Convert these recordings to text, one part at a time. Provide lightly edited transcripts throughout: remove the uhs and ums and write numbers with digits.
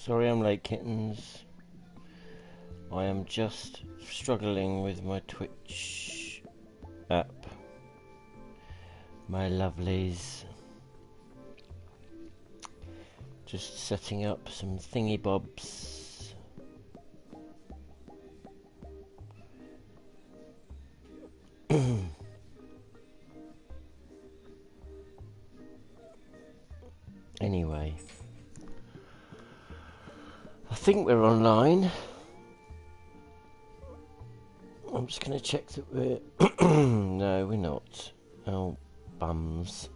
Sorry I'm late, kittens. I am just struggling with my Twitch app. My lovelies. Just setting up some thingy bobs. Anyway. I think we're online. I'm just going to check that we're... No, we're not. Oh, bums.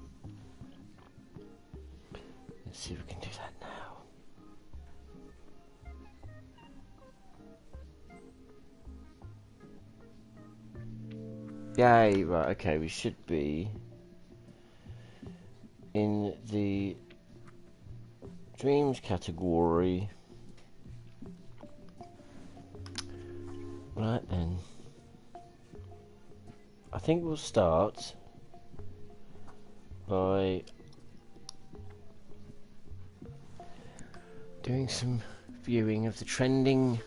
Let's see if we can do that now. Yay, right, okay, we should be in the Dreams category. Right then. I think we'll start by doing some viewing of the trending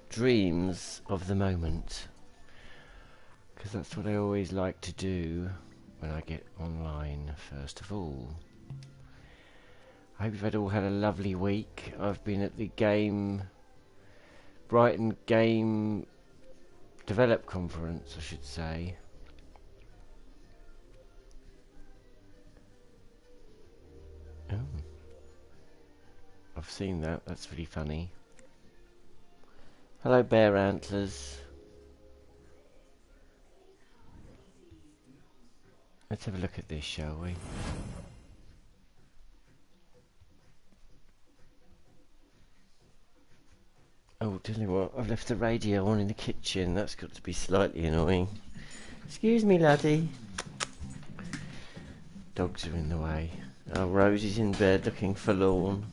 dreams of the moment, because that's what I always like to do when I get online. First of all, I hope you've all had a lovely week. I've been at the Brighton Game Develop Conference, I should say. Oh, I've seen that. That's really funny. Hello, Bear Antlers. Let's have a look at this, shall we? Oh, tell you what, I've left the radio on in the kitchen. That's got to be slightly annoying. Excuse me, laddie. Dogs are in the way. Oh, Rosie's in bed looking forlorn.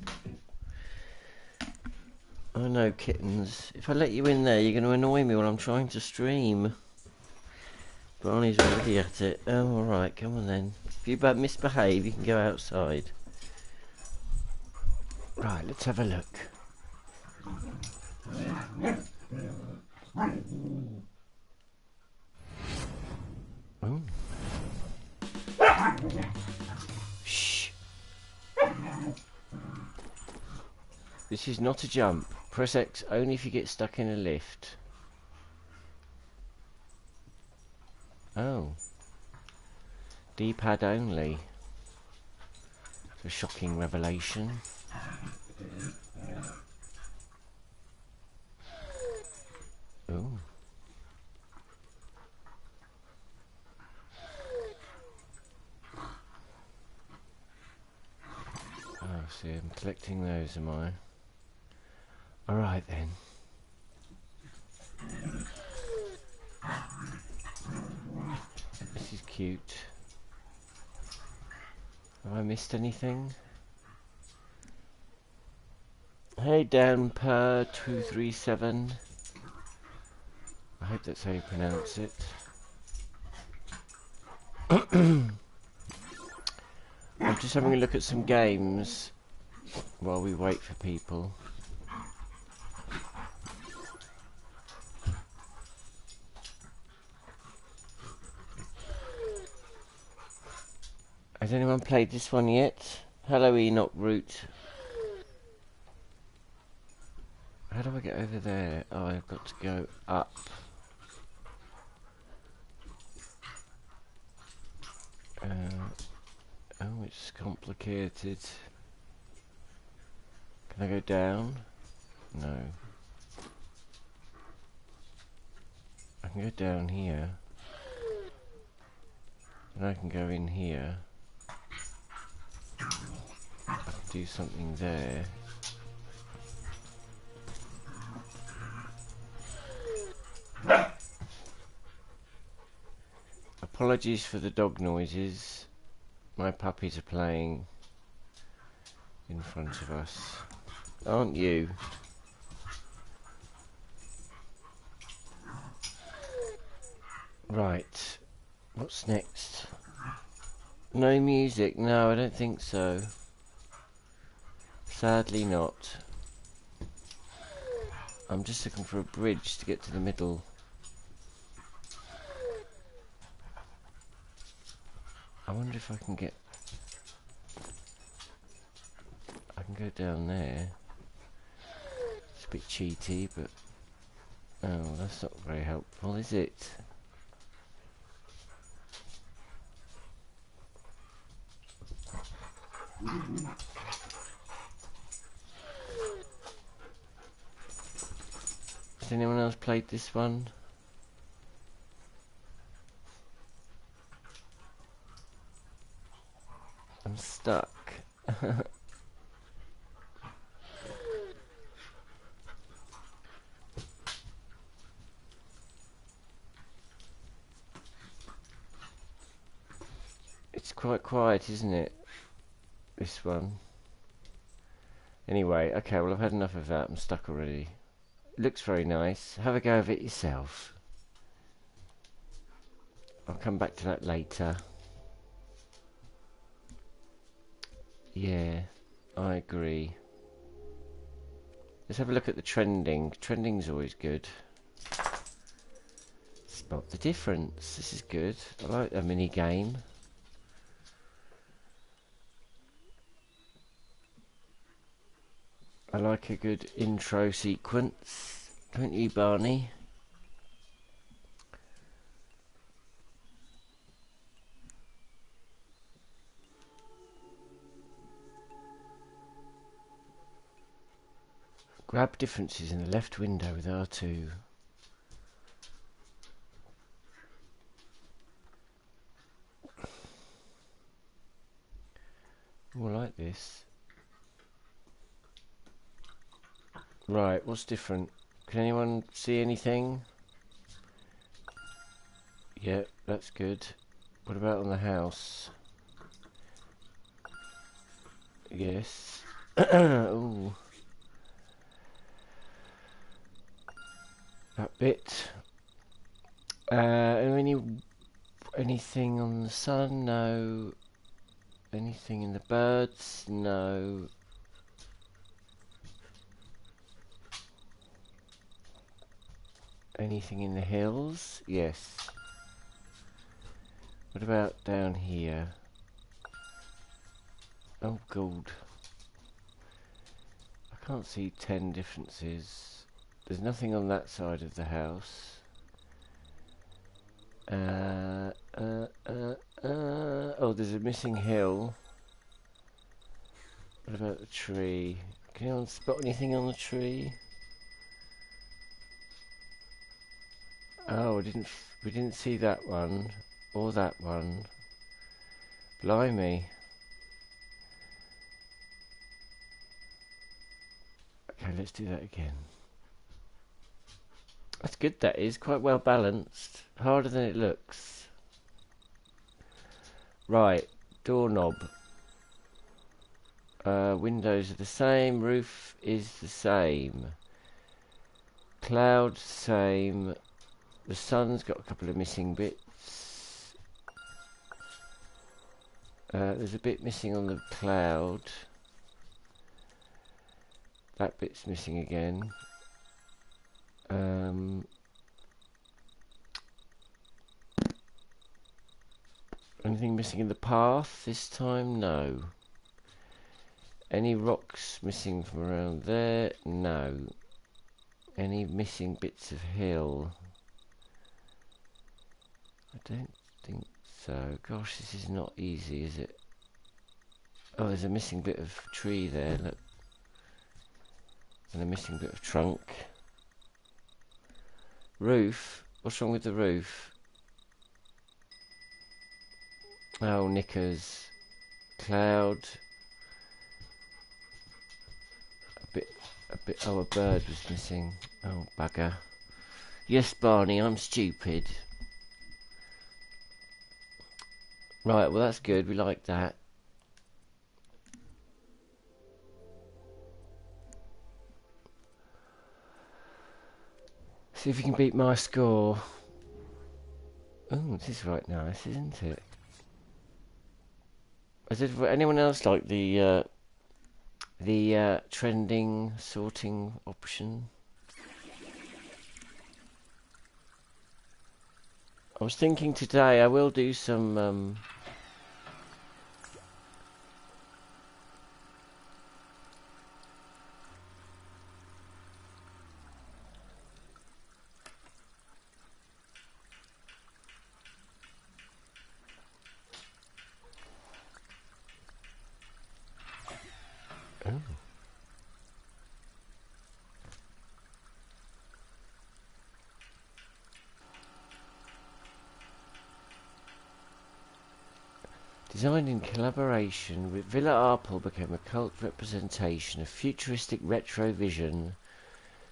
Oh no, kittens. If I let you in there, you're going to annoy me while I'm trying to stream. Barney's already at it. Oh, alright, come on then. If you misbehave, you can go outside. Right, let's have a look. Oh. Shh. This is not a jump. Press X only if you get stuck in a lift. Oh. D-pad only. It's a shocking revelation. Oh. Oh, see, I'm collecting those, am I? Alright then. This is cute. Have I missed anything? Hey, Dan Per 237. I hope that's how you pronounce it. I'm just having a look at some games while we wait for people. Has anyone played this one yet? Hello, Enoch Root. How do I get over there? Oh, I've got to go up. Oh, it's complicated. Can I go down? No. I can go down here. And I can go in here. I can do something there. Apologies for the dog noises. My puppies are playing in front of us. Aren't you? Right. What's next? No music? No, I don't think so. Sadly not. I'm just looking for a bridge to get to the middle. I wonder if I can get... I can go down there. It's a bit cheaty, but... Oh, that's not very helpful, is it? Has anyone else played this one? I'm stuck. It's quite quiet, isn't it? This one. Anyway, okay, well I've had enough of that. I'm stuck already. It looks very nice. Have a go of it yourself. I'll come back to that later. Yeah, I agree. Let's have a look at the trending. Trending's always good. Spot the difference. This is good. I like a mini game. I like a good intro sequence. Don't you, Barney? Grab differences in the left window with R2. More like this. Right, what's different? Can anyone see anything? Yeah, that's good. What about on the house? Yes. Ooh. That bit. Anything on the sun? No. Anything in the birds? No. Anything in the hills? Yes. What about down here? Oh god. I can't see 10 differences. There's nothing on that side of the house. Oh, there's a missing hill. What about the tree? Can anyone spot anything on the tree? Oh, we didn't see that one or that one. Blimey. Okay, let's do that again. That's good, that is. Quite well balanced. Harder than it looks. Right, doorknob. Windows are the same. Roof is the same. Cloud, same. The sun's got a couple of missing bits. There's a bit missing on the cloud. That bit's missing again. Anything missing in the path this time? No. Any rocks missing from around there? No. Any missing bits of hill? I don't think so. Gosh, this is not easy, is it? Oh, there's a missing bit of tree there, look. And a missing bit of trunk. Roof? What's wrong with the roof? Oh, knickers. Cloud. A bit. Oh, a bird was missing. Oh, bugger. Yes, Barney, I'm stupid. Right, well that's good. We like that. See if you can beat my score. Oh, this is right nice, isn't it? Does anyone else like the trending sorting option? I was thinking today I will do some oh. Designed in collaboration with Villa Arpel, became a cult representation of futuristic retro vision.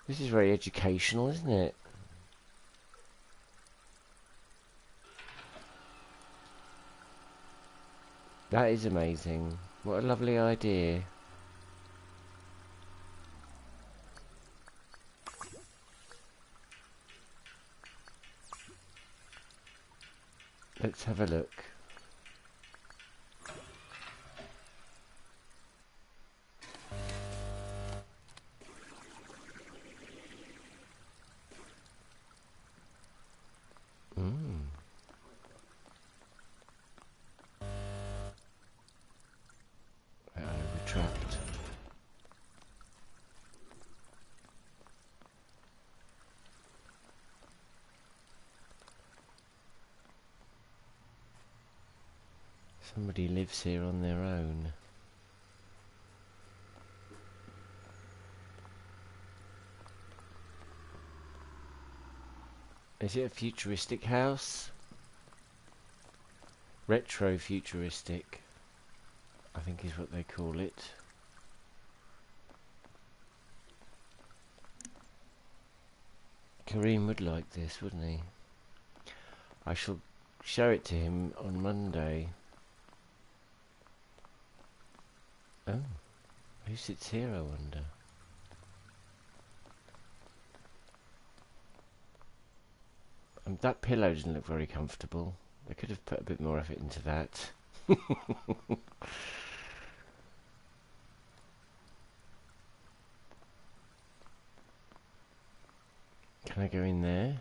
This is very educational, isn't it? That is amazing. What a lovely idea. Let's have a look. We're trapped. Somebody lives here on their own. Is it a futuristic house? Retro futuristic, I think is what they call it. Kareem would like this, wouldn't he? I shall show it to him on Monday. Oh, who sits here, I wonder? That pillow doesn't look very comfortable. They could have put a bit more effort into that. Can I go in there?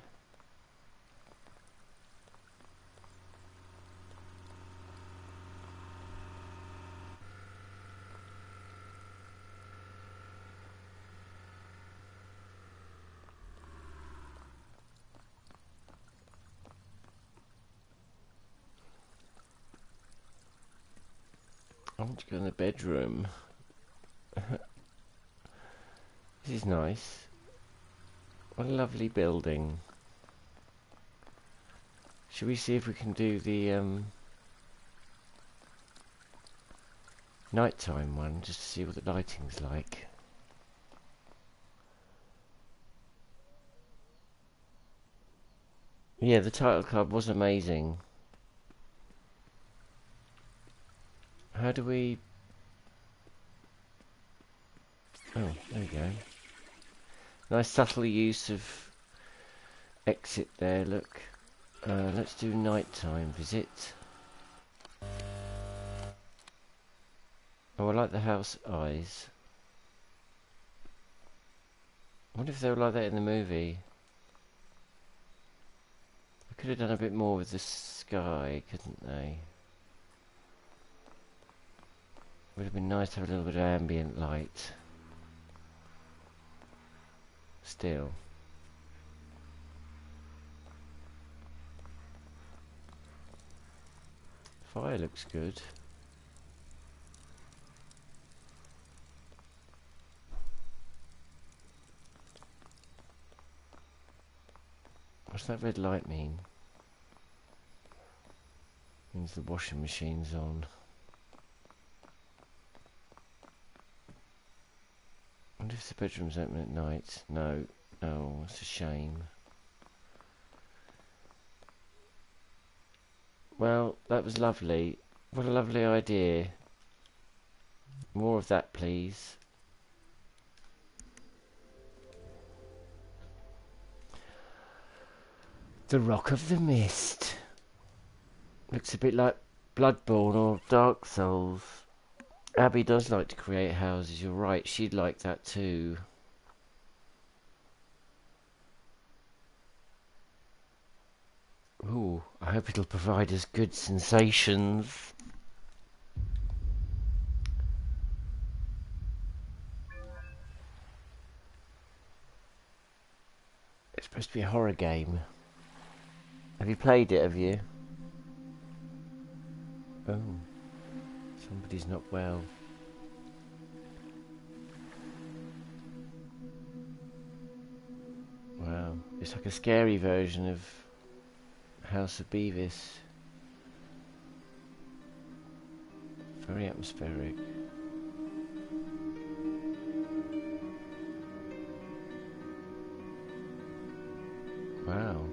I want to go in the bedroom. This is nice. What a lovely building. Should we see if we can do the nighttime one, just to see what the lighting's like? Yeah, the title card was amazing. How do we... Oh, there we go. Nice subtle use of exit there, look. Let's do nighttime visit. Oh, I like the house eyes. I wonder if they were like that in the movie. They could have done a bit more with the sky, couldn't they? Would have been nice to have a little bit of ambient light. Still. Fire looks good. What's that red light mean? Means the washing machine's on. I wonder if the bedroom's open at night. No. Oh, it's a shame. Well, that was lovely. What a lovely idea. More of that, please. The Rock of the Mist. Looks a bit like Bloodborne or Dark Souls. Abby does like to create houses, you're right, she'd like that too. Ooh, I hope it'll provide us good sensations. It's supposed to be a horror game. Have you played it, have you? Oh, somebody's not well. Wow, it's like a scary version of House of Beavis. Very atmospheric. Wow.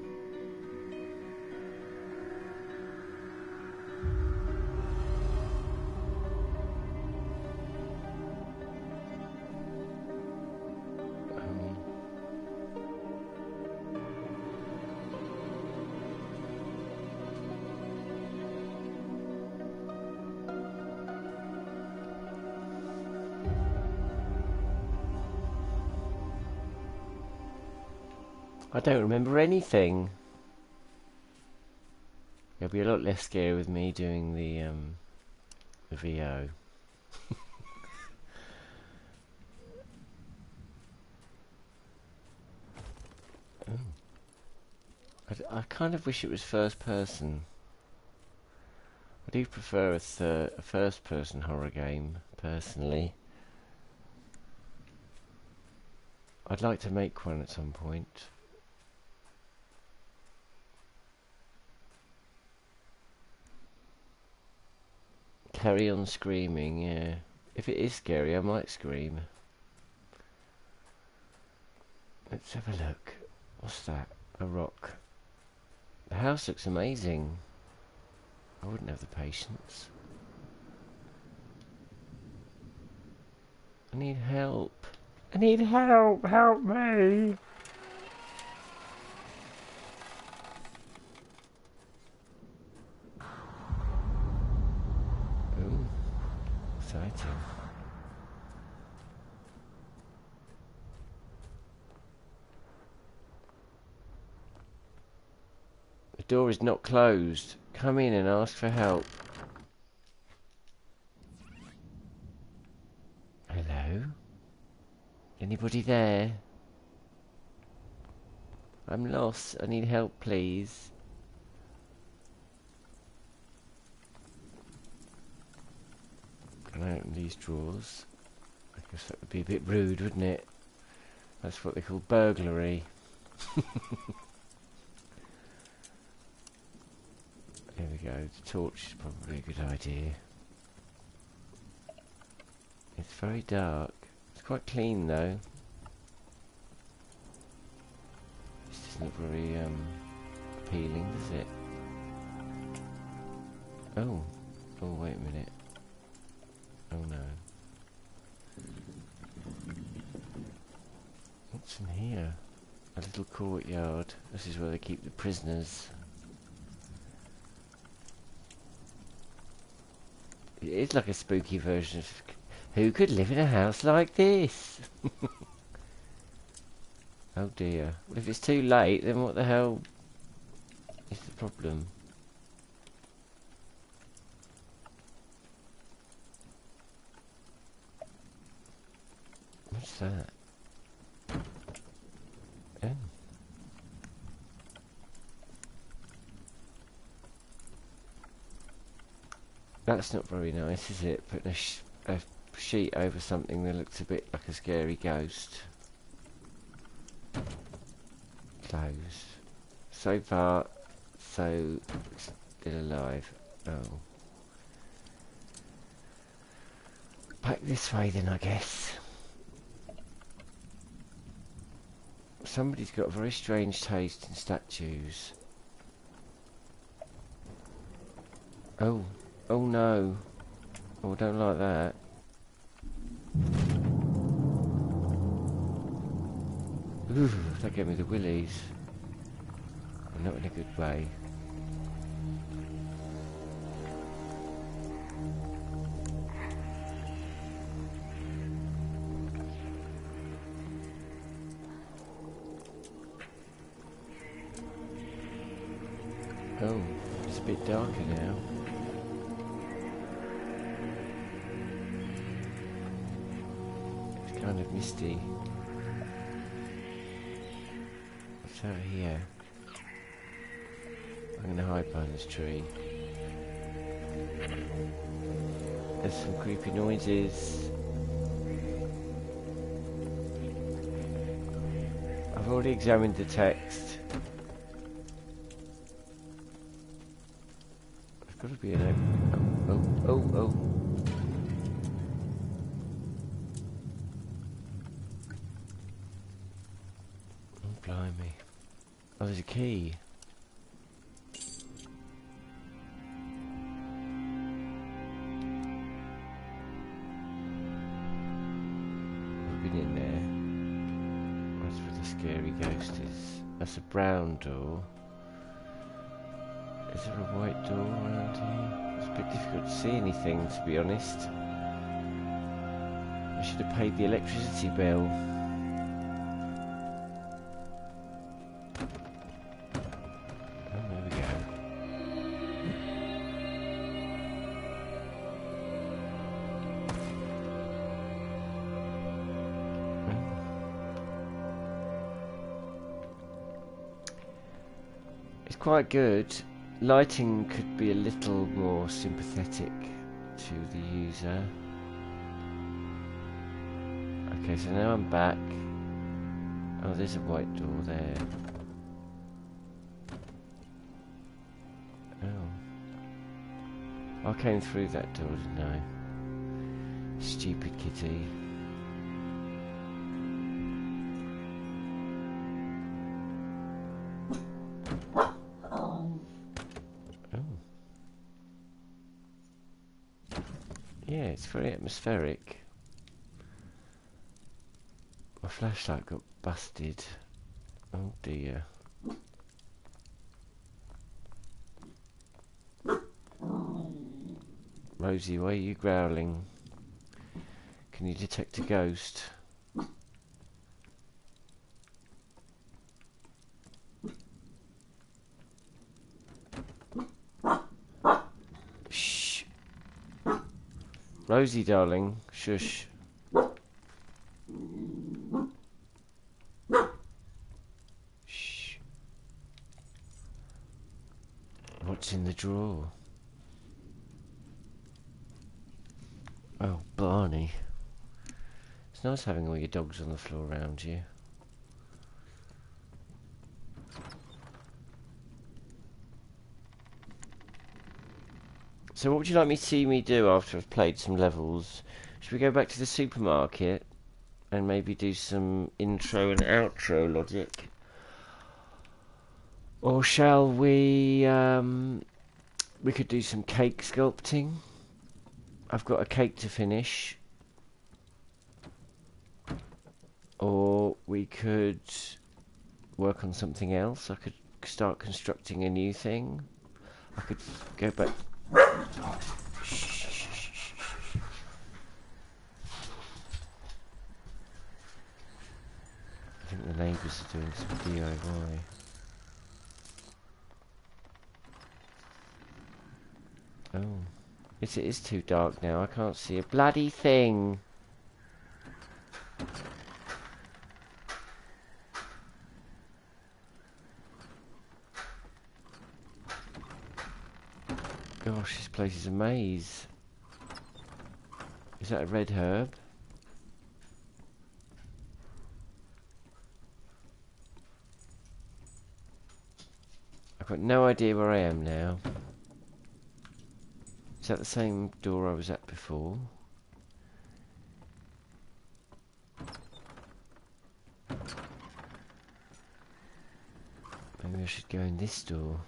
I don't remember anything. It'll be a lot less scary with me doing the VO. I kind of wish it was first person. I do prefer a first person horror game, personally. I'd like to make one at some point. Carry on screaming, yeah. If it is scary, I might scream. Let's have a look. What's that? A rock. The house looks amazing. I wouldn't have the patience. I need help. I need help. Help me. Ooh, exciting. The door is not closed. Come in and ask for help. Hello? Anybody there? I'm lost. I need help, please. Can I open these drawers? I guess that would be a bit rude, wouldn't it? That's what they call burglary. There we go. The torch is probably a good idea. It's very dark. It's quite clean though. This doesn't look very appealing, does it? Oh. Oh, wait a minute. Oh no. What's in here? A little courtyard. This is where they keep the prisoners. It is like a spooky version of who could live in a house like this? Oh dear. Well, if it's too late, then what the hell is the problem? What's that? Oh. That's not very nice, is it? Putting a sheet over something that looks a bit like a scary ghost. Close. So far, so still alive. Oh. Back this way then, I guess. Somebody's got a very strange taste in statues. Oh. Oh no. Oh, I don't like that. Ooh, that gave me the willies. And not in a good way. a bit darker now. It's kind of misty. What's out here? I'm going to hide behind this tree. There's some creepy noises. I've already examined the text. There's got to be an oh. Oh, blimey. Oh, there's a key. In there. That's where the scary ghost is. That's a brown door. Is there a white door around here? It's a bit difficult to see anything, to be honest. I should have paid the electricity bill. Oh, there we go. Quite good. Lighting could be a little more sympathetic to the user. Okay, so now I'm back. Oh, there's a white door there. Oh. I came through that door, didn't I? Stupid kitty. Yeah, it's very atmospheric. My flashlight got busted. Oh dear. Rosie, why are you growling? Can you detect a ghost? Rosie, darling, shush. Shh. What's in the drawer? Oh, Barney. It's nice having all your dogs on the floor around you. So what would you like me to see me do after I've played some levels? Should we go back to the supermarket and maybe do some intro and outro logic? Or shall we could do some cake sculpting. I've got a cake to finish. Or we could work on something else. I could start constructing a new thing. I could go back. I think the neighbours are doing some DIY. Oh. It is too dark now. I can't see a bloody thing. Gosh, this place is a maze. Is that a red herb? I've got no idea where I am now. Is that the same door I was at before? Maybe I should go in this door.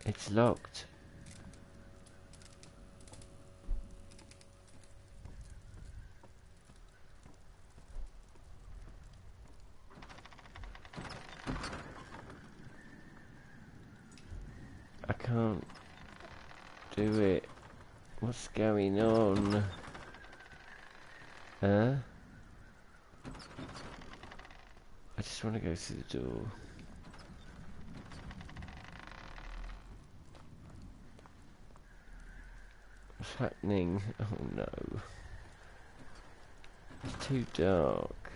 It's locked. I can't do it. What's going on? Huh? I just want to go through the door. What's happening? Oh no. It's too dark.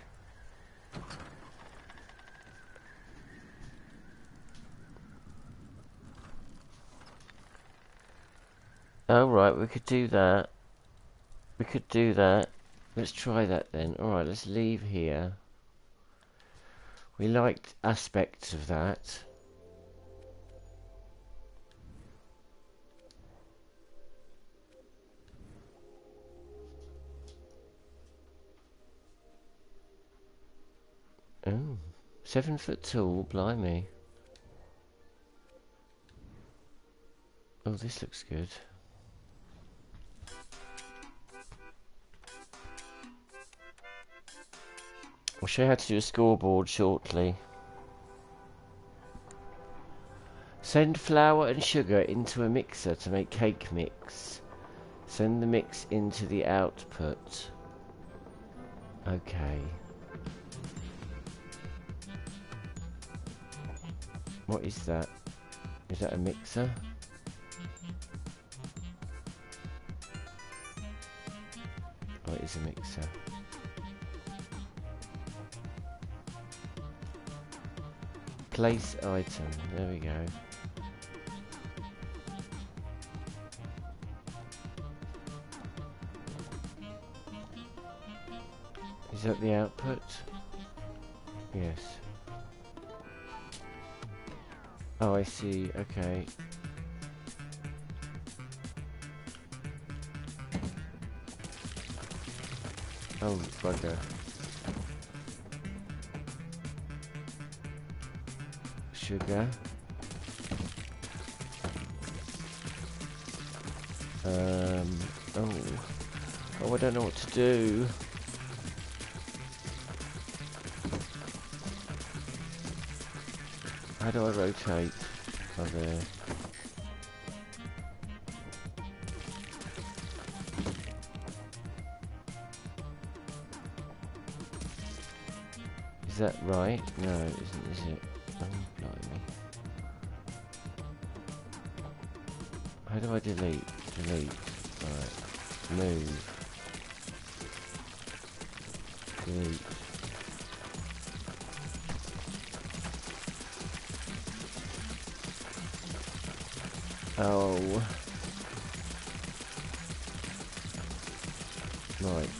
Oh right, we could do that. We could do that. Let's try that then. Alright, let's leave here. We liked aspects of that. Oh, 7 foot tall, blimey. Oh, this looks good. I'll show you how to do a scoreboard shortly. Send flour and sugar into a mixer to make cake mix. Send the mix into the output. Okay. What is that? Is that a mixer? Oh, it is a mixer. Place item. There we go. Is that the output? Yes. Oh, I see. Okay. Oh, bugger. Sugar. Oh, I don't know what to do. How do I rotate? Oh, there. Is that right? No, it isn't, is it? Oh, blimey. How do I delete? Delete. Right. Move. Delete. Oh. Right.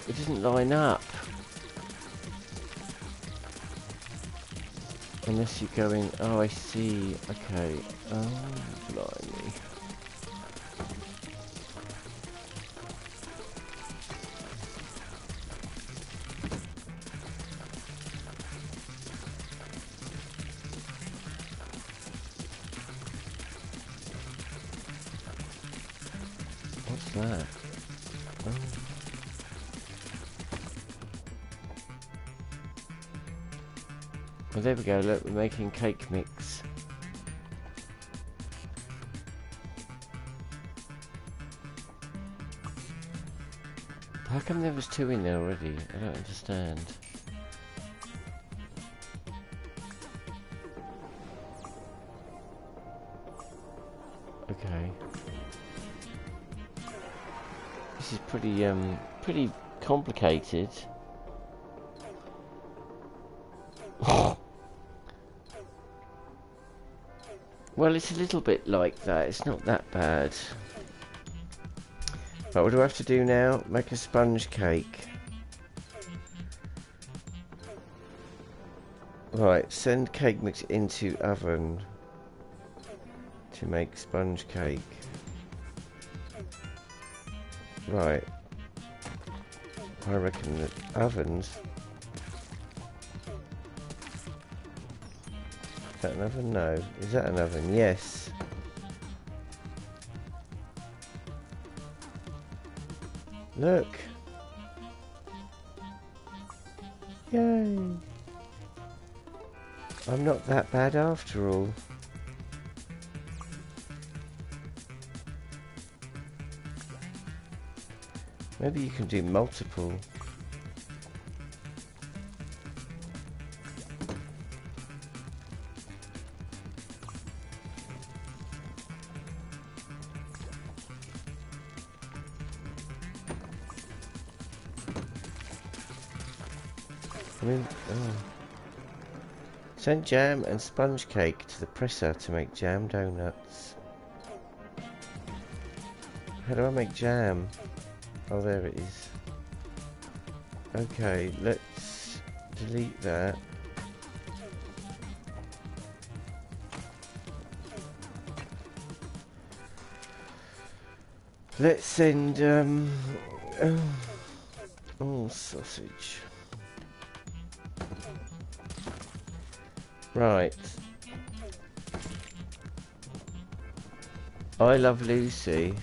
It doesn't line up. Unless you go in... Oh, I see. Okay. Oh, blimey. What's that? Oh. Well, there we go. Look, we're making cake mix. How come there was 2 in there already? I don't understand. Okay. This is pretty complicated. Well, it's a little bit like that. It's not that bad. Right, what do I have to do now? Make a sponge cake. Right, send cake mix into oven to make sponge cake. Right. I reckon that ovens... Is that an oven? No. Is that an oven? Yes. Look. Yay. I'm not that bad after all. Maybe you can do multiple. I mean, oh. Send jam and sponge cake to the presser to make jam donuts. How do I make jam? Oh, there it is. Okay, let's delete that. Let's send, oh, sausage. Right. I Love Lucy.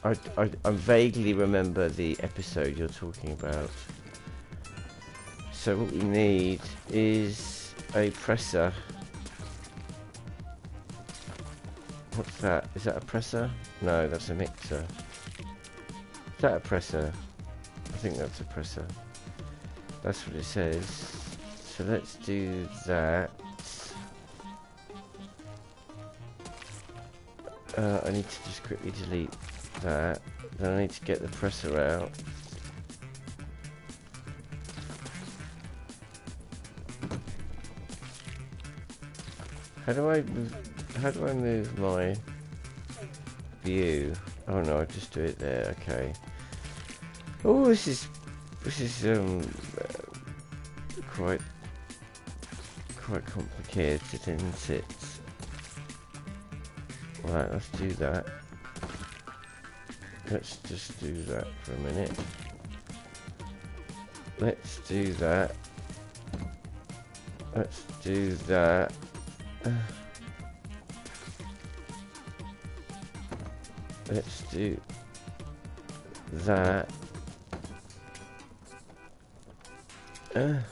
I vaguely remember the episode you're talking about. So what we need is a presser. What's that? Is that a presser? No, that's a mixer. Is that a presser? I think that's a presser. That's what it says. So let's do that. I need to just quickly delete that. Then I need to get the presser out. How do I move my view? Oh no, I just do it there. Okay. Oh, this is quite complicated, isn't it? Right, let's do that. Let's just do that for a minute. Let's do that. Let's do that. Let's do that. There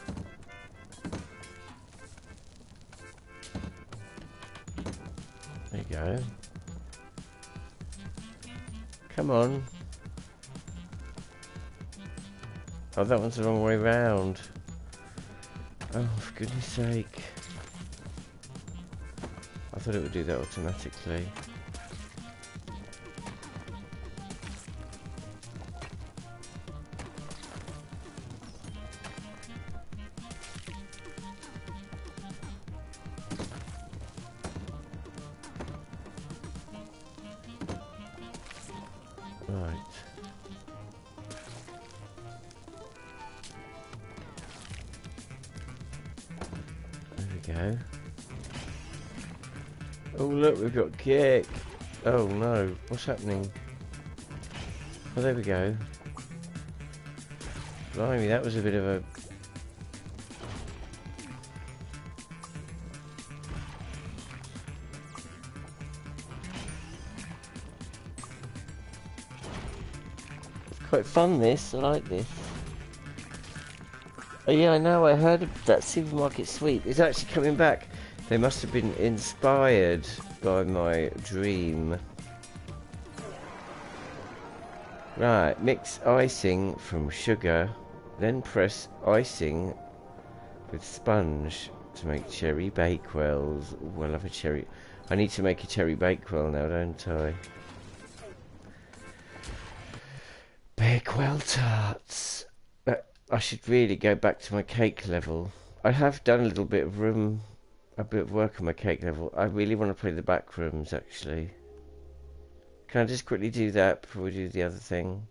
you go. Come on. Oh, that one's the wrong way round. Oh, for goodness sake. I thought it would do that automatically. Right. There we go. Oh look, we've got cake. Oh no, what's happening? Oh, there we go. Blimey, that was a bit of a... It's quite fun, this. I like this. Oh yeah, I know, I heard of that supermarket sweep. It's actually coming back. They must have been inspired by my dream. Right, mix icing from sugar, then press icing with sponge to make cherry bakewells. Ooh, I love a cherry. I need to make a cherry bakewell now, don't I? Bakewell tarts. I should really go back to my cake level. I have done a little bit of work on my cake level. I really want to play the back rooms, actually. Can I just quickly do that before we do the other thing?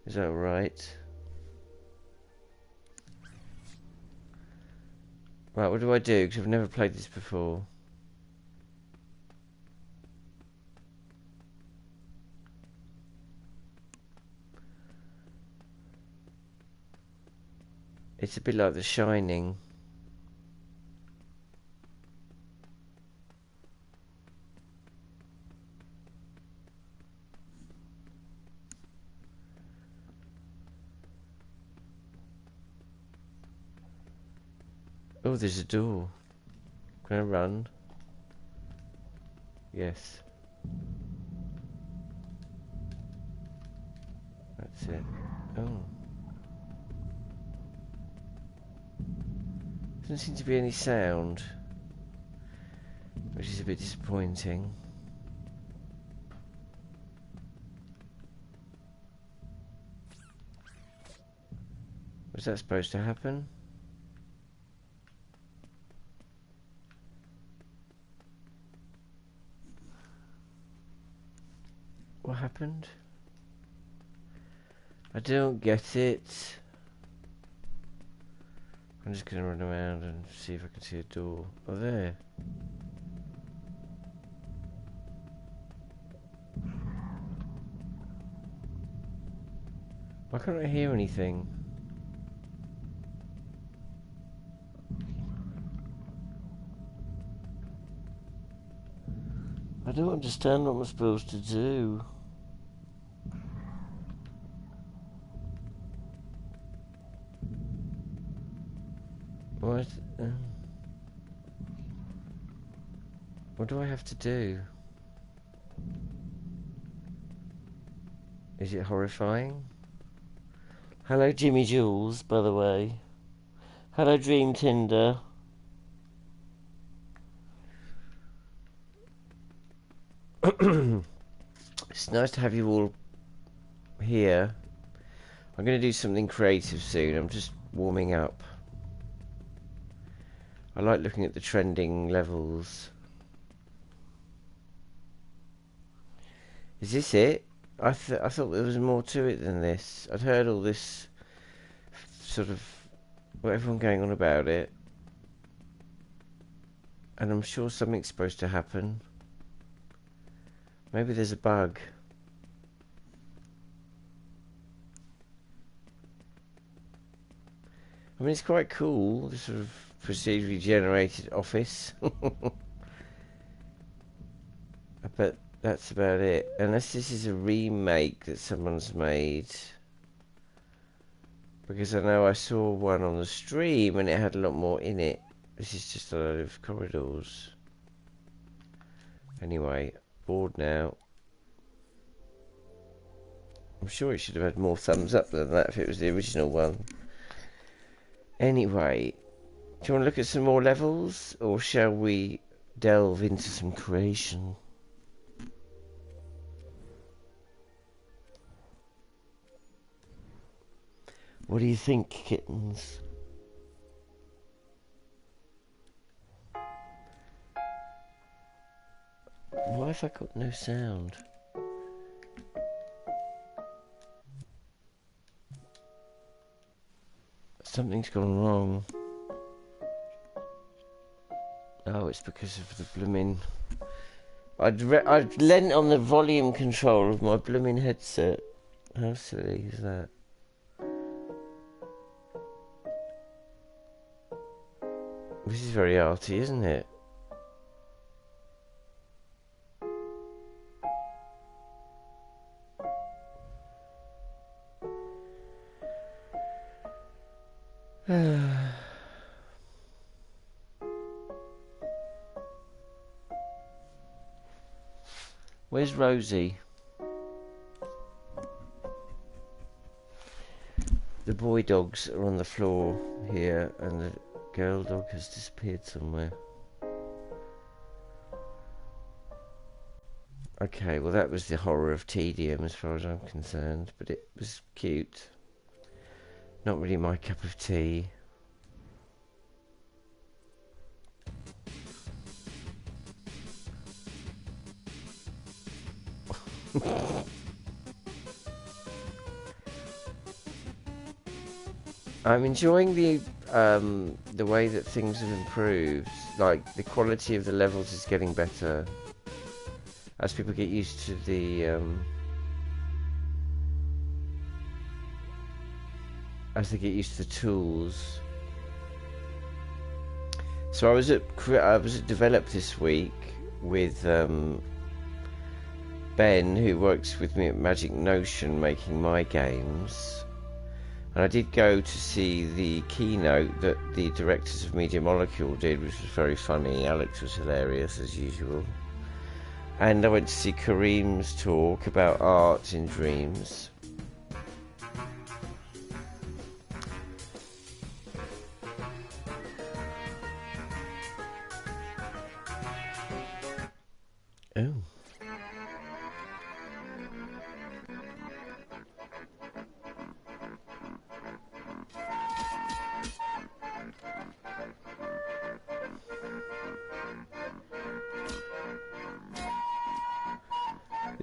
Is that alright? Right, what do I do? Because I've never played this before. It's a bit like The Shining. Oh, there's a door. Can I run? Yes. That's it. Oh. Doesn't seem to be any sound, which is a bit disappointing. Was that supposed to happen? What happened? I don't get it. I'm just going to run around and see if I can see a door. Oh, there. Why can't I hear anything? I don't understand what I'm supposed to do. What? What do I have to do? Is it horrifying? Hello, Jimmy Jules, by the way. Hello, Dream Tinder. It's nice to have you all here. I'm going to do something creative soon. I'm just warming up. I like looking at the trending levels. Is this it? I thought there was more to it than this. I'd heard all this sort of everyone going on about it, and I'm sure something's supposed to happen. Maybe there's a bug. I mean, it's quite cool, this sort of procedurally generated office. But that's about it. Unless this is a remake that someone's made. Because I know I saw one on the stream and it had a lot more in it. This is just a load of corridors. Anyway, bored now. I'm sure it should have had more thumbs up than that if it was the original one. Anyway, do you want to look at some more levels? Or shall we delve into some creation? What do you think, kittens? Why have I got no sound? Something's gone wrong. Oh, it's because of the blooming... I'd lent on the volume control of my blooming headset. How silly is that? This is very arty, isn't it? Where's Rosie? The boy dogs are on the floor here and the girl dog has disappeared somewhere. Okay, well that was the horror of tedium as far as I'm concerned, but it was cute. Not really my cup of tea. I'm enjoying the way that things have improved. Like the quality of the levels is getting better as people get used to the as they get used to the tools. So I was at Develop this week with Ben, who works with me at Magic Notion, making my games. And I did go to see the keynote that the directors of Media Molecule did, which was very funny. Alex was hilarious, as usual. And I went to see Kareem's talk about art in dreams.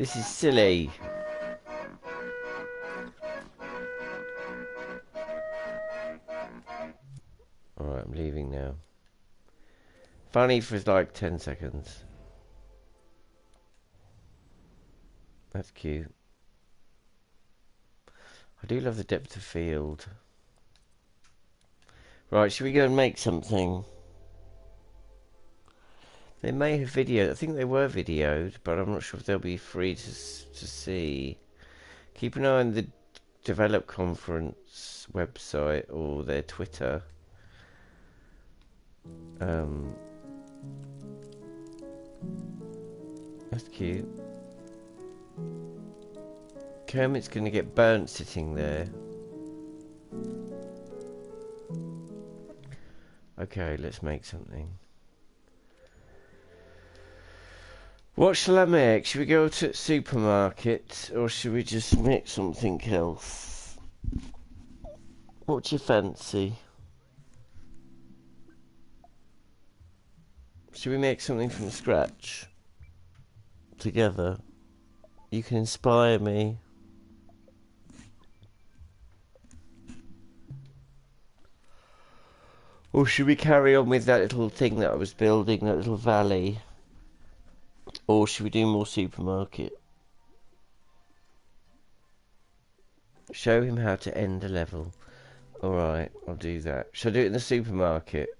This is silly. Alright, I'm leaving now. Funny for like 10 seconds. That's cute. I do love the depth of field. Right, should we go and make something? They may have videoed. I think they were videoed, but I'm not sure if they'll be free to see. Keep an eye on the Develop Conference website or their Twitter. That's cute. Kermit's going to get burnt sitting there. Okay, let's make something. What shall I make? Should we go to the supermarket or should we just make something else? What do you fancy? Should we make something from scratch? Together? You can inspire me. Or should we carry on with that little thing that I was building, that little valley? Or should we do more supermarket? Show him how to end a level. Alright, I'll do that. Shall I do it in the supermarket?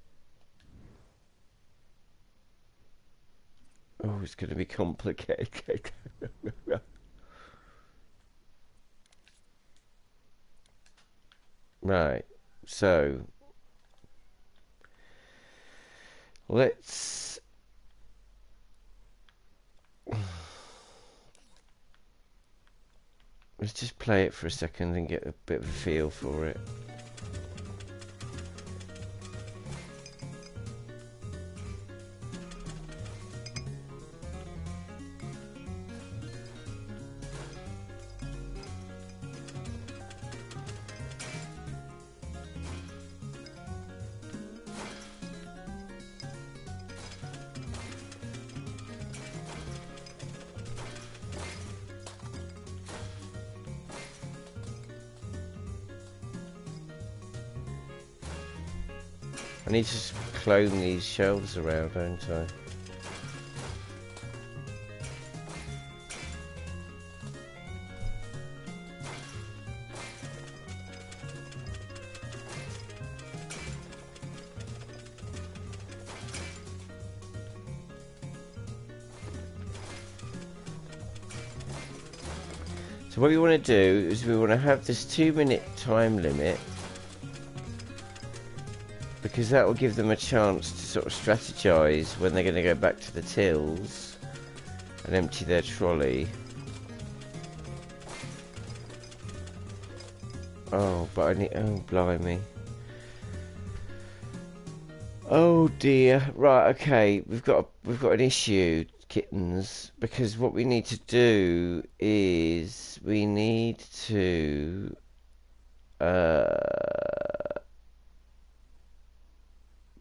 Oh, it's going to be complicated. Right, so let's just play it for a second and get a bit of a feel for it. I need to clone these shelves around, don't I? So what we want to do is we want to have this 2-minute time limit, because that will give them a chance to sort of strategize when they're going to go back to the tills and empty their trolley. Oh, but I need... oh, blimey. Oh dear. Right, okay. We've got an issue, kittens, because what we need to do is we need to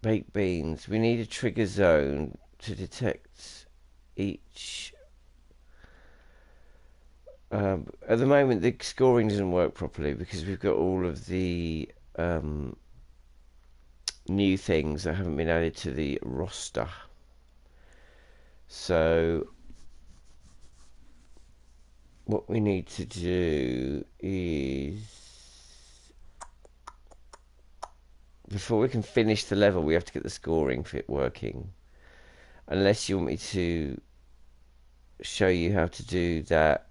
baked beans. We need a trigger zone to detect each. At the moment, the scoring doesn't work properly because we've got all of the new things that haven't been added to the roster. So what we need to do is, before we can finish the level, we have to get the scoring fit working. Unless you want me to show you how to do that.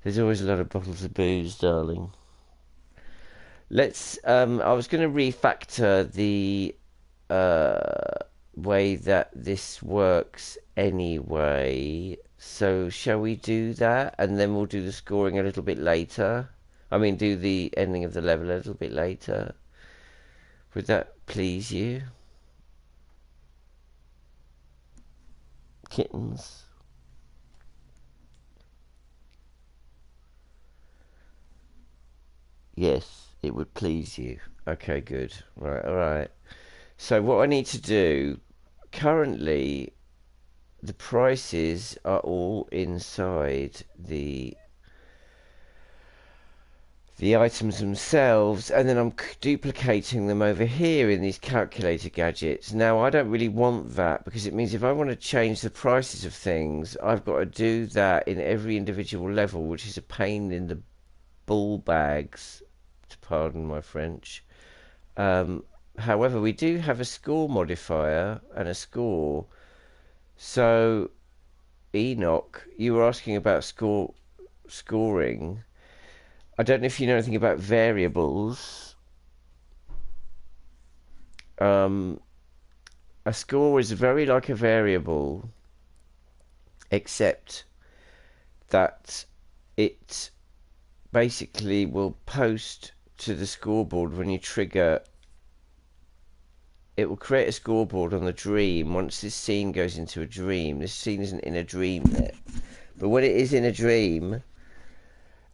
There's always a lot of bottles of booze, darling. Let's, I was going to refactor the way that this works anyway. So shall we do that? And then we'll do the scoring a little bit later. I mean, do the ending of the level a little bit later. Would that please you? Kittens. Yes, it would please you. Okay, good. Right, alright. So what I need to do, currently, the prices are all inside the items themselves, and then I'm duplicating them over here in these calculator gadgets. Now I don't really want that, because it means if I want to change the prices of things, I've got to do that in every individual level, which is a pain in the ball bags, to pardon my French. However, we do have a score modifier and a score. So Enoch, you were asking about scoring. I don't know if you know anything about variables. A score is very like a variable, except that it basically will post to the scoreboard when you trigger. It will create a scoreboard on the dream once this scene goes into a dream. This scene isn't in a dream yet, but when it is in a dream,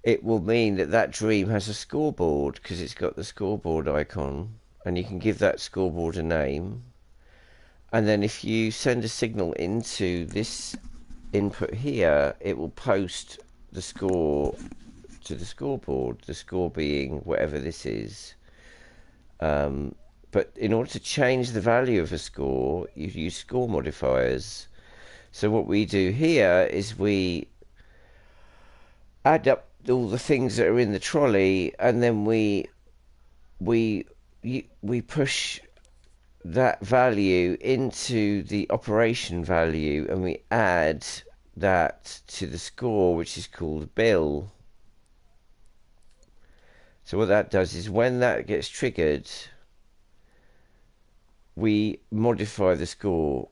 it will mean that that dream has a scoreboard, because it's got the scoreboard icon, and you can give that scoreboard a name. And then if you send a signal into this input here, it will post the score to the scoreboard, the score being whatever this is. But in order to change the value of a score, you use score modifiers. So what we do here is we add up all the things that are in the trolley, and then we push that value into the operation value, and we add that to the score, which is called bill. So what that does is when that gets triggered, we modify the score,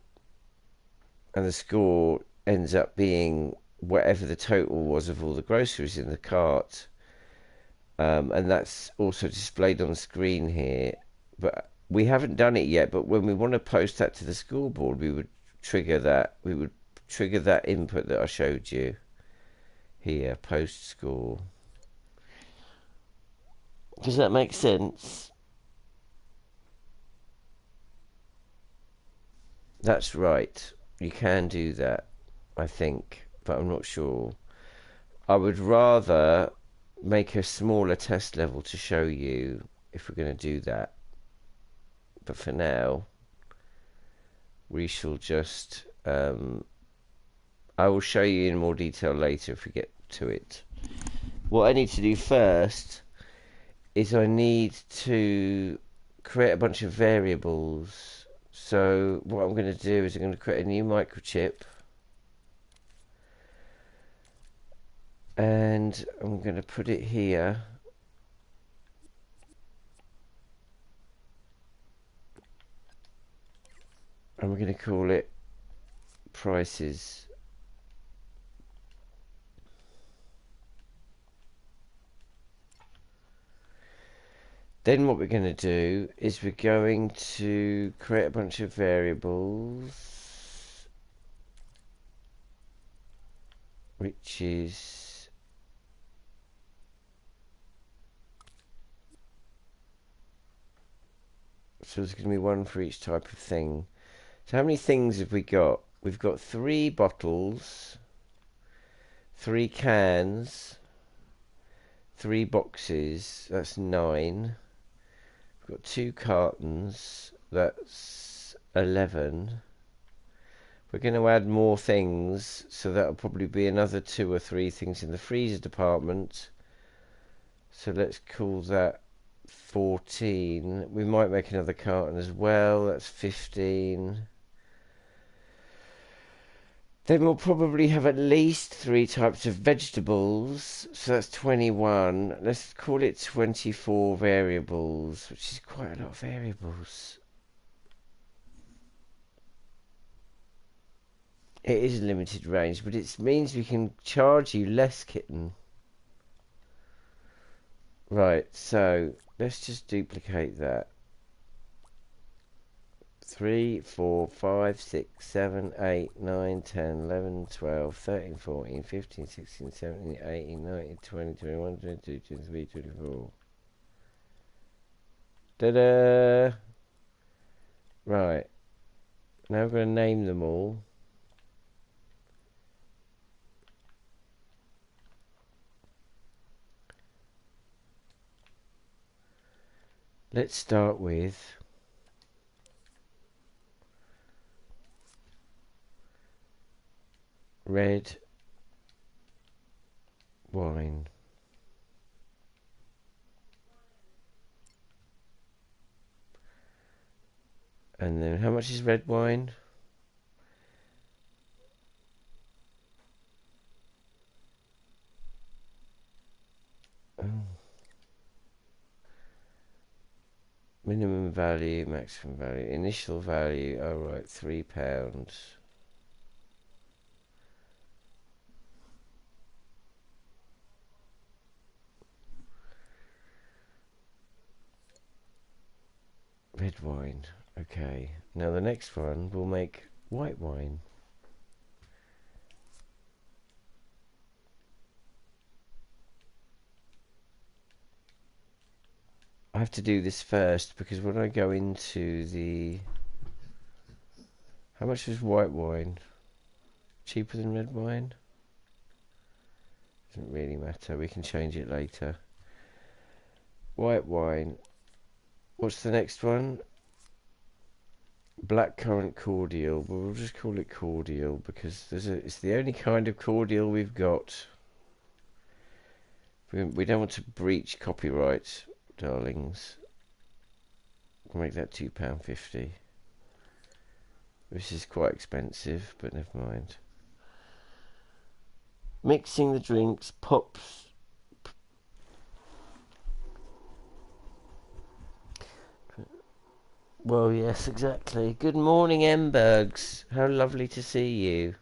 and the score ends up being whatever the total was of all the groceries in the cart. And that's also displayed on the screen here. But we haven't done it yet, but when we want to post that to the scoreboard, we would trigger that. We would trigger that input that I showed you here, post score. Does that make sense? That's right. You can do that, I think, but I'm not sure. I would rather make a smaller test level to show you if we're going to do that. But for now, we shall just... I will show you in more detail later if we get to it. What I need to do first is I need to create a bunch of variables. So what I'm going to do is I'm going to create a new microchip, and I'm going to put it here. And we're going to call it prices. Then what we're going to do is we're going to create a bunch of variables, which is so there's going to be one for each type of thing. So how many things have we got? We've got 3 bottles, 3 cans, 3 boxes, that's 9. We've got 2 cartons, that's 11. We're going to add more things, so that'll probably be another 2 or 3 things in the freezer department. So let's call that 14. We might make another carton as well, that's 15. Then we'll probably have at least 3 types of vegetables, so that's 21. Let's call it 24 variables, which is quite a lot of variables. It is a limited range, but it means we can charge you less, kitten. Right, so let's just duplicate that. 3, 4, 5, 6, 7, 8, 9, 10, 11, 12, 13, 14, 15, 16, 17, 18, 19, 20, 21, 22, 23, 24. Ta-da! Right. Now we're going to name them all. Let's start with red wine. And then how much is red wine? Oh. Minimum value, maximum value, initial value, oh right, £3. Red wine, okay. Now the next one will make white wine. I have to do this first because when I go into the... How much is white wine? Cheaper than red wine? Doesn't really matter, we can change it later. White wine. What's the next one? Blackcurrant cordial. Well, we'll just call it cordial because it's the only kind of cordial we've got. We don't want to breach copyright, darlings. We'll make that £2.50. This is quite expensive, but never mind. Mixing the drinks, pops. Well, yes, exactly. Good morning, Embergs. How lovely to see you.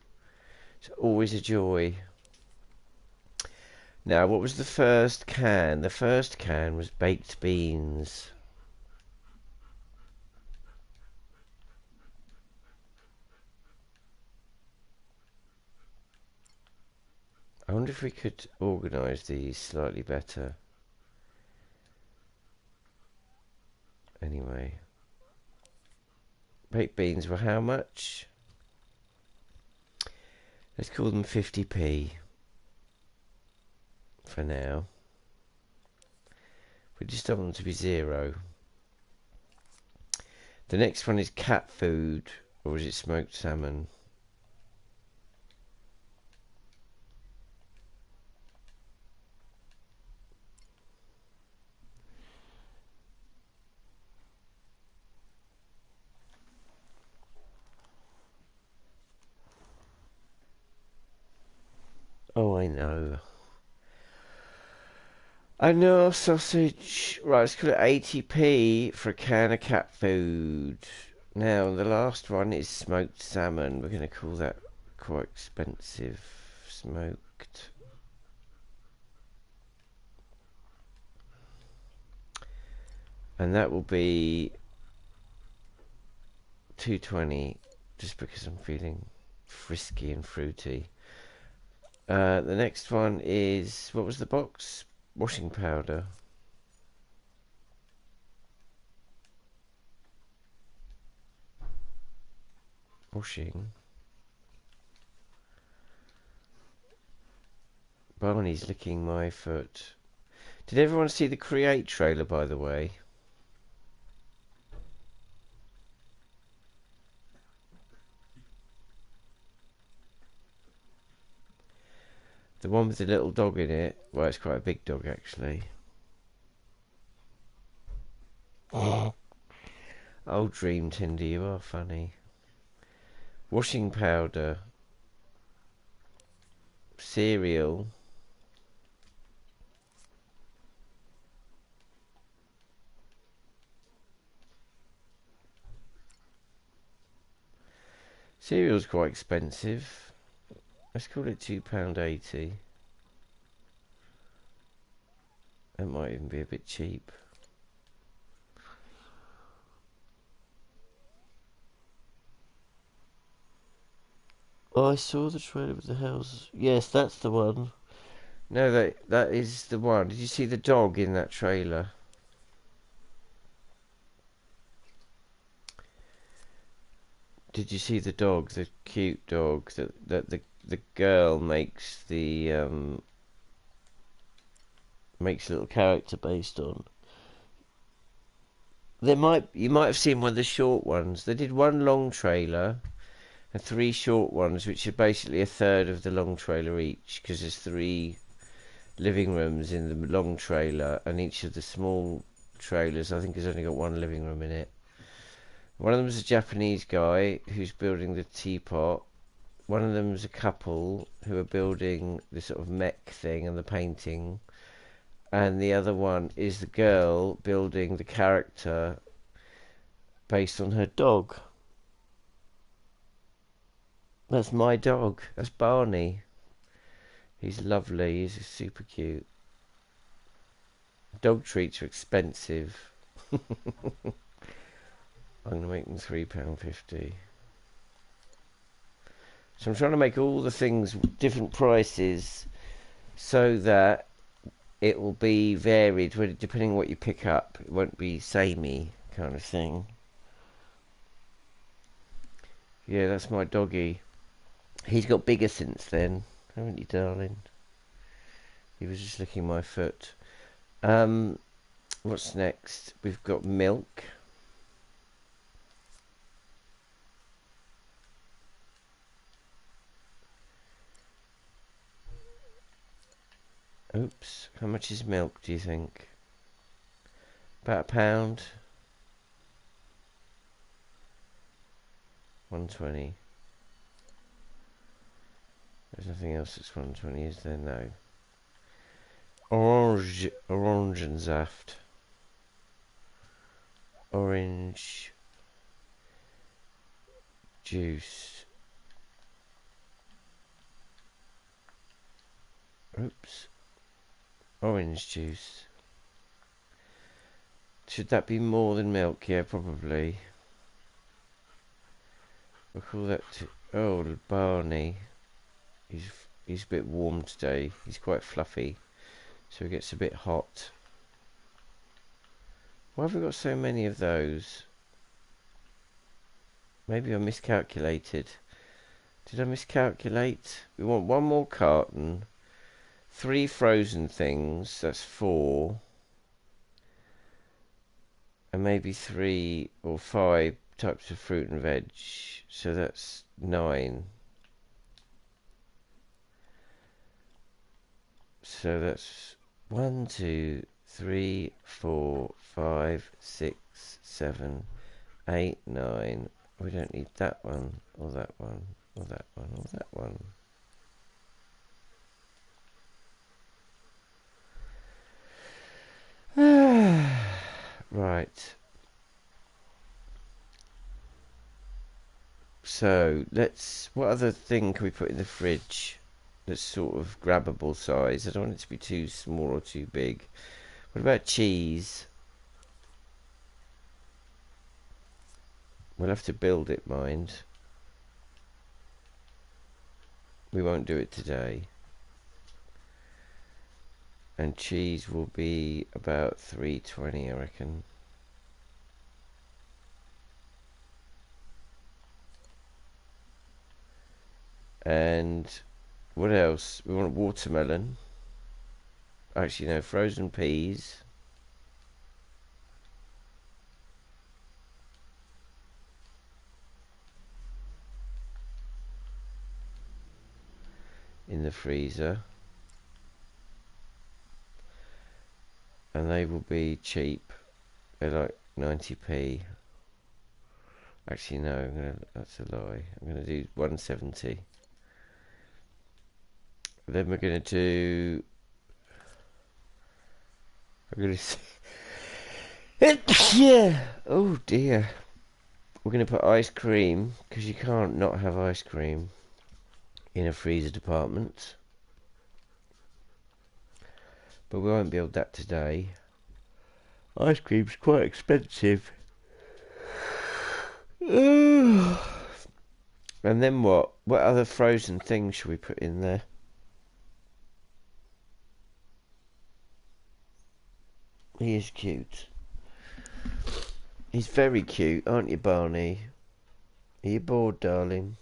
It's always a joy. Now, what was the first can? The first can was baked beans. I wonder if we could organise these slightly better. Anyway. Baked beans were how much? Let's call them 50p. For now. We just don't want them to be 0. The next one is cat food. Or is it smoked salmon? Oh, I know. I know, sausage. Right, let's call it 80p for a can of cat food. Now, the last one is smoked salmon. We're going to call that quite expensive. Smoked. And that will be 220, just because I'm feeling frisky and fruity. The next one is, what was the box? Washing powder. Washing. Barney's licking my foot. Did everyone see the Create trailer, by the way? The one with the little dog in it. Well, it's quite a big dog, actually. Oh, Dream Tinder, you are funny. Washing powder. Cereal. Cereal's quite expensive. Let's call it £2.80. That might even be a bit cheap. Oh, I saw the trailer with the house. Yes, that's the one. No, that is the one. Did you see the dog in that trailer? Did you see the dog, the cute dog that the girl makes makes a little character based on? You might have seen one of the short ones. They did one long trailer and 3 short ones, which are basically a third of the long trailer each, because there's 3 living rooms in the long trailer, and each of the small trailers I think has only got 1 living room in it. One of them is a Japanese guy who's building the teapot. One of them is a couple who are building the sort of mech thing and the painting. And the other one is the girl building the character based on her dog. That's my dog. That's Barney. He's lovely. He's super cute. Dog treats are expensive. I'm going to make them £3.50. So I'm trying to make all the things different prices so that it will be varied depending on what you pick up. It won't be samey kind of thing. Yeah, that's my doggy. He's got bigger since then, haven't you, darling? He was just licking my foot. What's next? We've got milk. Oops, how much is milk, do you think? About £1. 120. There's nothing else that's 120, is there? No. Orangensaft. Orange juice. Oops. Orange juice. Should that be more than milk? Yeah, probably. We'll call that oh, Barney. He's a bit warm today. He's quite fluffy, so he gets a bit hot. Why have we got so many of those? Maybe I miscalculated. Did I miscalculate? We want 1 more carton. 3 frozen things. That's 4. And maybe 3 or 5 types of fruit and veg. So that's 9. So that's 1, 2, 3, 4, 5, 6, 7, 8, 9. We don't need that one, or that one, or that one, or that one. Right. So what other thing can we put in the fridge that's sort of grabbable size? I don't want it to be too small or too big. What about cheese? We'll have to build it, mind. We won't do it today. And cheese will be about 3.20, I reckon. And what else? We want watermelon. Actually, no, frozen peas. In the freezer. And they will be cheap. They're like 90p. Actually, no, that's a lie. I'm going to do 170. Then we're going to do... I'm going to... Yeah. Oh, dear. We're going to put ice cream, because you can't not have ice cream in a freezer department. But we won't build that today. Ice cream's quite expensive. And then what? What other frozen things should we put in there? He is cute. He's very cute, aren't you, Barney? Are you bored, darling?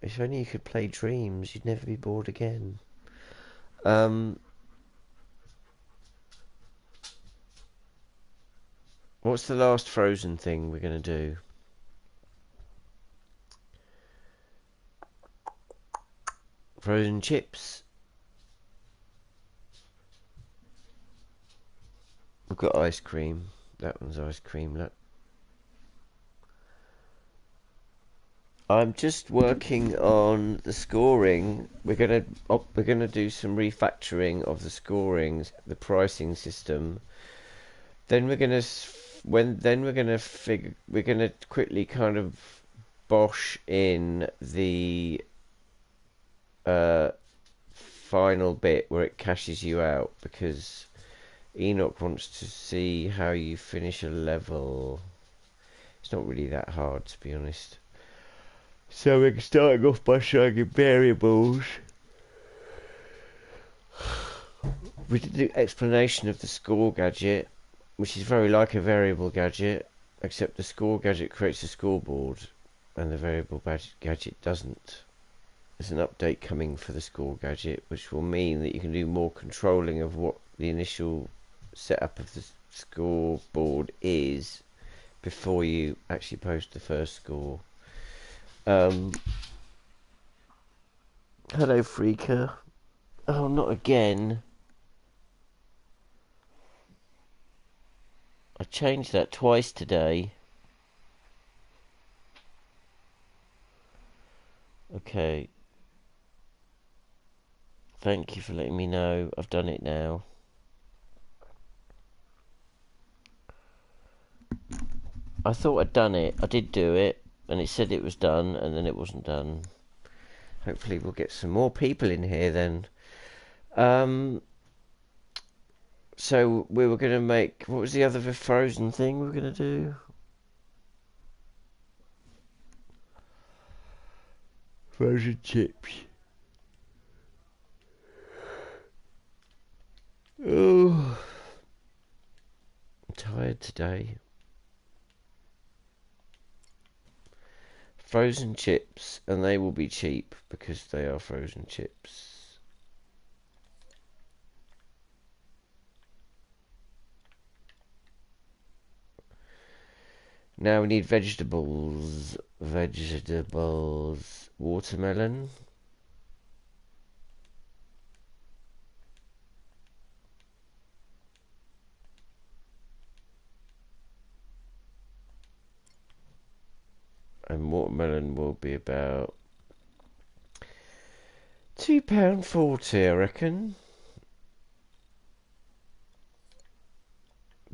If only you could play Dreams, you'd never be bored again. What's the last frozen thing we're going to do? Frozen chips. We've got ice cream. That one's ice cream, look. I'm just working on the scoring. We're gonna do some refactoring of the scorings, the pricing system. Then we're gonna we're gonna quickly kind of bosh in the final bit where it cashes you out, because Enoch wants to see how you finish a level. It's not really that hard, to be honest. So we're starting off by showing variables. We did the explanation of the score gadget, which is very like a variable gadget, except the score gadget creates a scoreboard and the variable gadget doesn't. There's an update coming for the score gadget, which will mean that you can do more controlling of what the initial setup of the scoreboard is before you actually post the first score. Hello, Freaker. Oh, not again. I changed that twice today. Okay. Thank you for letting me know. I've done it now. I thought I'd done it. I did do it, and it said it was done, and then it wasn't done. Hopefully we'll get some more people in here then. So we were going to make... What was the other frozen thing we were going to do? Frozen chips. Oh, I'm tired today. Frozen chips, and they will be cheap because they are frozen chips. Now we need vegetables. Vegetables. Watermelon. And watermelon will be about £2.40, I reckon.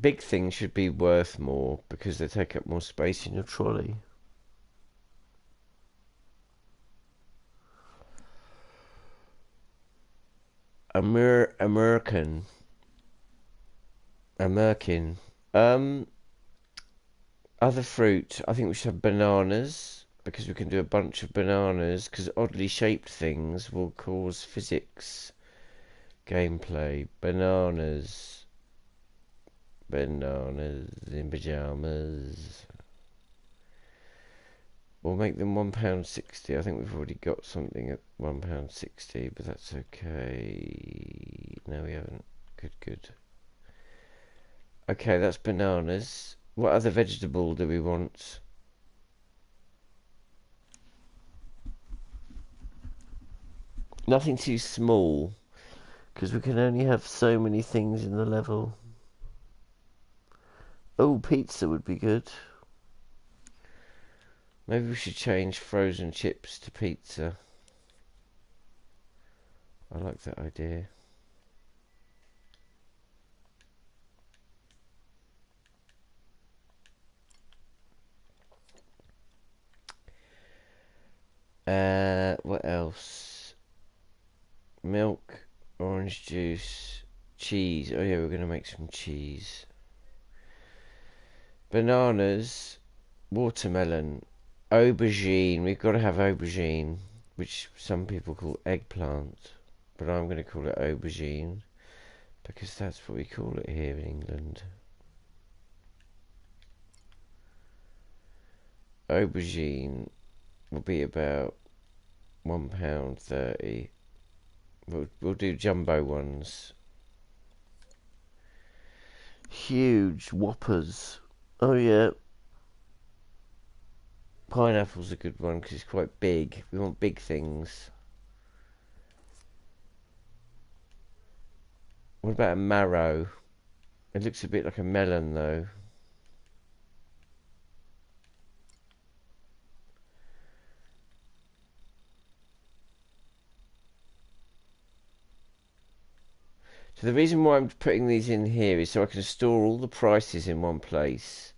Big things should be worth more because they take up more space in your trolley. American. Other fruit, I think we should have bananas, because we can do a bunch of bananas, because oddly shaped things will cause physics gameplay. Bananas in pyjamas. We'll make them £1.60. I think we've already got something at £1.60, but that's okay. No, we haven't. Good. Okay, that's bananas. What other vegetable do we want? Nothing too small, because we can only have so many things in the level. Oh, pizza would be good. Maybe we should change frozen chips to pizza. I like that idea. What else? Milk, orange juice, cheese. Oh yeah, we're gonna make some cheese. Bananas, watermelon, aubergine. We've got to have aubergine, which some people call eggplant, but I'm going to call it aubergine because that's what we call it here in England. Aubergine will be about £1.30. We'll do jumbo ones. Huge whoppers. Oh yeah, pineapple's a good one because it's quite big. We want big things. What about a marrow? It looks a bit like a melon though. So the reason why I'm putting these in here is so I can store all the prices in one place.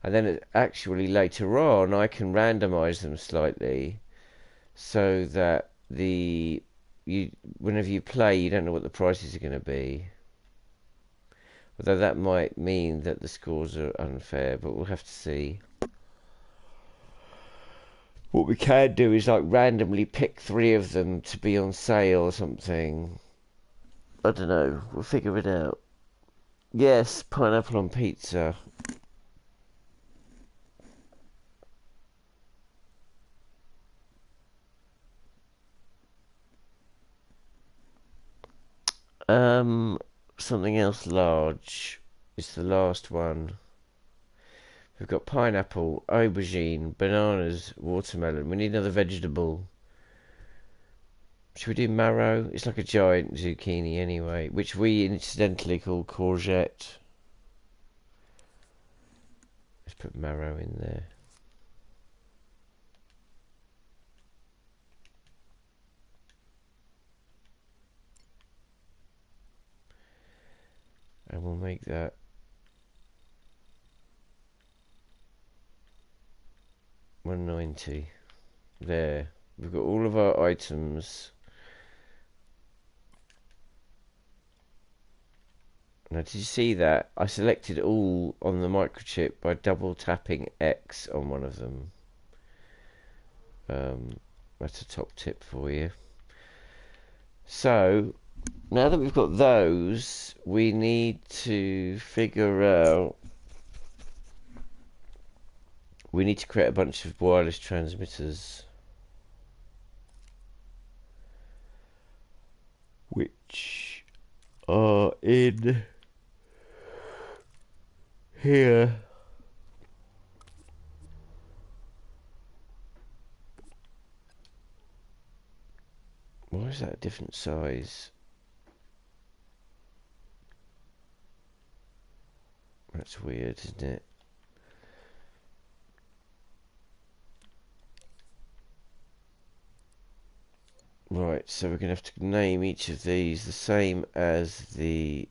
And then actually later on I can randomize them slightly so that whenever you play you don't know what the prices are going to be. Although that might mean that the scores are unfair, but we'll have to see. What we can do is like randomly pick 3 of them to be on sale or something. I don't know. We'll figure it out. Yes, pineapple on pizza. Something else large. It's the last one. We've got pineapple, aubergine, bananas, watermelon. We need another vegetable. Should we do marrow? It's like a giant zucchini anyway, which we incidentally call courgette. Let's put marrow in there. And we'll make that 190. There. We've got all of our items. Now, did you see that? I selected all on the microchip by double tapping X on one of them. That's a top tip for you. So, now that we've got those, we need to figure out... We need to create a bunch of wireless transmitters. Which are in here. Why is that a different size? That's weird, isn't it? Right, so we're going to have to name each of these the same as the...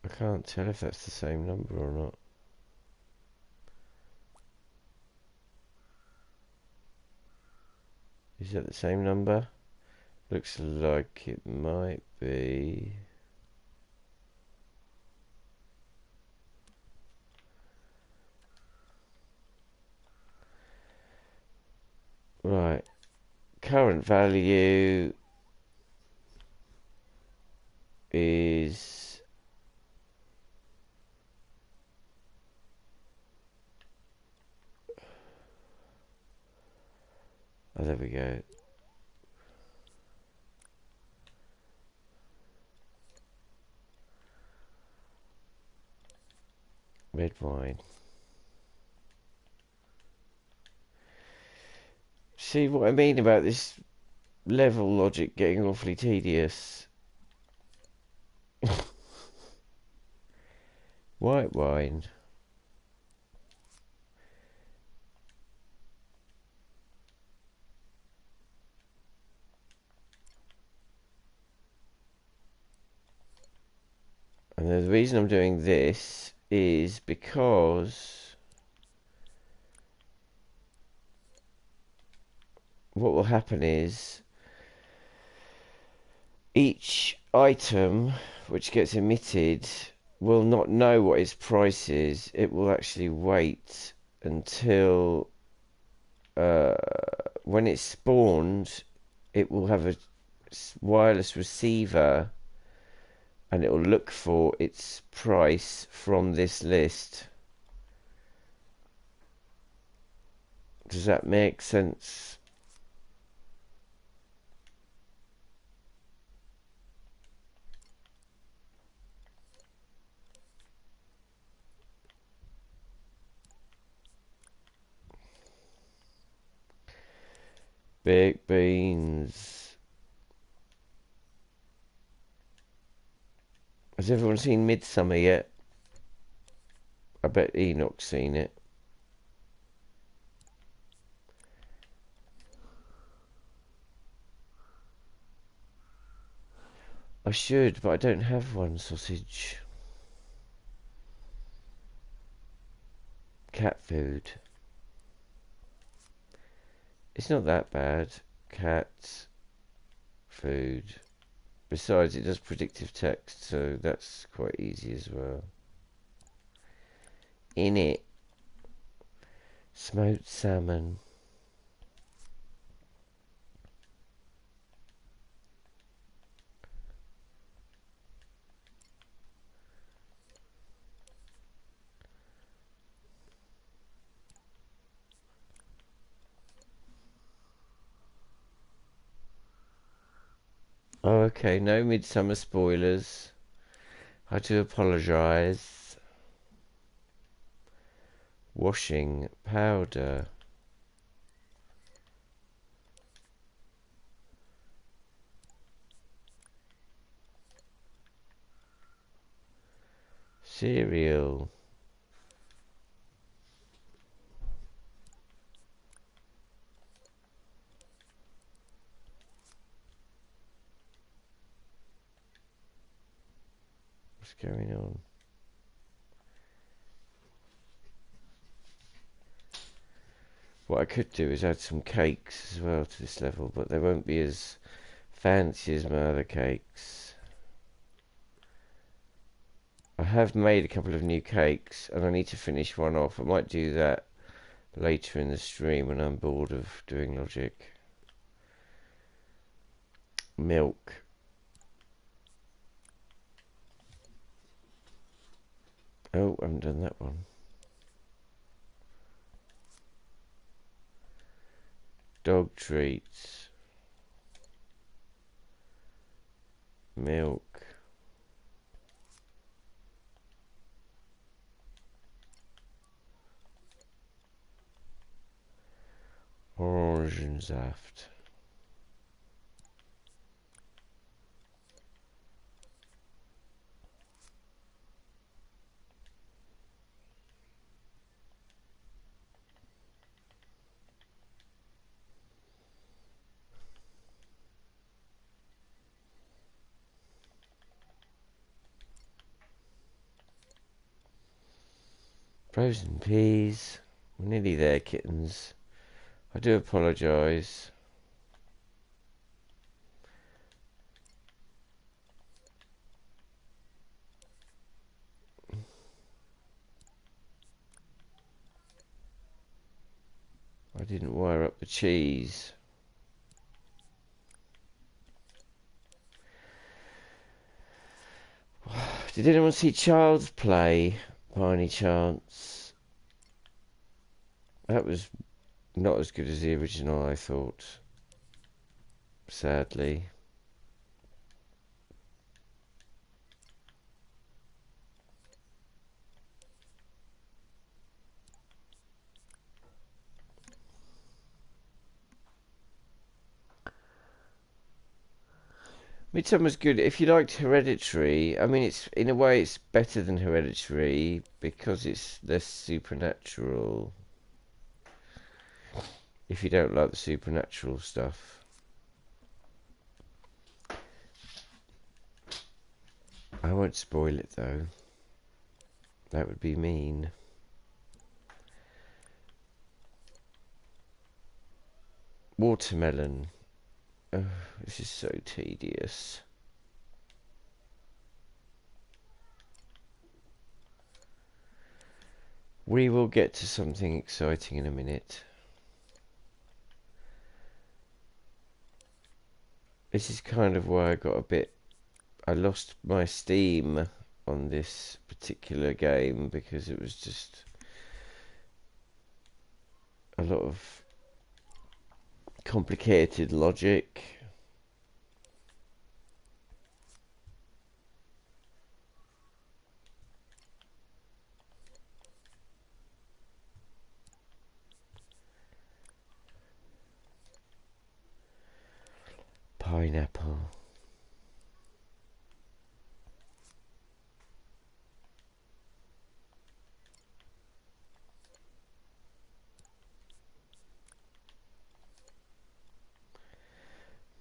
I can't tell if that's the same number or not. Is that the same number? Looks like it might be. Right. Current value is... Oh, there we go. Red wine. See what I mean about this level logic getting awfully tedious? White wine. And the reason I'm doing this is because what will happen is each item which gets emitted will not know what its price is. It will actually wait until when it's spawned, it will have a wireless receiver and it will look for its price from this list. Does that make sense? Baked beans. Has everyone seen Midsummer yet? I bet Enoch's seen it. I should, but I don't have one sausage. Cat food. It's not that bad. Cat food. Besides, it does predictive text, so that's quite easy as well. In it. Smoked salmon. Oh, okay, no Midsummer spoilers. I do apologise. Washing powder. Cereal. What's going on? What I could do is add some cakes as well to this level, but they won't be as fancy as my other cakes. I have made a couple of new cakes and I need to finish one off. I might do that later in the stream when I'm bored of doing logic. Milk. Oh, I haven't done that one. Dog treats. Milk. Orangensaft. Frozen peas. We're nearly there, kittens. I do apologise. I didn't wire up the cheese. Did anyone see Child's Play by any chance? That was not as good as the original, I thought. Sadly. Midsummer's good. If you liked Hereditary, I mean, it's in a way it's better than Hereditary because it's less supernatural. If you don't like the supernatural stuff. I won't spoil it though. That would be mean. Watermelon. Oh, this is so tedious. We will get to something exciting in a minute. This is kind of why I got a bit I lost my steam on this particular game because it was just a lot of complicated logic. Pineapple.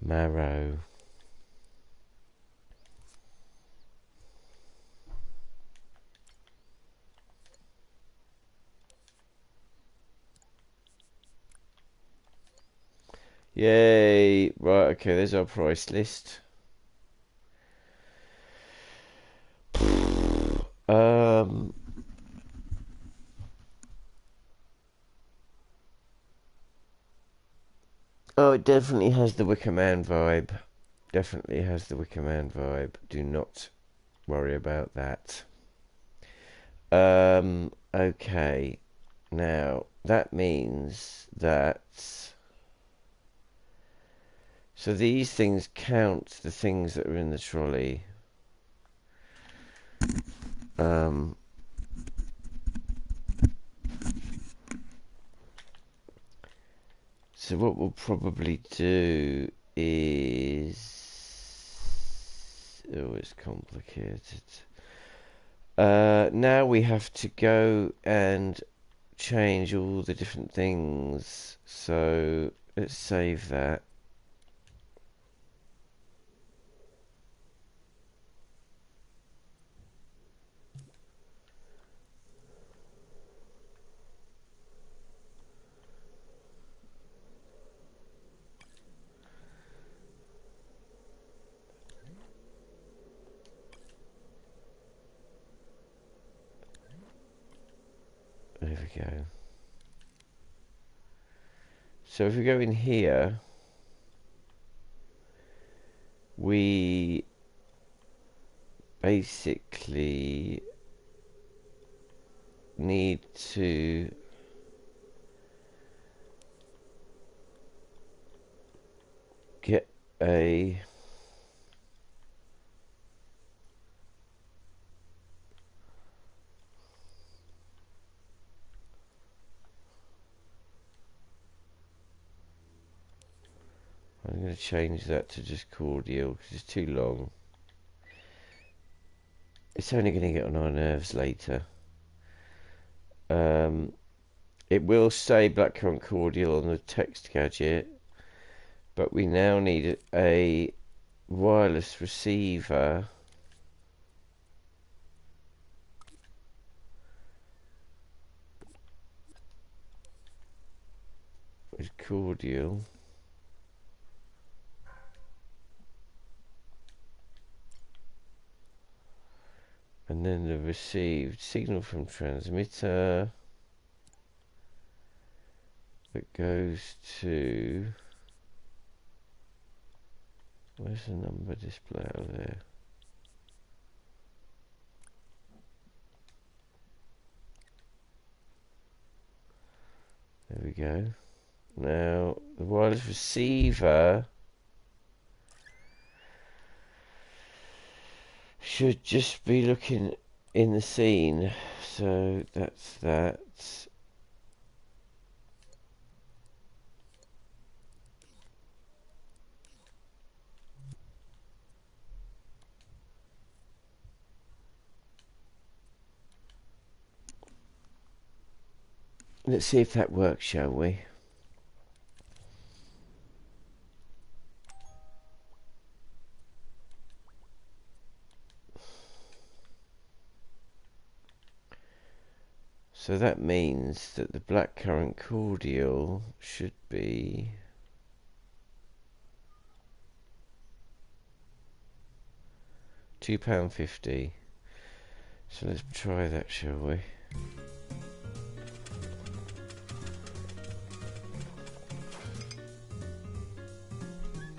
Marrow. Yay! Right, okay, there's our price list. Oh, it definitely has the Wicker Man vibe. Definitely has the Wicker Man vibe. Do not worry about that. Okay. Now, that means that... So these things count the things that are in the trolley. So what we'll probably do is... Oh, it's complicated. Now we have to go and change all the different things. So let's save that. There we go. So if we go in here, we basically need to get a I'm going to change that to just cordial because it's too long. It's only going to get on our nerves later. It will say blackcurrant cordial on the text gadget, but we now need a wireless receiver with cordial. And then the received signal from transmitter that goes to... Where's the number display out there? There we go. Now, the wireless receiver should just be looking in the scene. So that's that. Let's see if that works, shall we? So that means that the blackcurrant cordial should be £2.50. So let's try that, shall we?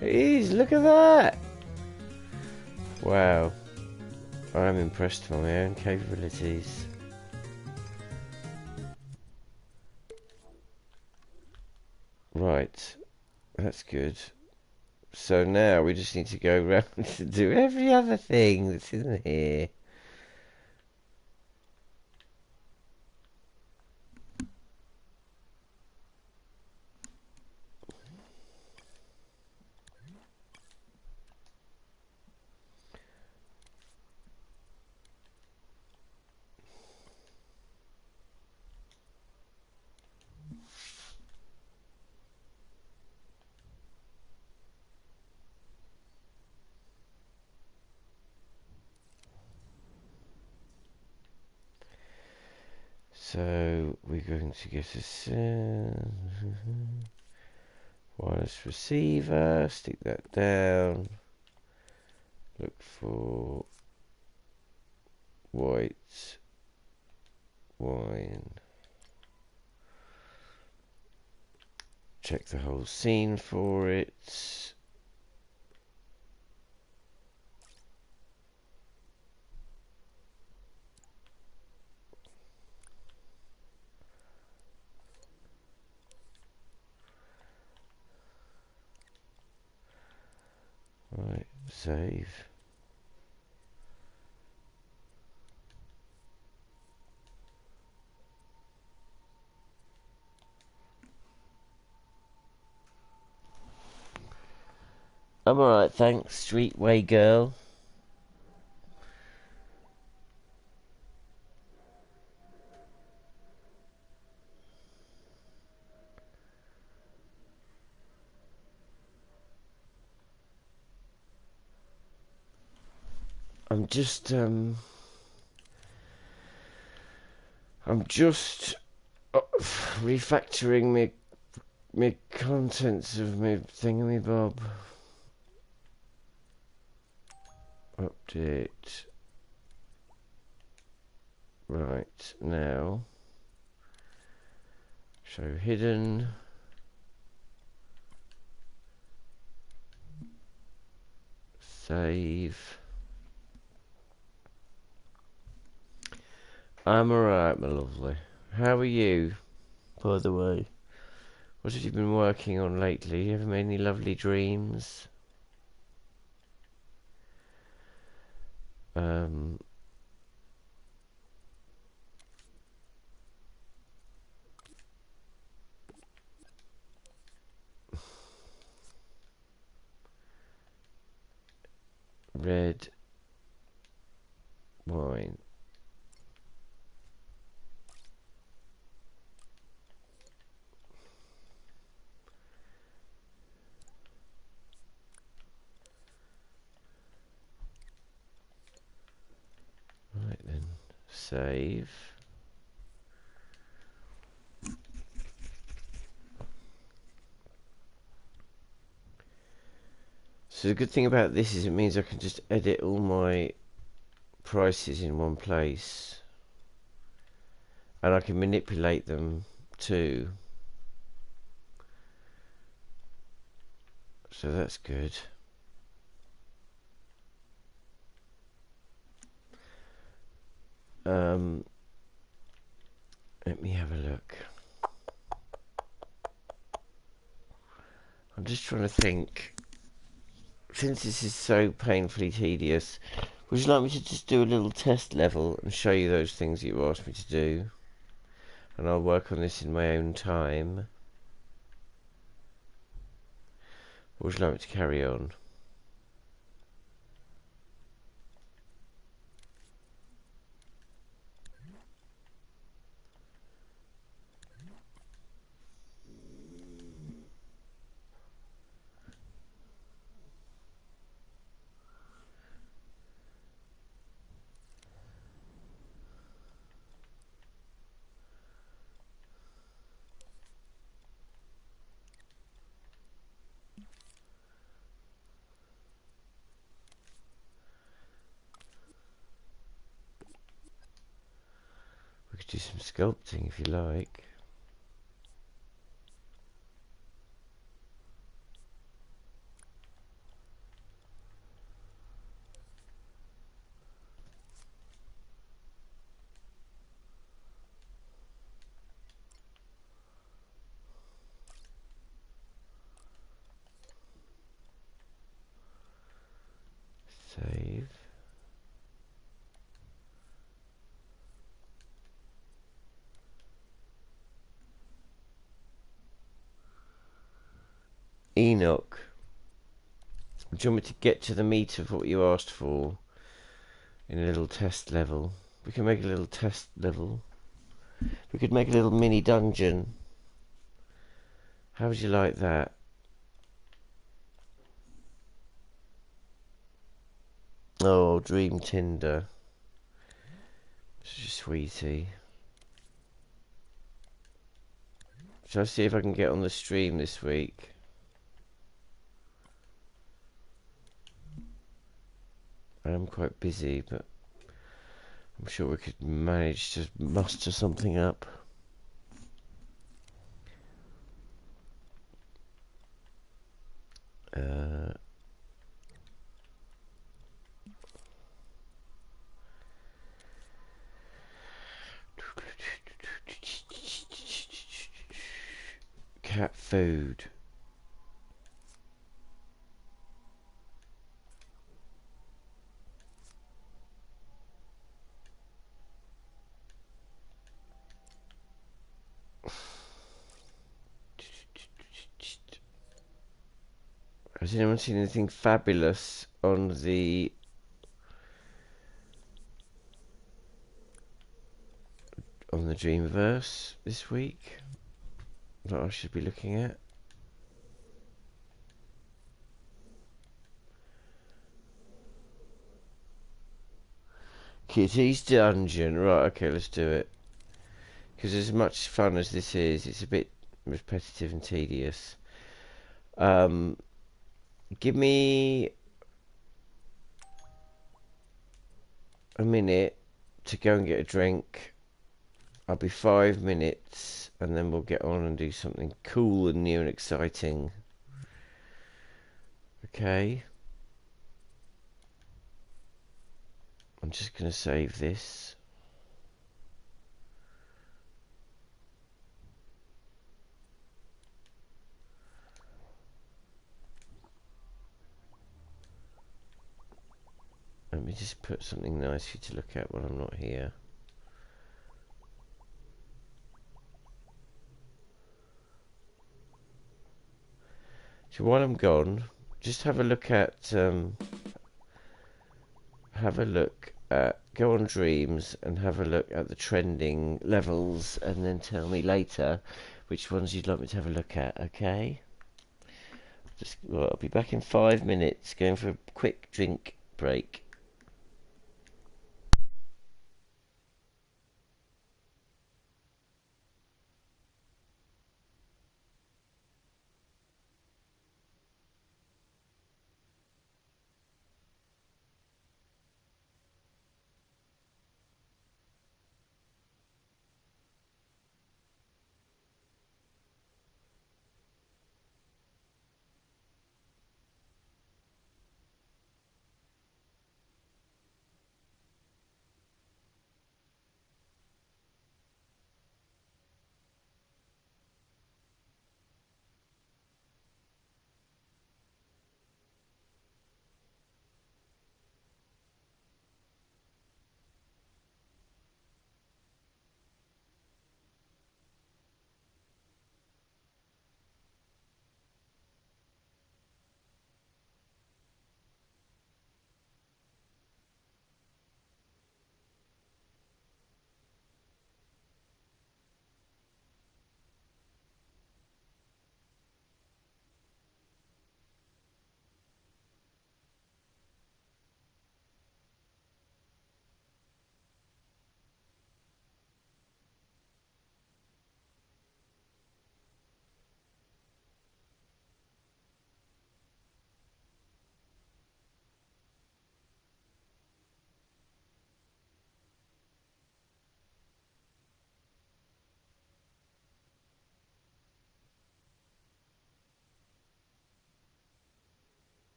It is, look at that! Wow, I'm impressed by my own capabilities. Right, that's good. So now we just need to go around to do every other thing that's in here. So we're going to get a wireless receiver, stick that down, look for white wine, check the whole scene for it. Right, save. I'm alright, thanks, Streetway Girl. I'm just refactoring me contents of me thingamabob. Update. Right, now show hidden. Save. I'm alright, my lovely. How are you, by the way? What have you been working on lately? Have you made any lovely dreams? Red wine. Right then, save. So the good thing about this is it means I can just edit all my prices in one place. And I can manipulate them too. So that's good. Let me have a look. I'm just trying to think. Since this is so painfully tedious, would you like me to just do a little test level and show you those things that you asked me to do? And I'll work on this in my own time. Or would you like me to carry on? We could do some sculpting if you like. Save. Enoch. Do you want me to get to the meat of what you asked for in a little test level? We can make a little test level. We could make a little mini dungeon. How would you like that? Oh, Dream Tinder. Such a sweetie. Shall I see if I can get on the stream this week? I am quite busy, but I'm sure we could manage to muster something up. Cat food. Has anyone seen anything fabulous on the Dreamverse this week that I should be looking at? Kitty's Dungeon. Right, okay, let's do it. Because as much fun as this is, it's a bit repetitive and tedious. Give me a minute to go and get a drink. I'll be 5 minutes and then we'll get on and do something cool and new and exciting. Okay. I'm just going to save this. Let me just put something nice for you to look at when I'm not here. So while I'm gone, just have a look at go on Dreams and have a look at the trending levels and then tell me later which ones you'd like me to have a look at, okay? Well, I'll be back in 5 minutes, going for a quick drink break.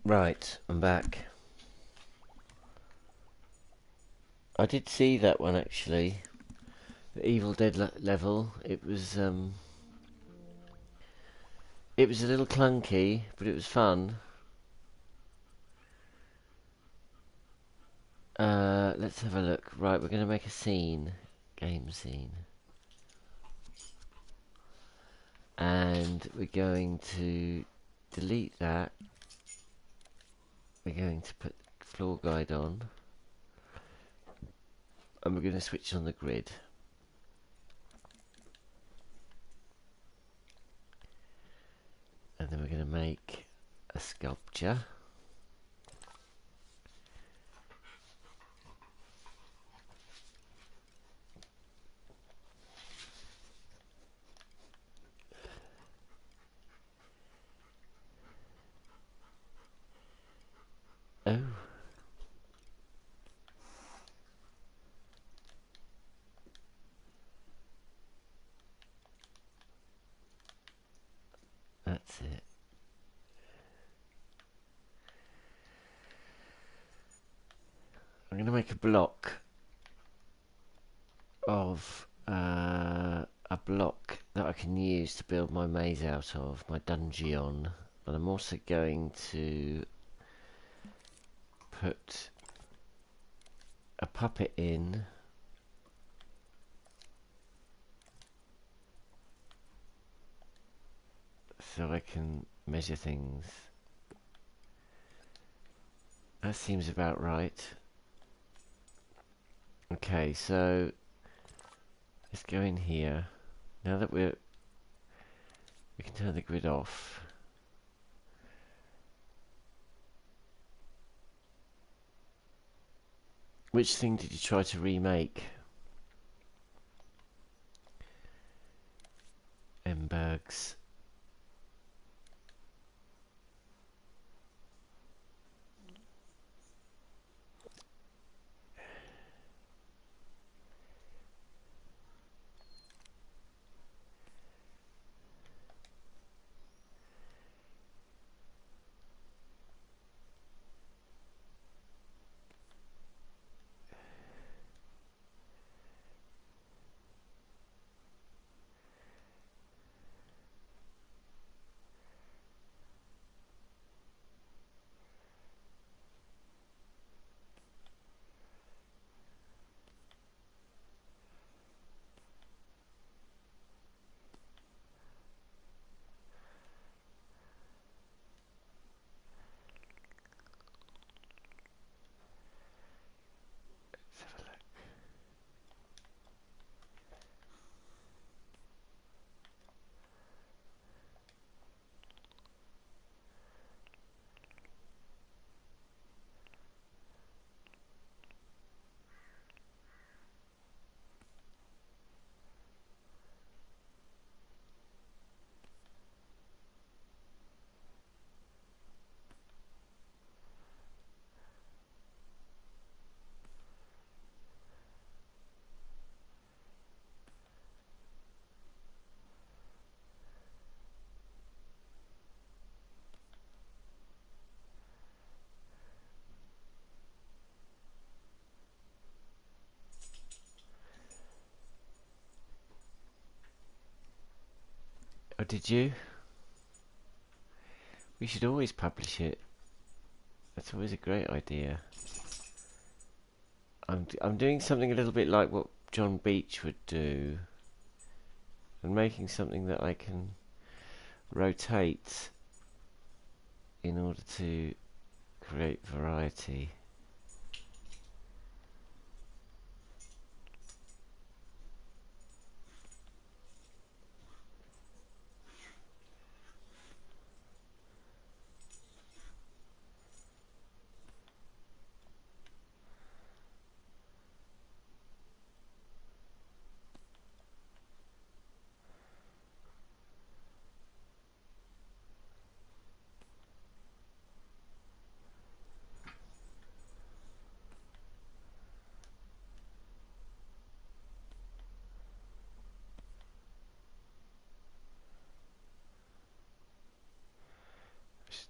Right, I'm back. I did see that one actually. The Evil Dead level. It was a little clunky, but it was fun. Let's have a look. Right, we're going to make a scene. Game scene. And we're going to delete that. We're going to put floor guide on. And we're going to switch on the grid. And then we're going to make a sculpture. Oh. That's it. I'm going to make a block of a block that I can use to build my maze out of, my dungeon. But I'm also going to put a puppet in so I can measure things. That seems about right. Okay, so let's go in here. Now that we can turn the grid off. Which thing did you try to remake? Embergs. Oh, did you? We should always publish it. That's always a great idea. I'm doing something a little bit like what John Beach would do. I'm making something that I can rotate in order to create variety.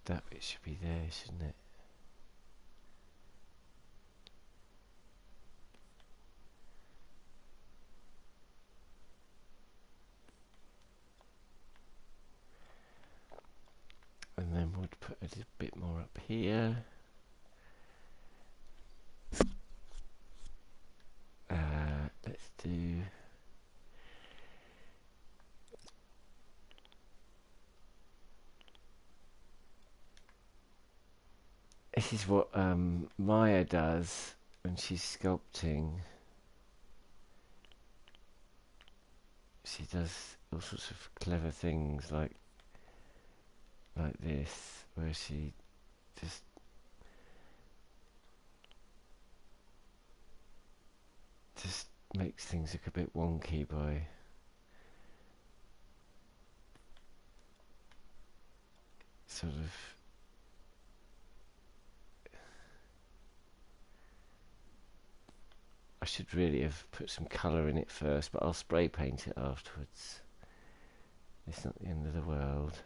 That bit should be there, shouldn't it? And then we'll put a little bit more up here. Let's do... This is what Maya does when she's sculpting. She does all sorts of clever things like this, where she just makes things look a bit wonky by sort of I should really have put some colour in it first, but I'll spray paint it afterwards. It's not the end of the world.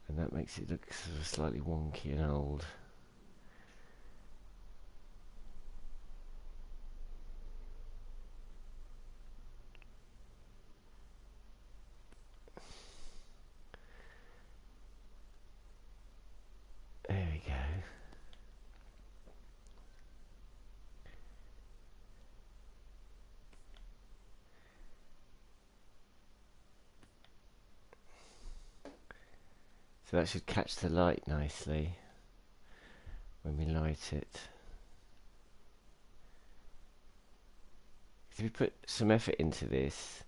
And that makes it look sort of slightly wonky and old. There we go. So that should catch the light nicely when we light it. If we put some effort into this,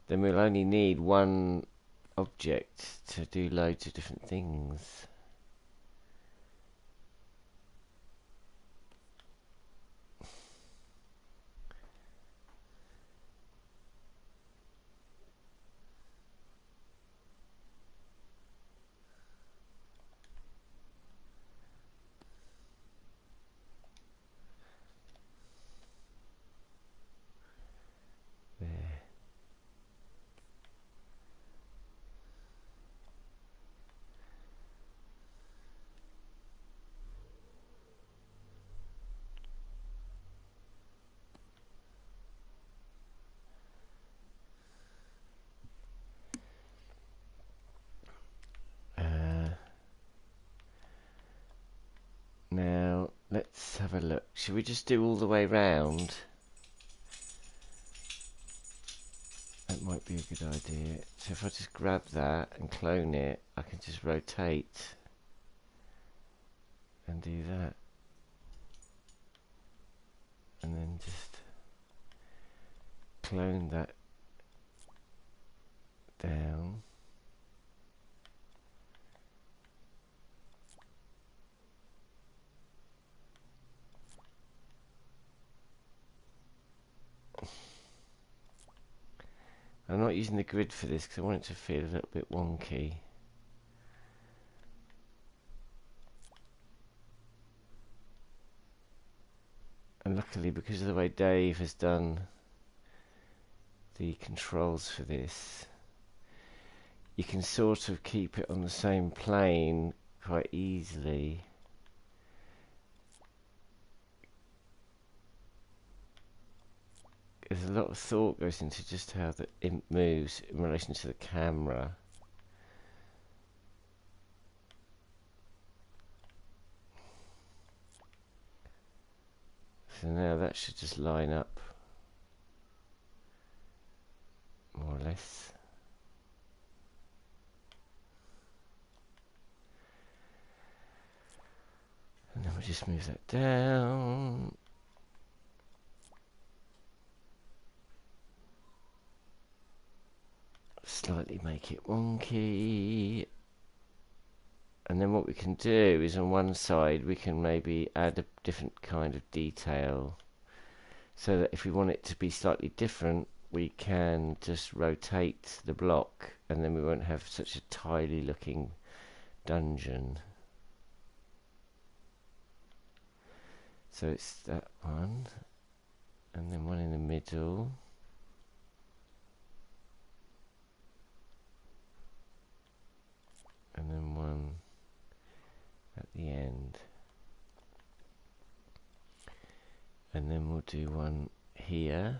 then we'll only need one object to do loads of different things. Now, let's have a look. Should we just do all the way round? That might be a good idea. So if I just grab that and clone it, I can just rotate and do that. And then just clone that down. I'm not using the grid for this because I want it to feel a little bit wonky. And luckily, because of the way Dave has done the controls for this, you can sort of keep it on the same plane quite easily. There's a lot of thought goes into just how the imp moves in relation to the camera. So now that should just line up more or less. And then we'll just move that down. Slightly make it wonky. And then what we can do is on one side we can maybe add a different kind of detail, so that if we want it to be slightly different we can just rotate the block and then we won't have such a tidy looking dungeon. So it's that one, and then one in the middle. And then one at the end. And then we'll do one here.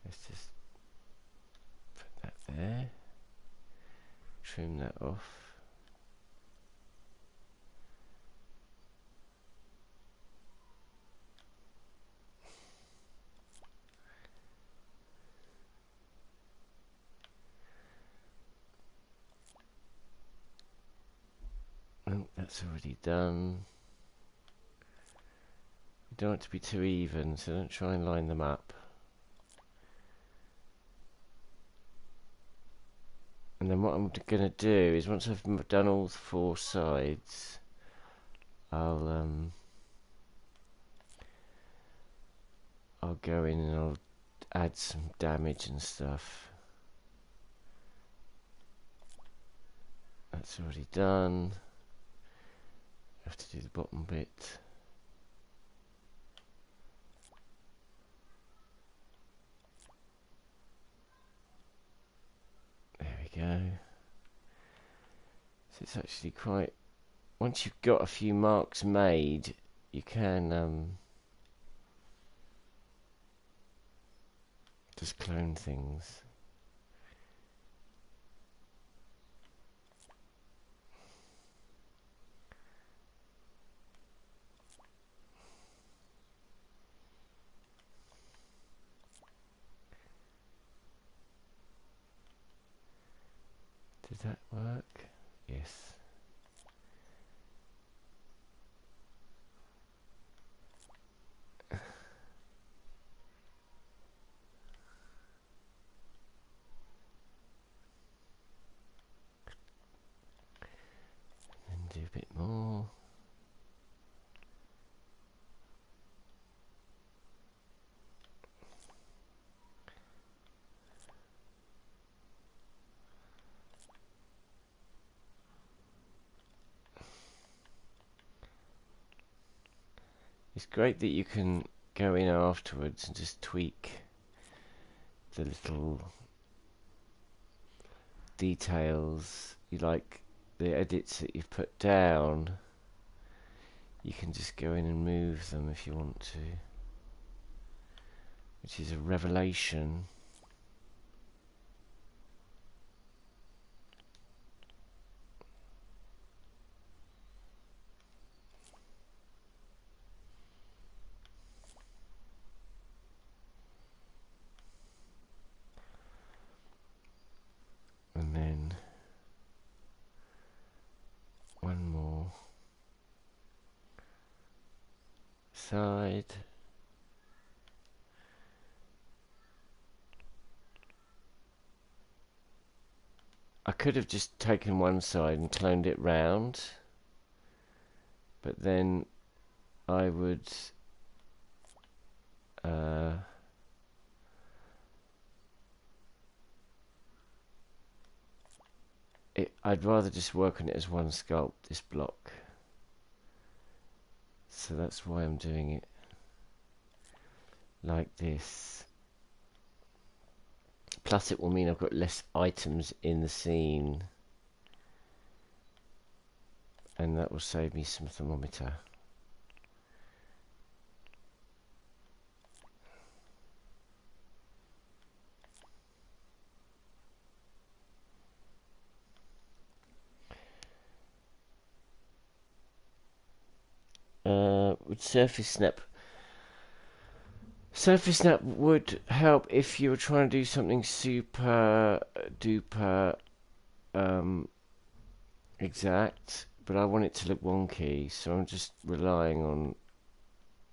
Let's just put that there. Trim that off. Oh, that's already done. You don't want it to be too even, so don't try and line them up. And then what I'm going to do is, once I've done all 4 sides, I'll go in and I'll add some damage and stuff. That's already done. I have to do the bottom bit. There we go. So it's actually quite... Once you've got a few marks made, you can just clone things. Did that work? Yes. And do a bit more. It's great that you can go in afterwards and just tweak the little details. You like the edits that you've put down, you can just go in and move them if you want to, which is a revelation. And then one more side. I could have just taken one side and cloned it round, but then I would I'd rather just work on it as one sculpt, this block. So that's why I'm doing it like this. Plus it will mean I've got less items in the scene, and that will save me some thermometer. With surface snap. Surface snap would help if you were trying to do something super duper exact, but I want it to look wonky, so I'm just relying on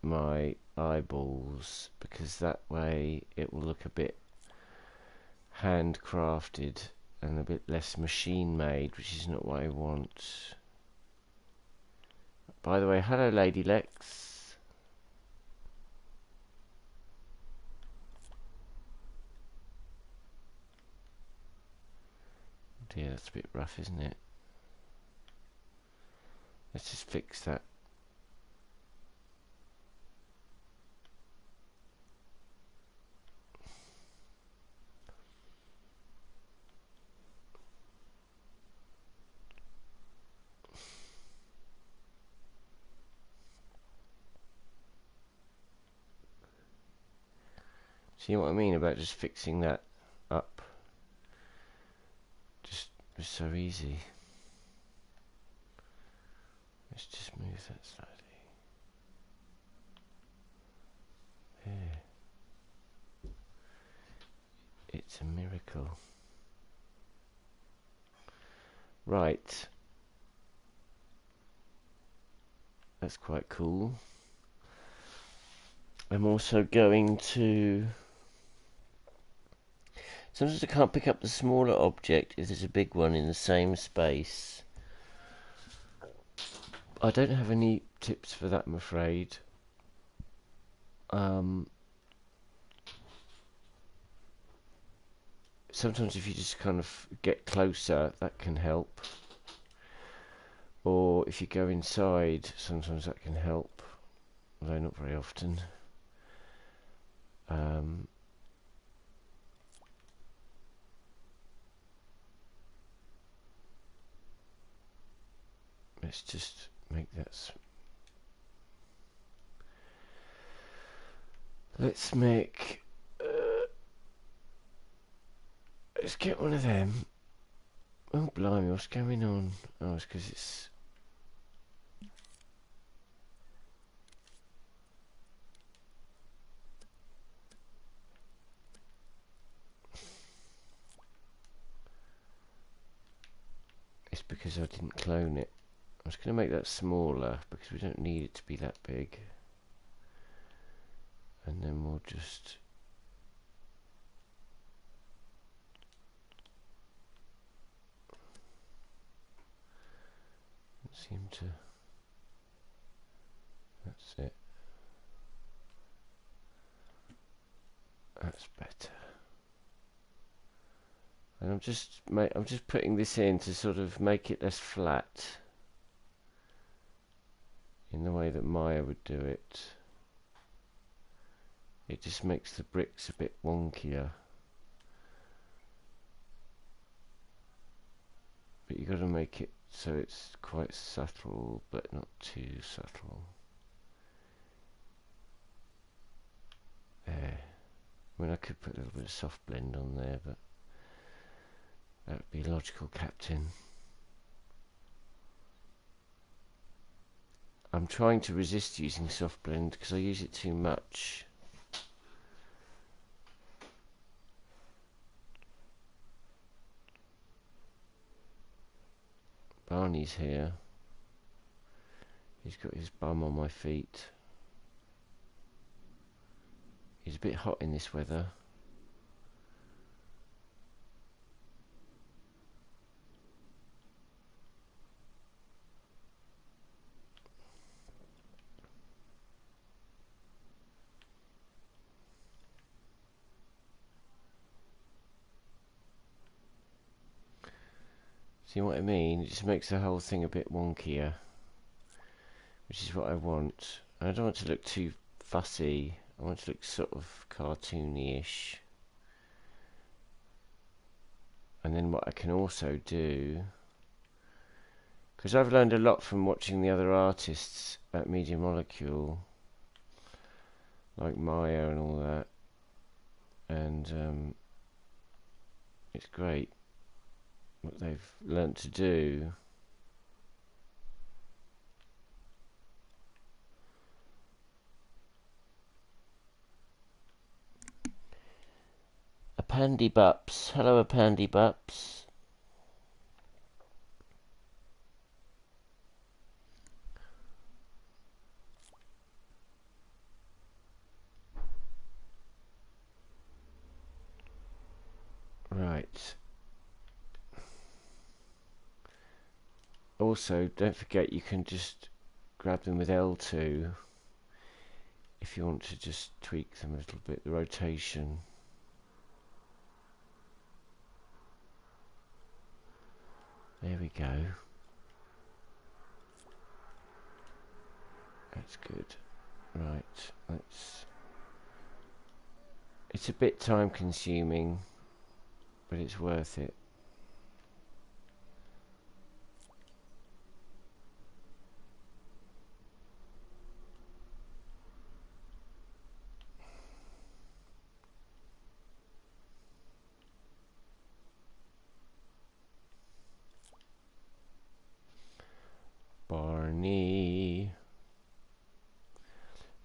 my eyeballs, because that way it will look a bit handcrafted and a bit less machine made, which is not what I want. By the way, hello Lady Lex. Dear, that's a bit rough, isn't it? Let's just fix that See what I mean about just fixing that up? Just was so easy. Let's just move that slightly. There. It's a miracle. Right. That's quite cool. I'm also going to... Sometimes I can't pick up the smaller object if there's a big one in the same space. I don't have any tips for that, I'm afraid. Sometimes if you just kind of get closer, that can help. Or if you go inside, sometimes that can help. Although not very often. Let's just make that... Let's make... let's get one of them. Oh, blimey, what's going on? Oh, it's because it's... It's because I didn't clone it. I was going to make that smaller because we don't need it to be that big. And then we'll just... seem to... That's it. That's better. And I'm just putting this in to sort of make it less flat in the way that Maya would do it. It just makes the bricks a bit wonkier. But you've got to make it so it's quite subtle, but not too subtle. There. I mean, I could put a little bit of soft blend on there, but that would be logical, Captain. I'm trying to resist using soft blend because I use it too much. Barney's here. He's got his bum on my feet. He's a bit hot in this weather. See what I mean? It just makes the whole thing a bit wonkier, which is what I want. I don't want to look too fussy. I want to look sort of cartoony-ish. And then what I can also do, because I've learned a lot from watching the other artists at Media Molecule, like Maya and all that, and it's great what they've learnt to do. A Pandy Bups. Hello, a Pandy Bups. Right. Also, don't forget you can just grab them with L2 if you want to just tweak them a little bit, the rotation. There we go. That's good. Right, let's... It's a bit time consuming, but it's worth it.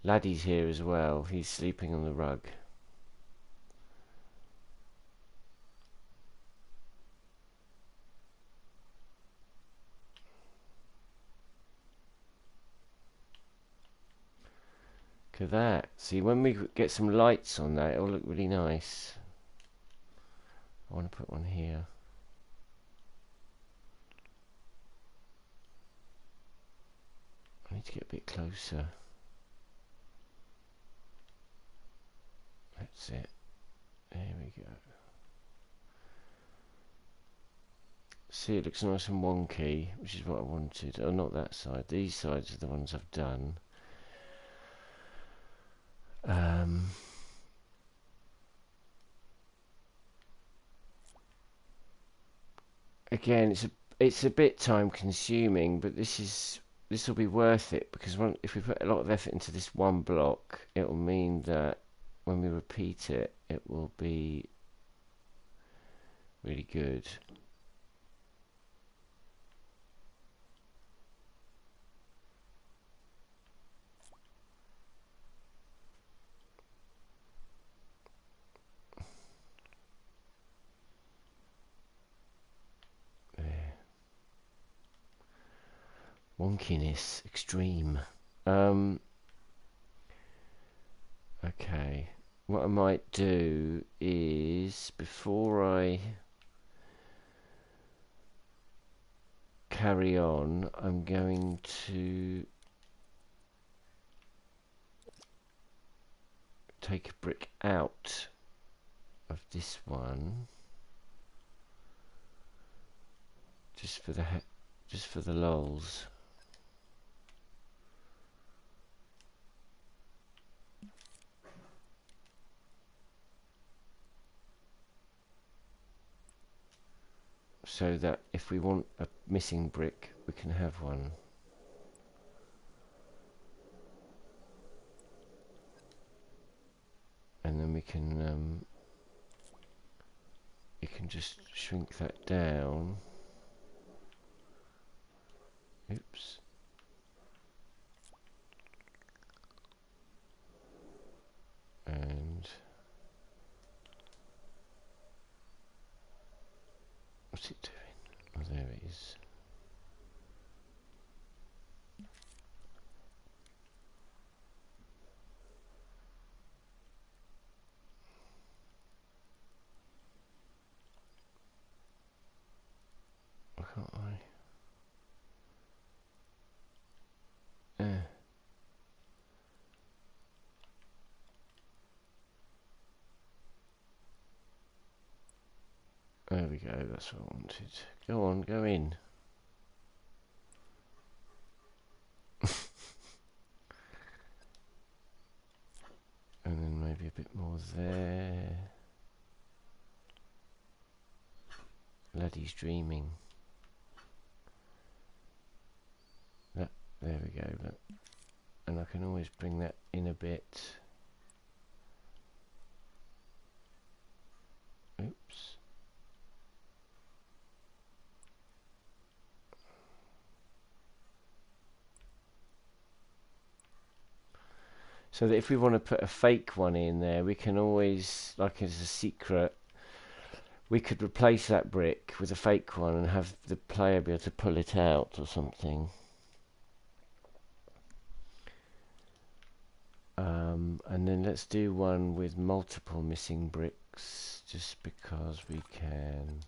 Laddie's here as well. He's sleeping on the rug. Look at that. See, when we get some lights on that, it'll look really nice. I want to put one here. I need to get a bit closer. That's it. There we go. See, it looks nice and wonky, which is what I wanted. Oh, not that side. These sides are the ones I've done. Again, it's a bit time consuming, but this will be worth it, because if we put a lot of effort into this one block, it will mean that when we repeat it, it will be really good. Wonkiness extreme. Okay, what I might do is, before I carry on, I'm going to take a brick out of this one, just for the lols. So that if we want a missing brick, we can have one. And then we can you can just shrink that down. Oops. And what's it doing? Oh, there it is. Why can't I? There we go, that's what I wanted. Go on, go in. And then maybe a bit more there. Laddie's dreaming. That, there we go. Look. And I can always bring that in a bit. Oops. So that if we want to put a fake one in there, we can always, like as a secret, we could replace that brick with a fake one and have the player be able to pull it out or something. And then let's do one with multiple missing bricks, just because we can.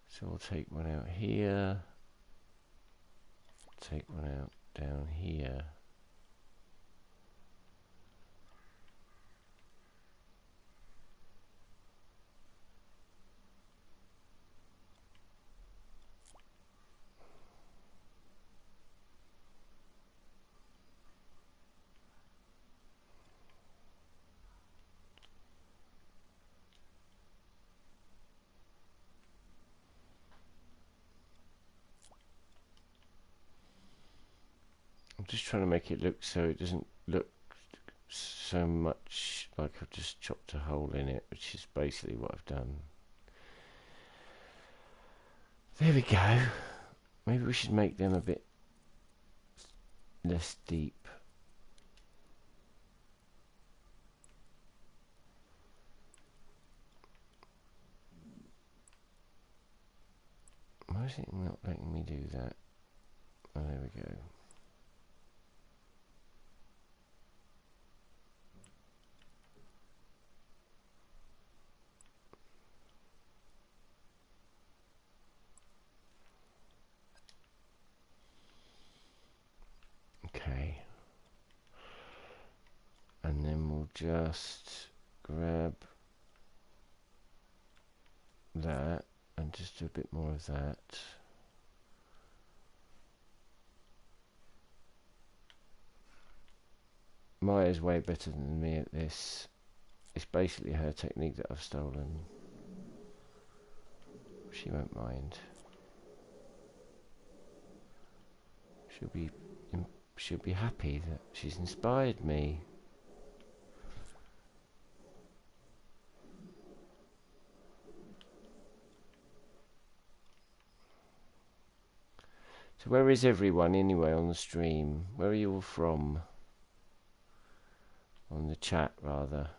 So we'll take one out here, take one out down here. I'm just trying to make it look so it doesn't look so much like I've just chopped a hole in it, which is basically what I've done. There we go. Maybe we should make them a bit less deep. Why is it not letting me do that? Oh, there we go. Okay. And then we'll just grab that and just do a bit more of that. Maya's way better than me at this. It's basically her technique that I've stolen. She won't mind. She'll be happy that she's inspired me. So where is everyone anyway on the stream? Where are you all from? On the chat, rather.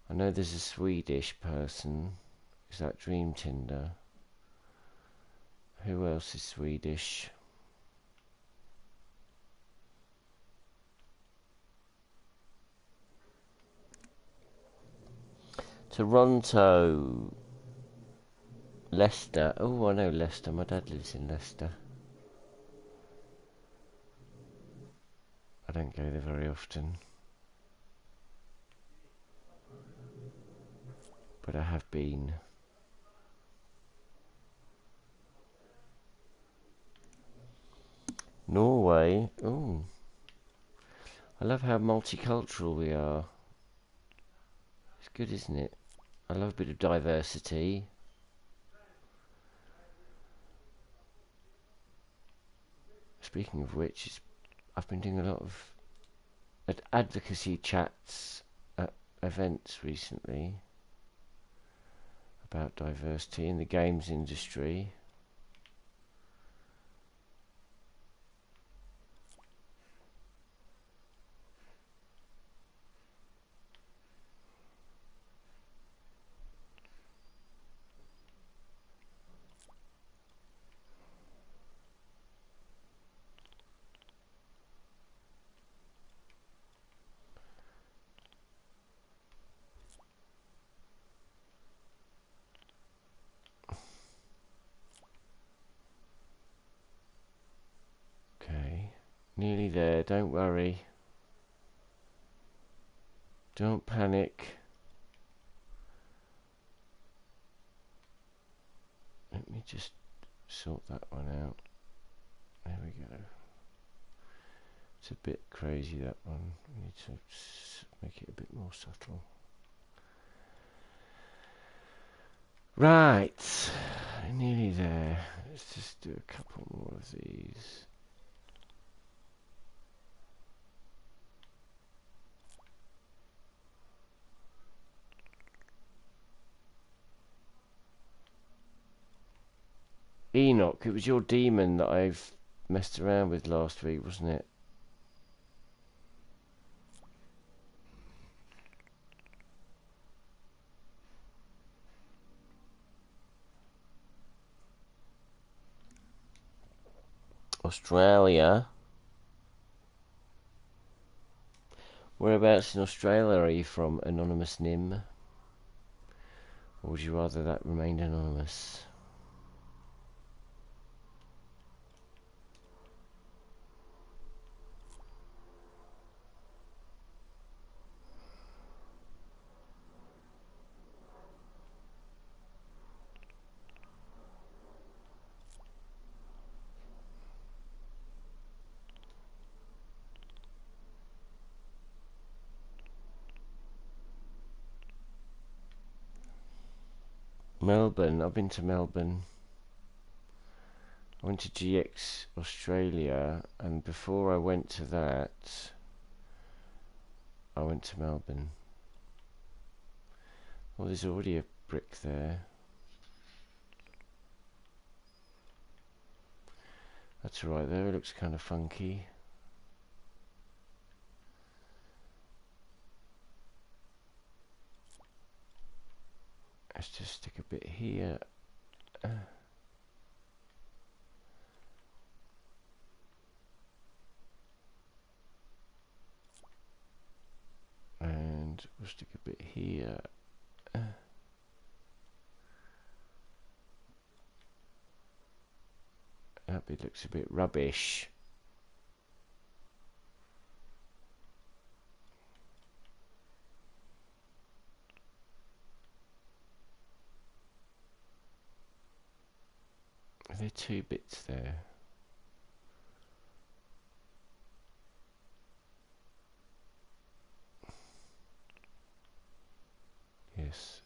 I know there's a Swedish person. Is that Dream Tinder? Who else is Swedish? Toronto. Leicester. Oh, I know Leicester. My dad lives in Leicester. I don't go there very often. But I have been. Norway. Oh. I love how multicultural we are. It's good, isn't it? I love a bit of diversity. Speaking of which, I've been doing a lot of advocacy chats at events recently about diversity in the games industry. Nearly there, don't worry. Don't panic. Let me just sort that one out. There we go. It's a bit crazy, that one. We need to make it a bit more subtle. Right. Nearly there. Let's just do a couple more of these. Enoch, it was your demon that I've messed around with last week, wasn't it? Australia. Whereabouts in Australia are you from, Anonymous Nim? Or would you rather that remained anonymous? Melbourne, I've been to Melbourne. I went to GX Australia, and before I went to that, I went to Melbourne. Oh, there's already a brick there. That's right there, it looks kind of funky. Let's just stick a bit here. And we'll stick a bit here. That bit looks a bit rubbish. Are there 2 bits there? Yes.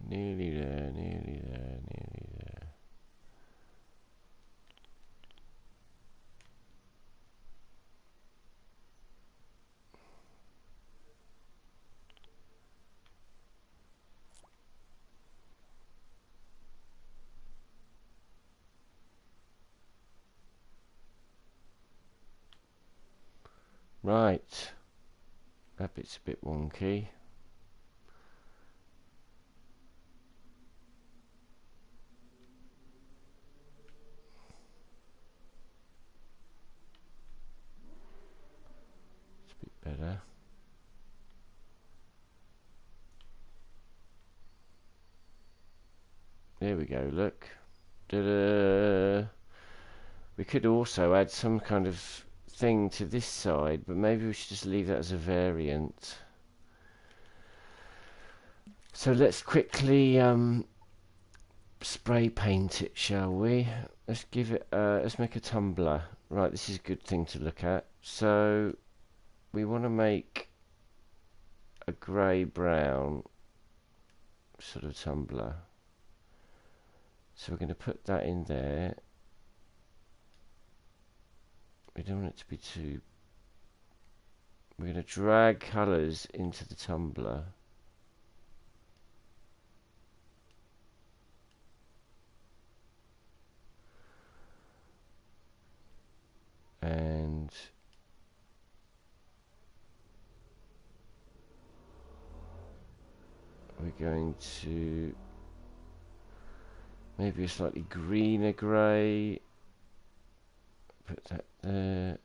Nearly there, nearly there, nearly there. Right. That bit's a bit wonky. It's a bit better. There we go, look. Ta-da! We could also add some kind of thing to this side, but maybe we should just leave that as a variant. So let's quickly spray paint it, shall we? Let's give it, let's make a tumbler. Right, this is a good thing to look at. So we want to make a grey-brown sort of tumbler. So we're going to put that in there. We don't want it to be too... We're going to drag colours into the tumbler. And we're going to maybe a slightly greener grey. Put that there.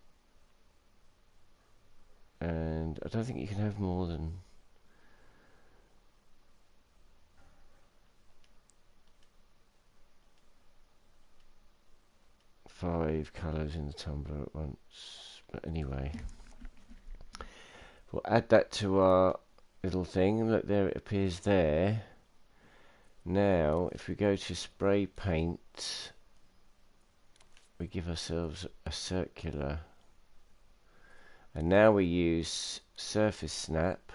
And I don't think you can have more than five colours in the tumbler at once. But anyway, we'll add that to our little thing. Look, there it appears there. Now, if we go to spray paint, we give ourselves a circular. And now we use surface snap.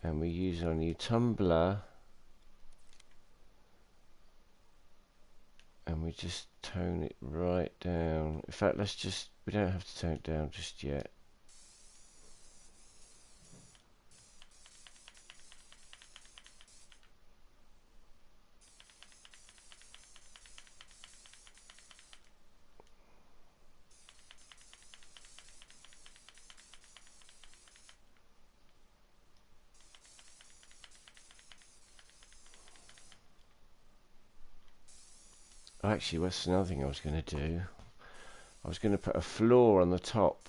And we use our new tumbler. And we just tone it right down. In fact, we don't have to tone it down just yet. Actually, what's another thing I was going to do? I was going to put a floor on the top.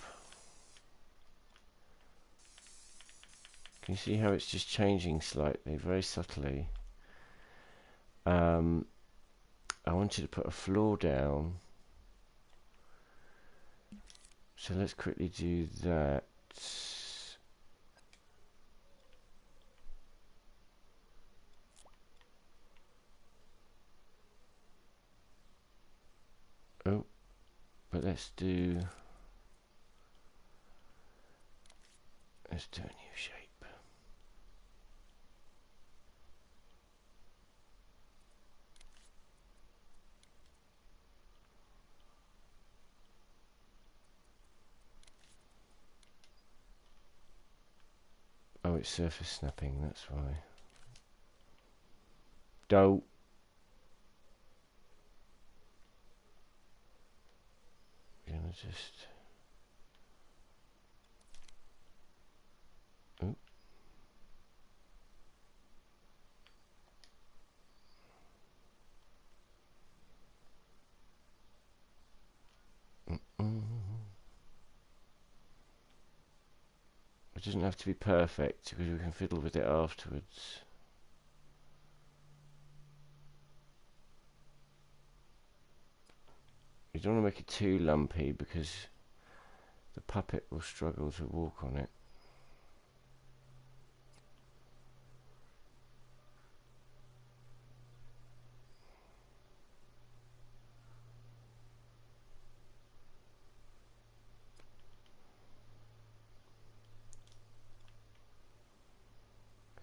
Can you see how it's just changing slightly, very subtly? I wanted to put a floor down. So let's quickly do that. Oh, but let's do a new shape. it's surface snapping, that's why. Don't. I'm gonna just. Oop. It doesn't have to be perfect because we can fiddle with it afterwards. You don't want to make it too lumpy because the puppet will struggle to walk on it.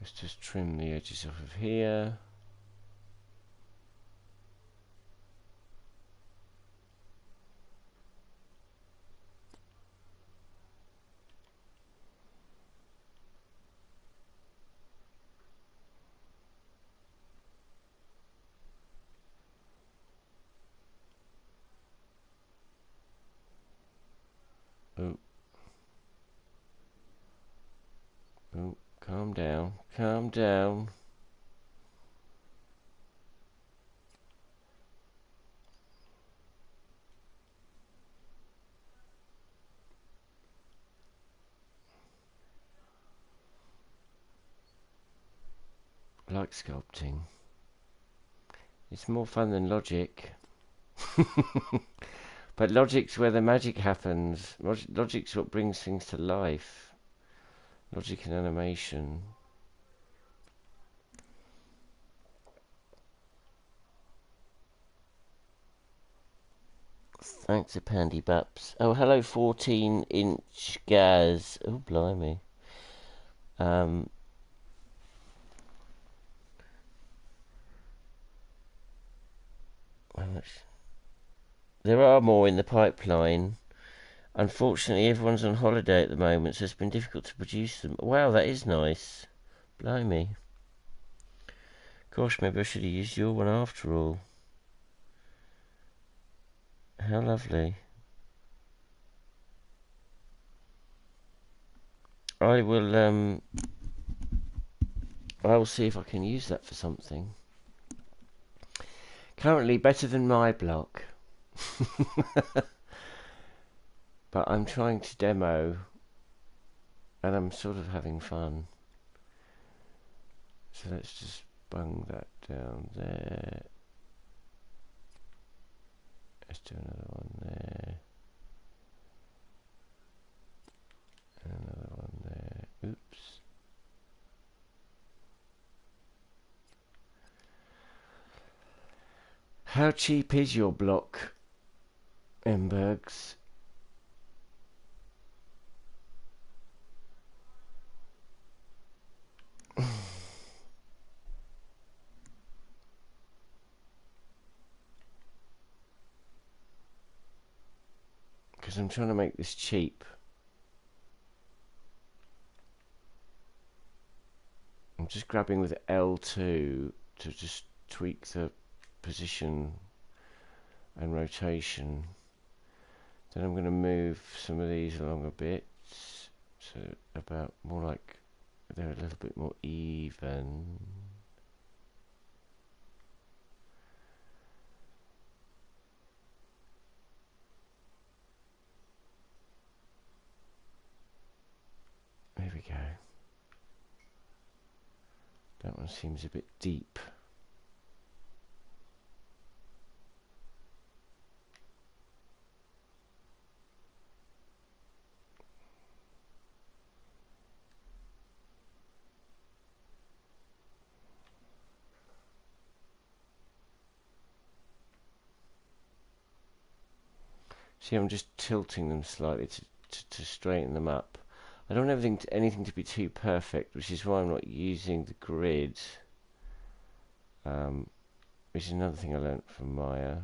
Let's just trim the edges off of here. Oh. Oh, calm down. Calm down. I like sculpting. It's more fun than logic. But logic's where the magic happens. Logic's what brings things to life. Logic and animation. Thanks to Pandy Baps. Oh, hello 14-inch Gaz. Oh, blimey. There are more in the pipeline. Unfortunately, everyone's on holiday at the moment, so it's been difficult to produce them. Wow, that is nice. Blimey. Gosh, maybe I should have used your one after all. How lovely. I will see if I can use that for something. Currently better than my block. But I'm trying to demo and I'm sort of having fun. So let's just bung that down there. Let's do another one there. And another one there. Oops. How cheap is your block, Embergs? Because I'm trying to make this cheap. I'm just grabbing with L2 to just tweak the position and rotation. Then I'm going to move some of these along a bit, so about more like they're a little bit more even. There we go. That one seems a bit deep. See, I'm just tilting them slightly to straighten them up. I don't want anything to be too perfect, which is why I'm not using the grid. Which is another thing I learnt from Maya.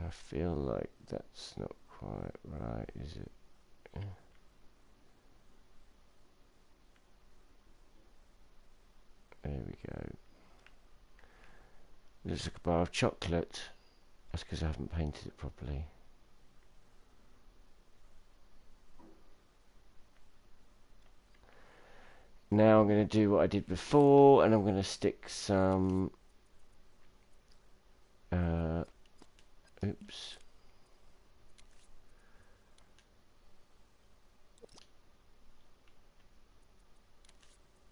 I feel like that's not quite right, is it? There we go. Looks like a bar of chocolate. That's because I haven't painted it properly. Now I'm going to do what I did before, and I'm going to stick some oops.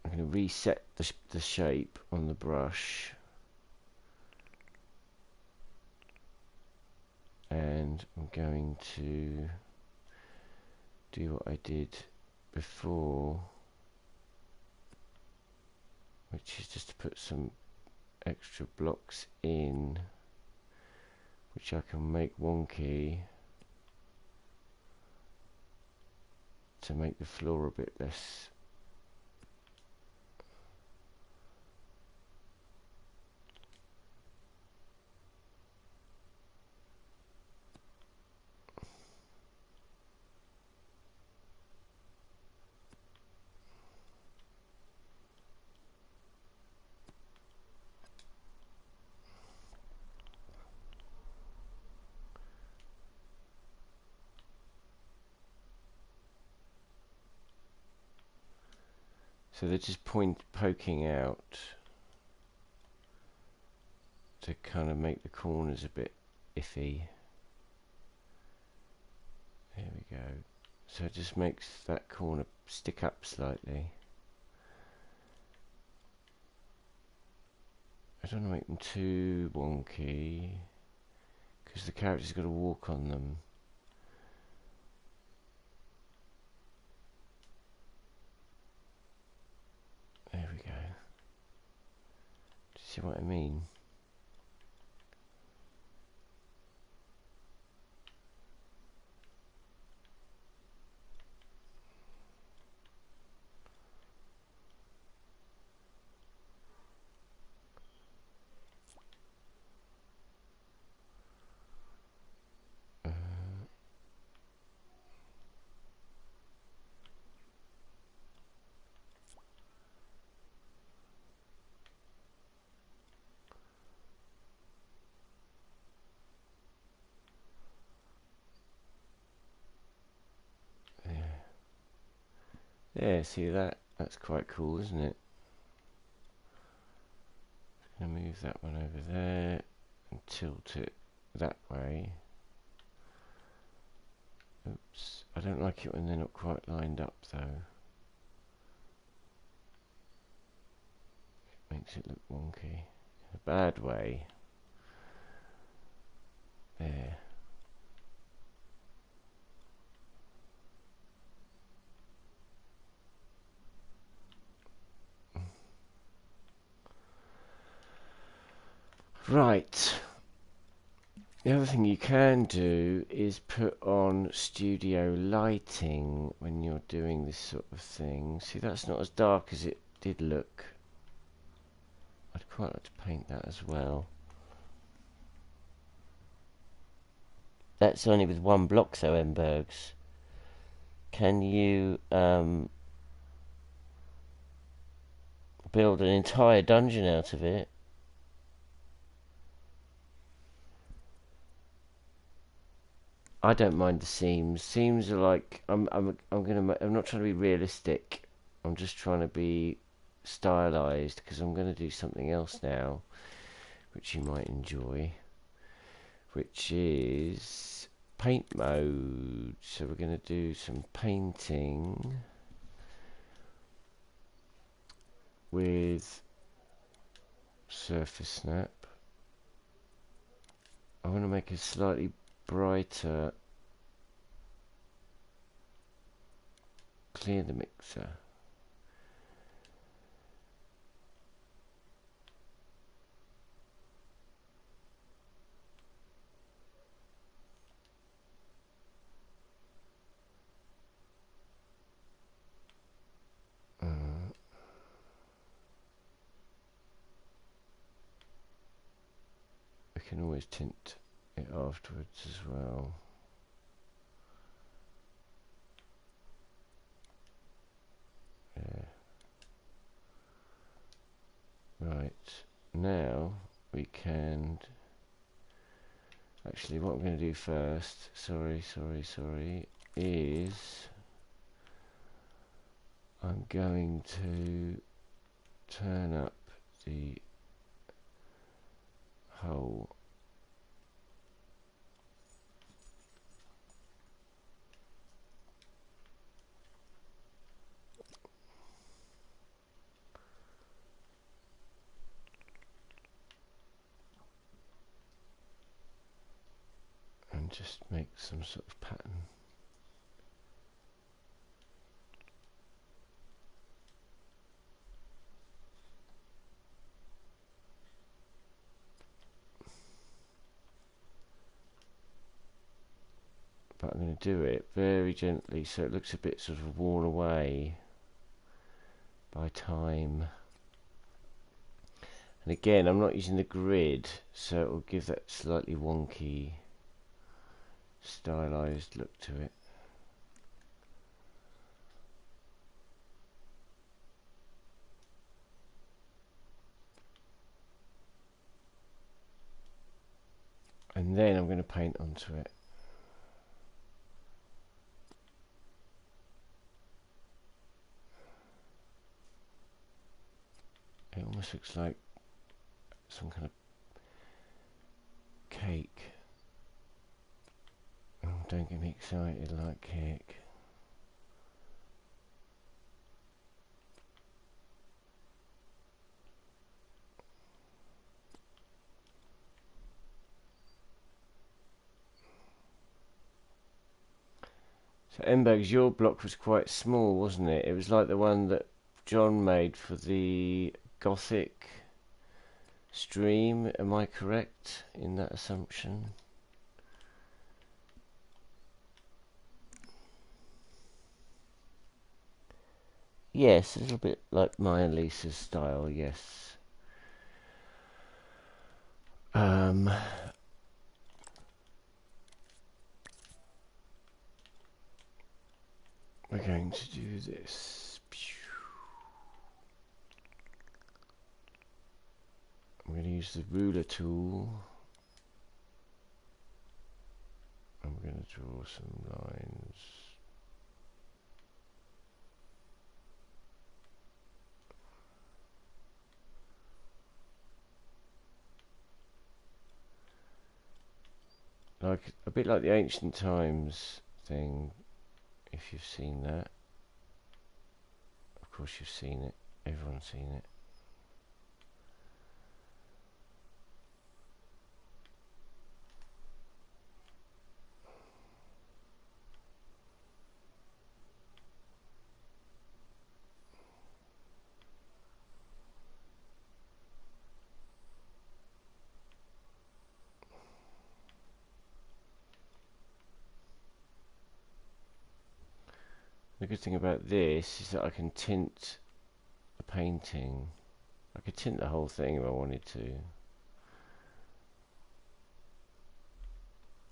I'm going to reset the shape on the brush, and I'm going to do what I did before, which is just to put some extra blocks in, which I can make wonky to make the floor a bit less so they're just poking out to kind of make the corners a bit iffy. There we go. So it just makes that corner stick up slightly. I don't want to make them too wonky, because the character's got to walk on them. There we go. Do you see what I mean? Yeah, see that? That's quite cool, isn't it? I'm going to move that one over there and tilt it that way. Oops, I don't like it when they're not quite lined up though. It makes it look wonky in a bad way. There. Right. The other thing you can do is put on studio lighting when you're doing this sort of thing. See, that's not as dark as it did look. I'd quite like to paint that as well. That's only with one block though, Embergs. Can you build an entire dungeon out of it? I don't mind the seams. Seams are like I'm not trying to be realistic. I'm just trying to be stylized, because I'm going to do something else now which you might enjoy, which is paint mode. So we're going to do some painting with surface snap. I want to make a slightly brighter, clear the mixer. We can always tint it afterwards as well. Yeah. Right, now we can... Actually, what I'm going to do first, sorry, is I'm going to turn up the whole and just make some sort of pattern. But I'm going to do it very gently so it looks a bit sort of worn away by time. And again, I'm not using the grid, so it will give that slightly wonky, stylized look to it. And then I'm going to paint onto it. It almost looks like some kind of cake. Oh, don't get me excited like cake. So Embergs, your block was quite small, wasn't it? It was like the one that John made for the Gothic stream. Am I correct in that assumption? Yes, a little bit like my and Lisa's style, yes. We're going to do this. I'm going to use the ruler tool. I'm going to draw some lines. Like a bit like the ancient times thing, if you've seen that. Of course you've seen it. Everyone's seen it. The good thing about this is that I can tint the painting. I could tint the whole thing if I wanted to.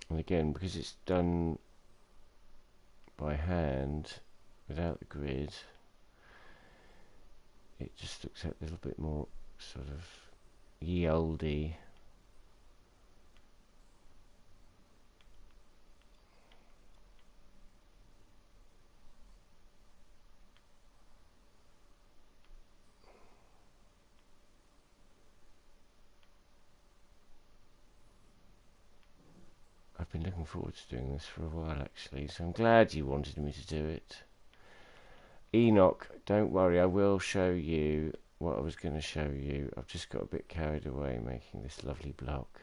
And again, because it's done by hand without the grid, it just looks a little bit more sort of ye olde. I've been looking forward to doing this for a while actually, so I'm glad you wanted me to do it. Enoch, don't worry, I will show you what I was going to show you. I've just got a bit carried away making this lovely block.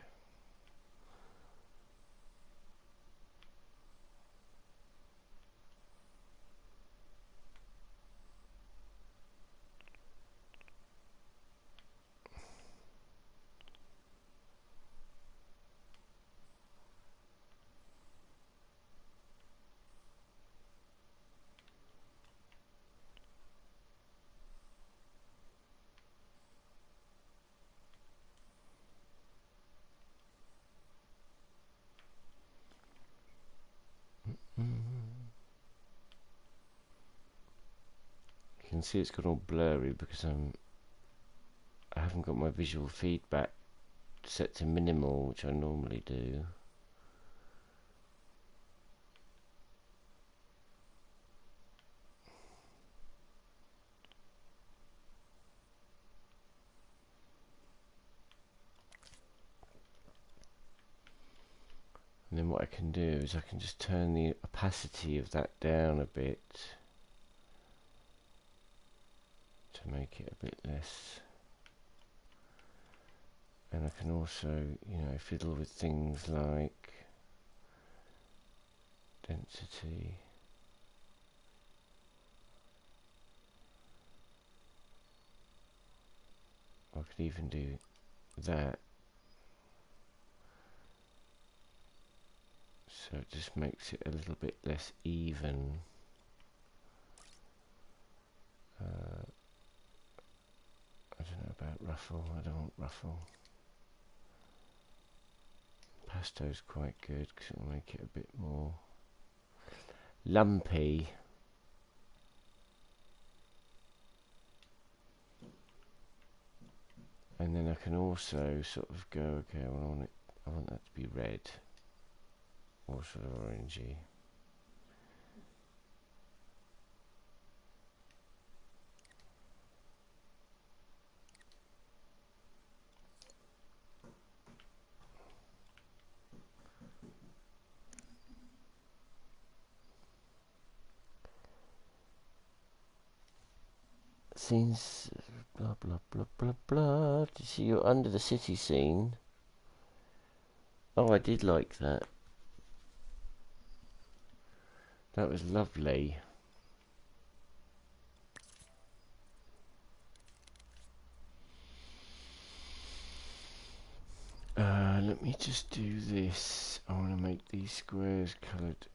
can see it's got all blurry because I haven't got my visual feedback set to minimal, which I normally do. And then what I can do is I can just turn the opacity of that down a bit to make it a bit less. And I can also, you know, fiddle with things like density. I could even do that. So it just makes it a little bit less even. I don't know about ruffle. I don't want ruffle. Pasto's quite good because it'll make it a bit more lumpy. And then I can also sort of go, okay, well, I want that to be red or sort of orangey. Scenes, blah blah blah blah blah. Did you see you're under the city scene? Oh, I did like that. That was lovely. Let me just do this. I want to make these squares coloured.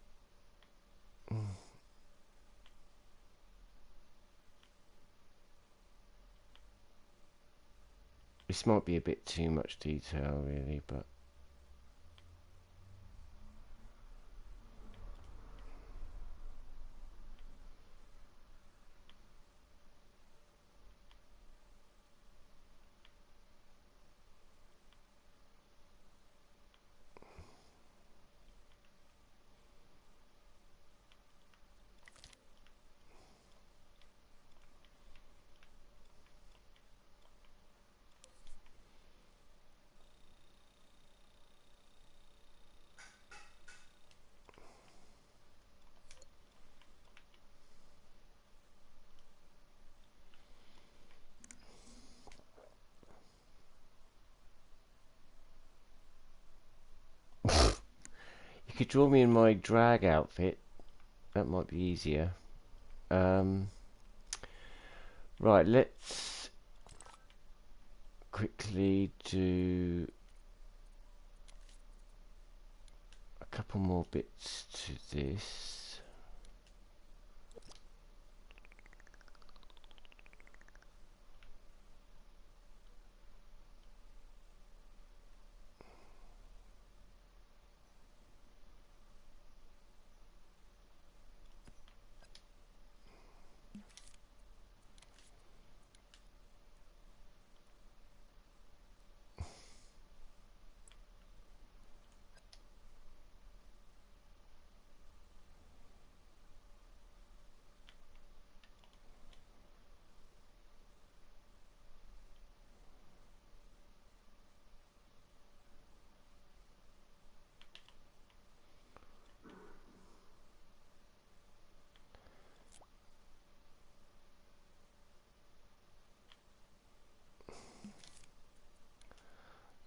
This might be a bit too much detail, really, but you could draw me in my drag outfit. That might be easier. Right, let's quickly do a couple more bits to this.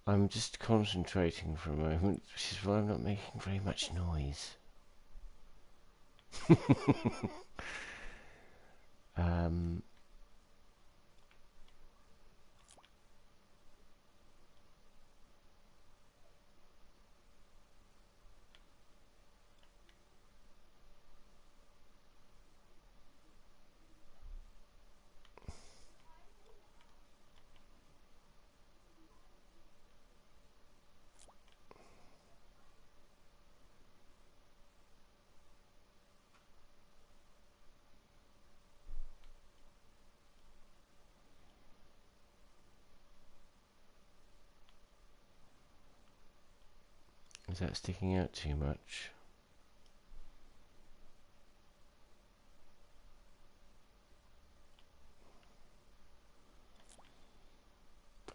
I'm just concentrating for a moment, which is why I'm not making very much noise. Is that sticking out too much?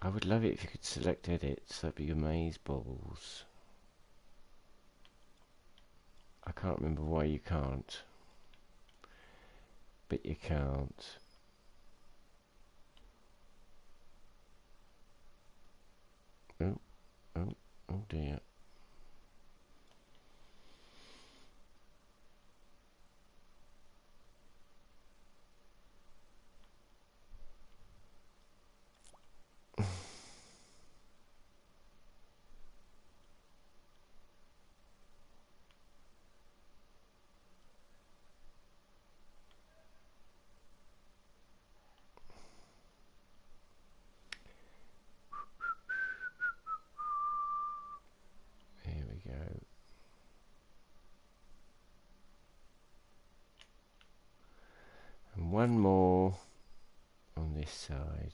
I would love it if you could select edits. That'd be amazeballs. I can't remember why you can't. But you can't. Oh, oh, oh dear. Here we go. And one more on this side.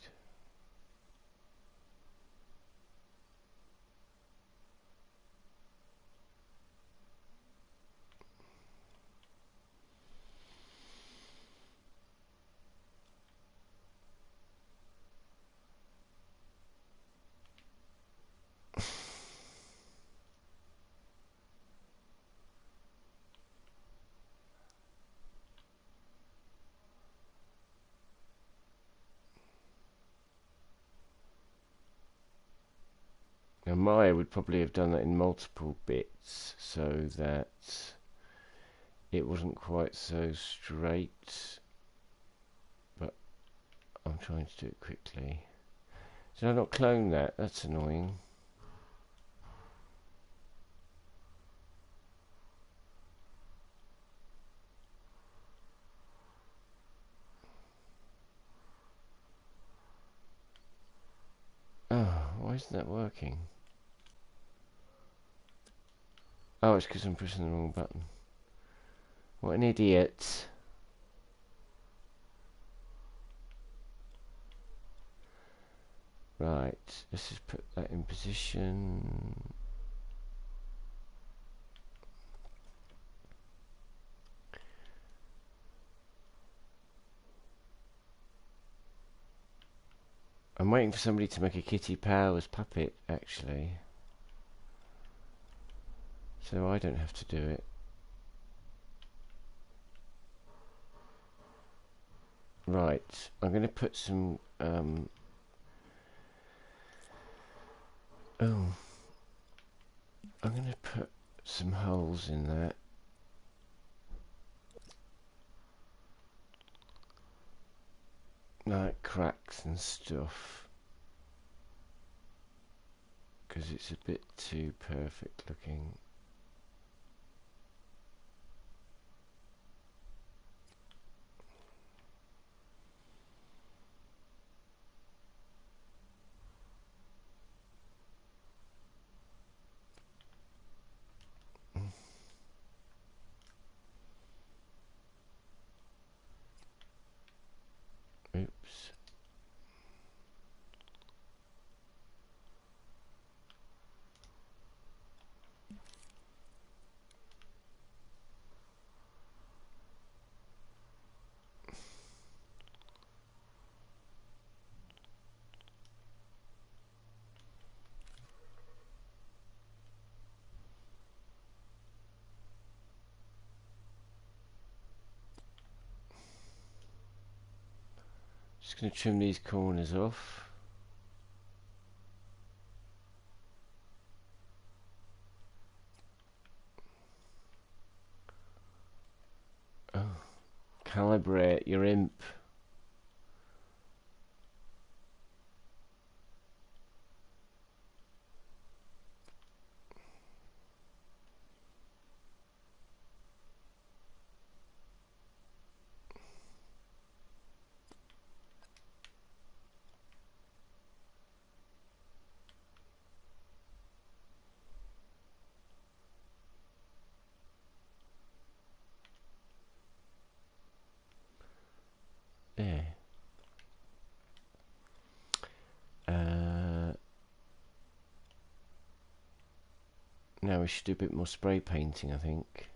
Now Maya would probably have done that in multiple bits so that it wasn't quite so straight, but I'm trying to do it quickly. Did I not clone that? That's annoying. Oh, why isn't that working? Oh, it's because I'm pressing the wrong button. What an idiot. Right, let's just put that in position. I'm waiting for somebody to make a Kitty Powers puppet, actually. So I don't have to do it. Right, I'm going to put some... oh. I'm going to put some holes in that. Like cracks and stuff. Because it's a bit too perfect looking. Oops. Just going to trim these corners off. Oh, calibrate your imp. Now we should do a bit more spray painting, I think.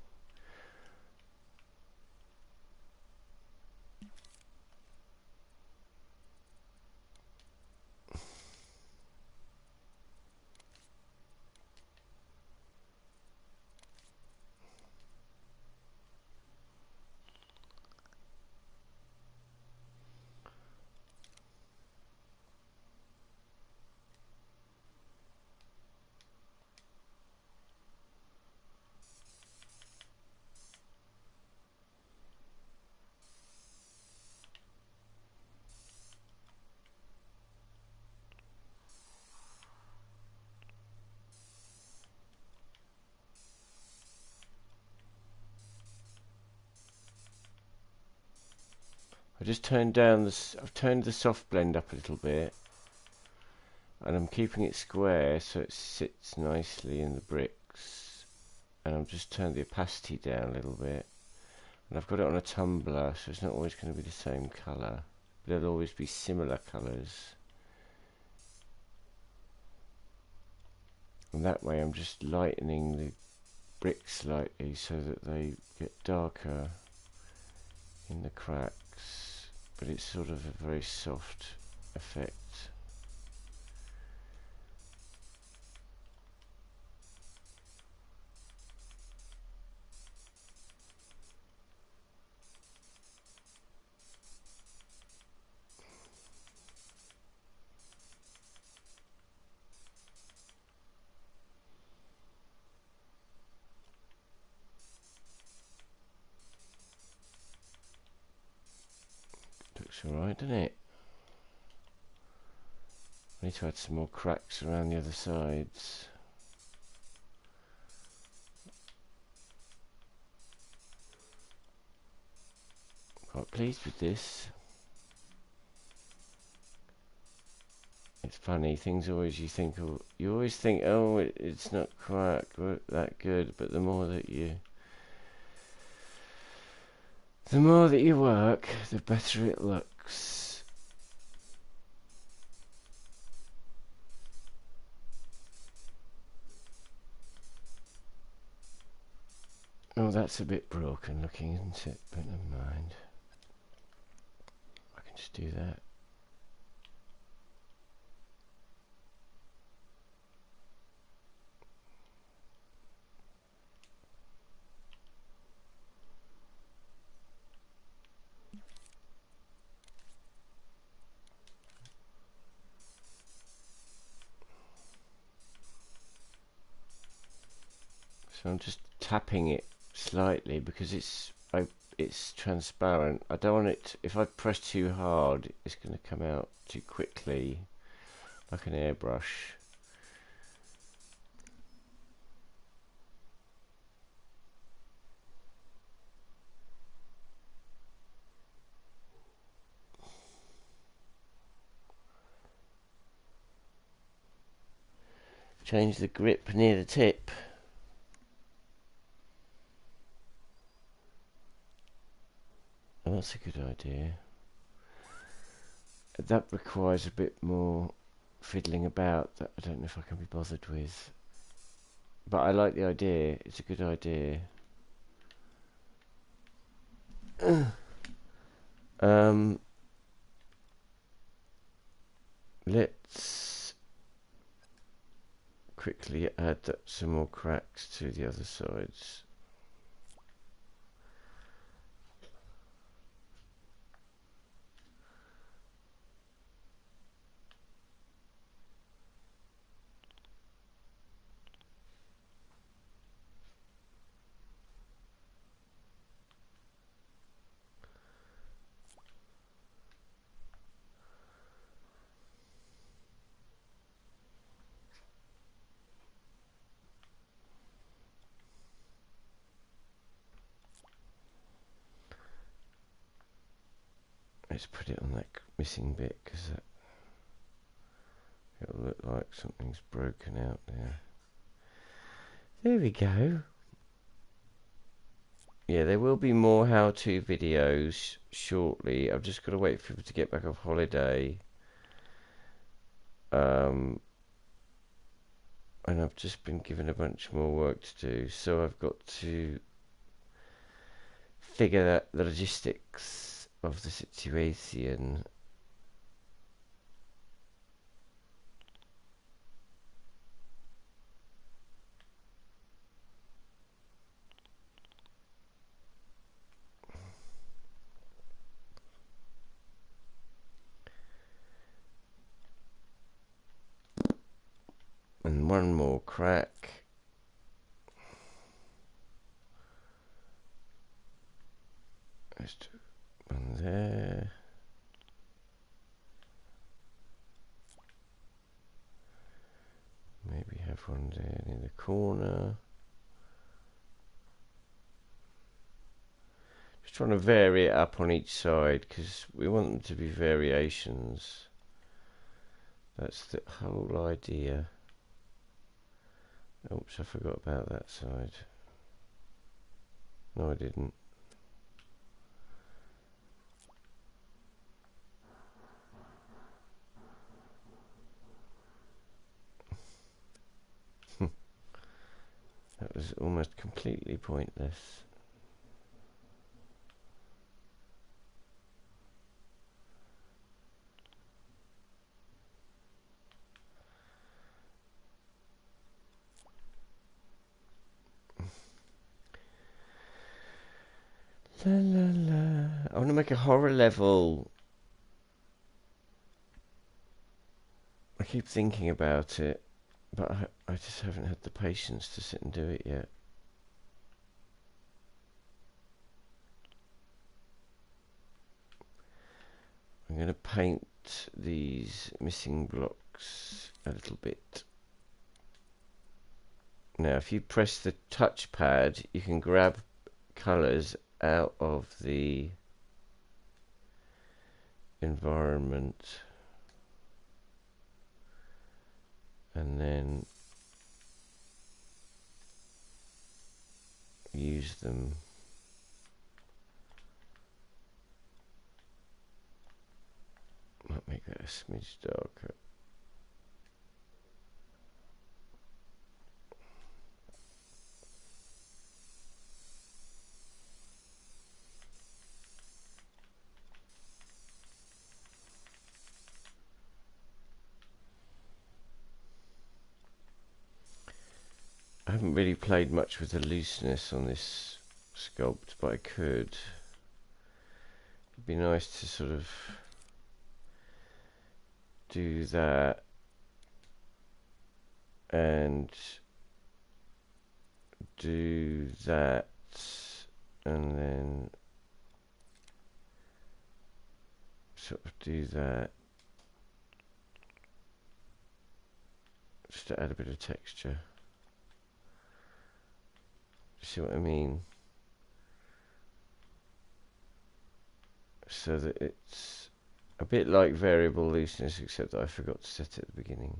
I just turned down I've turned the soft blend up a little bit, and I'm keeping it square so it sits nicely in the bricks, and I've just turned the opacity down a little bit, and I've got it on a tumbler so it's not always going to be the same colour, but there'll always be similar colours, and that way I'm just lightening the bricks slightly so that they get darker in the cracks, but it's sort of a very soft effect. Looks alright, doesn't it? I need to add some more cracks around the other sides. Quite pleased with this. It's funny, things always you always think, oh, it's not quite that good, but the more that you work, the better it looks. Oh, that's a bit broken looking, isn't it? But never mind. I can just do that. So I'm just tapping it slightly because it's transparent. I don't want it, if I press too hard, it's going to come out too quickly, like an airbrush. Change the grip near the tip. Oh, that's a good idea. That requires a bit more fiddling about that I don't know if I can be bothered with. But I like the idea. It's a good idea. Let's quickly add some more cracks to the other sides. Let's put it on that missing bit because it'll look like something's broken out there. There we go. Yeah, there will be more how-to videos shortly. I've just got to wait for people to get back off holiday. and I've just been given a bunch more work to do, so I've got to figure out the logistics of the situation. And one more crack. Let's do one there. Maybe have one there in the corner. Just trying to vary it up on each side because we want them to be variations. That's the whole idea. Oops, I forgot about that side. No, I didn't. That was almost completely pointless. La la la. I want to make a horror level. I keep thinking about it, but I just haven't had the patience to sit and do it yet. I'm going to paint these missing blocks a little bit. Now, if you press the touchpad, you can grab colours out of the environment and then use them. Might make that a smidge darker. I haven't really played much with the looseness on this sculpt, but I could. It'd be nice to sort of do that and do that and then sort of do that just to add a bit of texture. See what I mean? So that it's a bit like variable looseness, except that I forgot to set it at the beginning.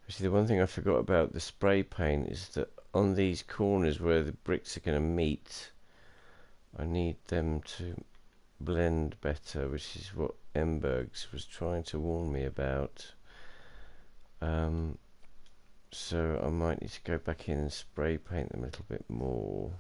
Actually, the one thing I forgot about the spray paint is that on these corners where the bricks are going to meet, I need them to blend better, which is what Embergs was trying to warn me about. So I might need to go back in and spray paint them a little bit more.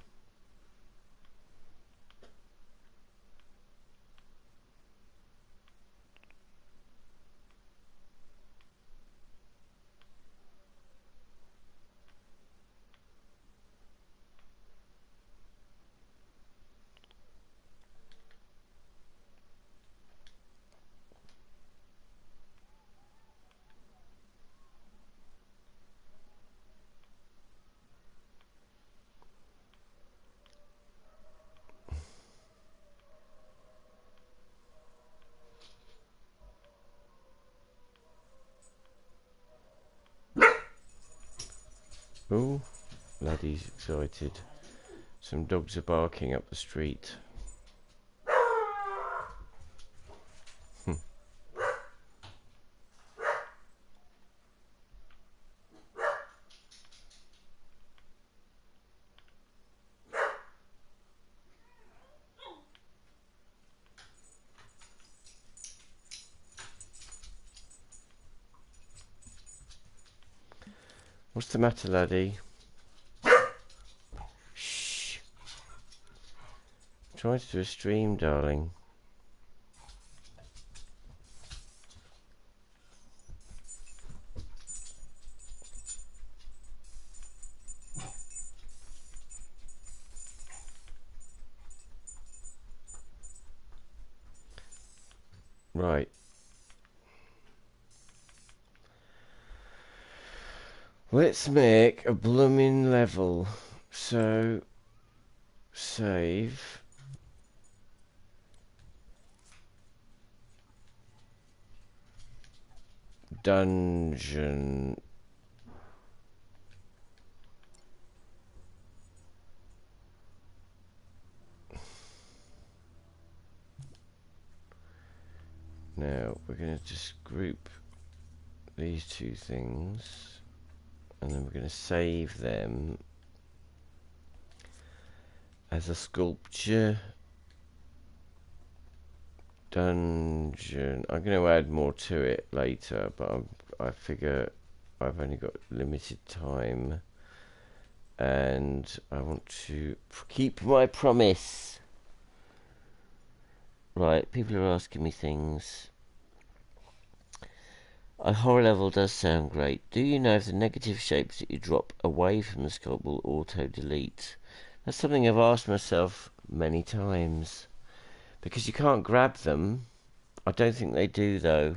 Oh, laddie's excited. Some dogs are barking up the street. What's the matter, laddie? Shh. I'm trying to do a stream, darling. Right. Let's make a blooming level. So, save. Dungeon. Now, we're going to just group these two things. And then we're going to save them as a sculpture dungeon. I'm going to add more to it later, but I figure I've only got limited time and I want to keep my promise. Right, people are asking me things. A horror level does sound great. Do you know if the negative shapes that you drop away from the sculpt will auto-delete? That's something I've asked myself many times. Because you can't grab them. I don't think they do, though.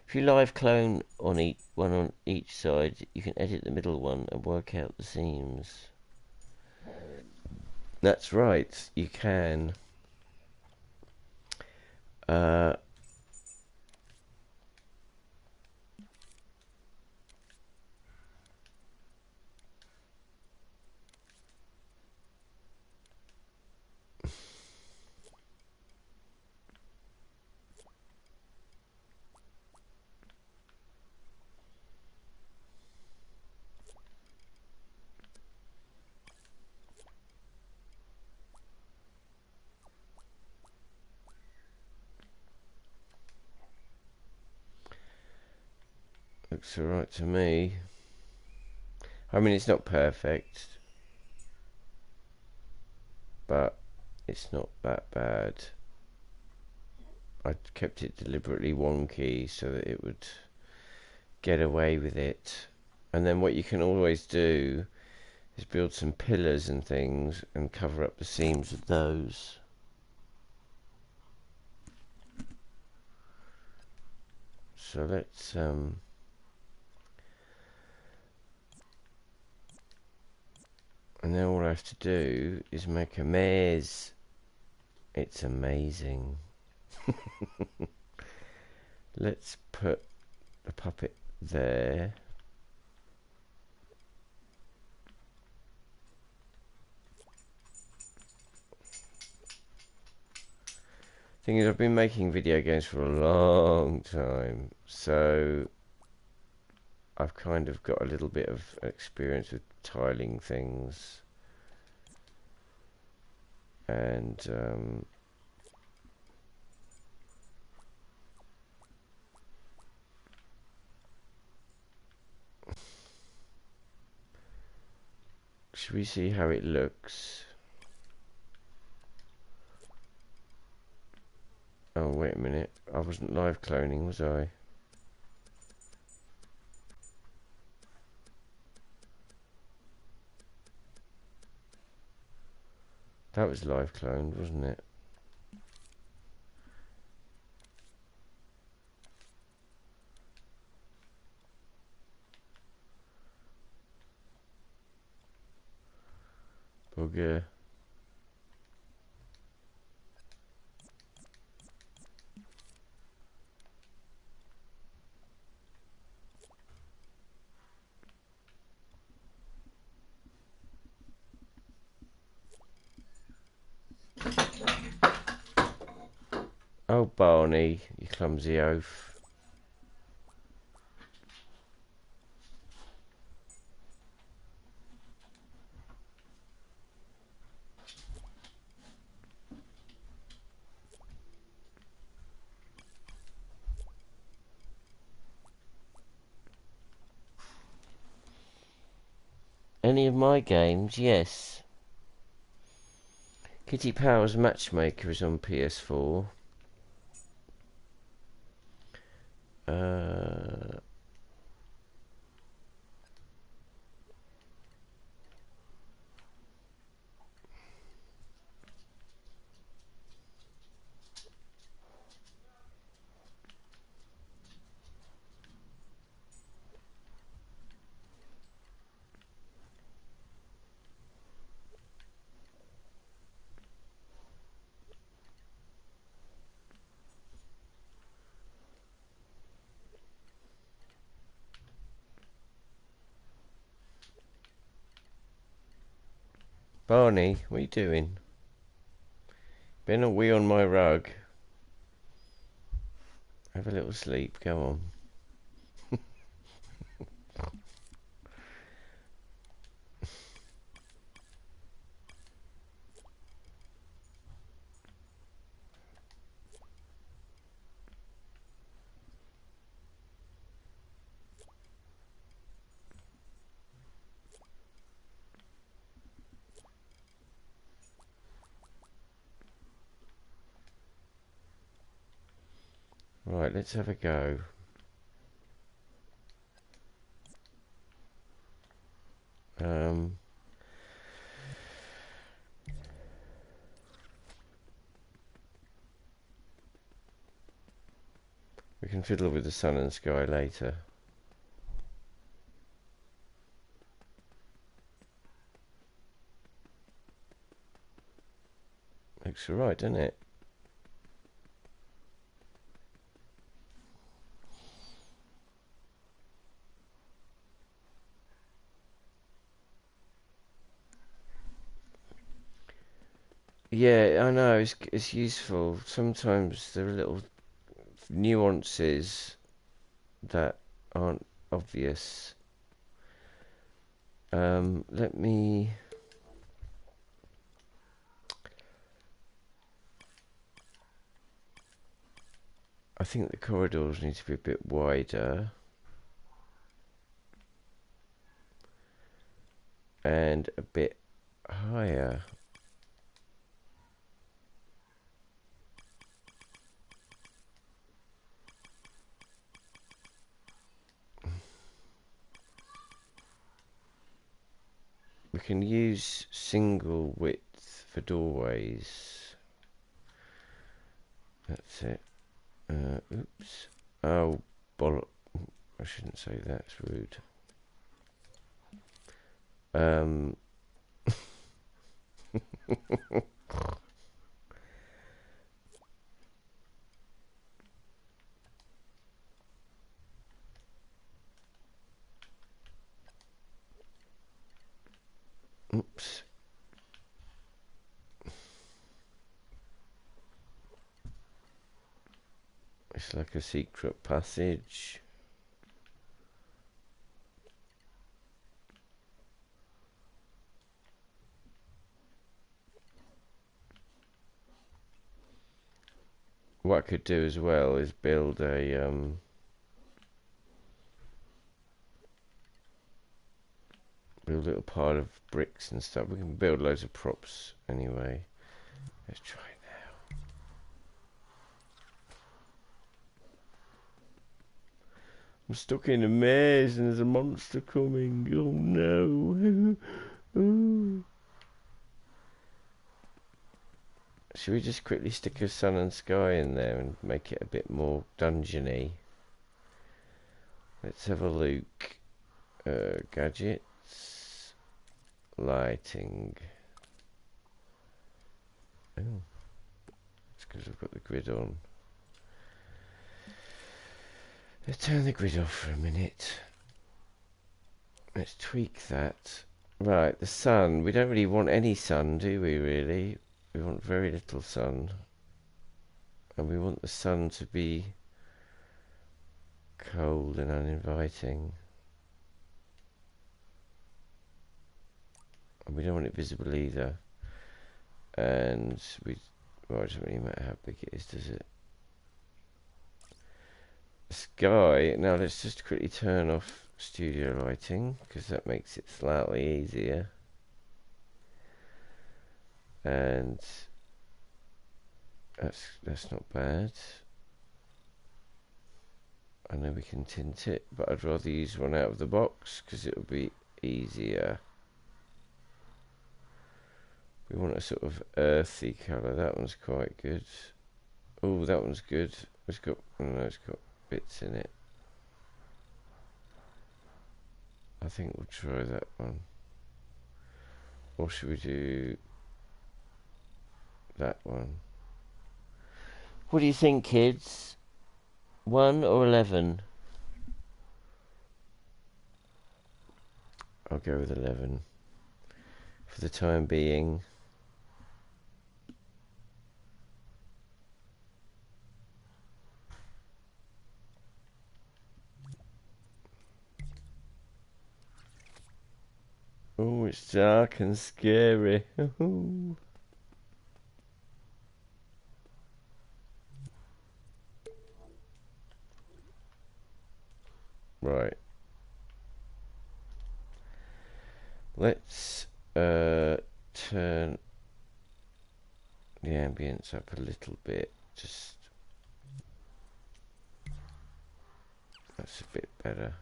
If you live clone on one on each side, you can edit the middle one and work out the seams. That's right, you can. Looks alright to me. I mean, it's not perfect, but it's not that bad. I kept it deliberately wonky so that it would get away with it. And then what you can always do is build some pillars and things and cover up the seams of those. So let's and then all I have to do is make a maze. It's amazing. Let's put the puppet there. Thing is, I've been making video games for a long time, so I've kind of got a little bit of experience with tiling things. And should we see how it looks? Oh, wait a minute. I wasn't live cloning, was I? That was live cloned, wasn't it? Bugger. Oh, Barney, you clumsy oaf. Any of my games, yes. Kitty Powers Matchmaker is on PS4. Barney, what are you doing? Been a wee on my rug. Have a little sleep, go on. Right, let's have a go. We can fiddle with the sun and sky later. Looks alright, doesn't it? Yeah, I know, it's useful. Sometimes there are little nuances that aren't obvious. Let me... I think the corridors need to be a bit wider. And a bit higher. We can use single width for doorways. That's it. Oops. Oh, bollock. I shouldn't say that, it's rude. Oops. It's like a secret passage. What I could do as well is build a build a little pile of bricks and stuff. We can build loads of props anyway. Let's try it now. I'm stuck in a maze and there's a monster coming. Oh no. Oh. Should we just quickly stick a sun and sky in there and make it a bit more dungeony? Let's have a look. Gadgets. Lighting. Oh. It's because I've got the grid on. Let's turn the grid off for a minute. Let's tweak that. Right, the sun. We don't really want any sun, do we, really? We want very little sun. And we want the sun to be cold and uninviting. And we don't want it visible either. And well, it doesn't really matter how big it is, does it? Sky. Now let's just quickly turn off studio lighting, because that makes it slightly easier. And that's not bad. I know we can tint it, but I'd rather use one out of the box because it will be easier. We want a sort of earthy colour. That one's quite good. Oh, that one's good. It's got, no, it's got bits in it. I think we'll try that one. Or should we do that one? What do you think, kids? 1 or 11? I'll go with 11 for the time being. Oh, it's dark and scary. Right. Let's turn the ambience up a little bit. Just that's a bit better.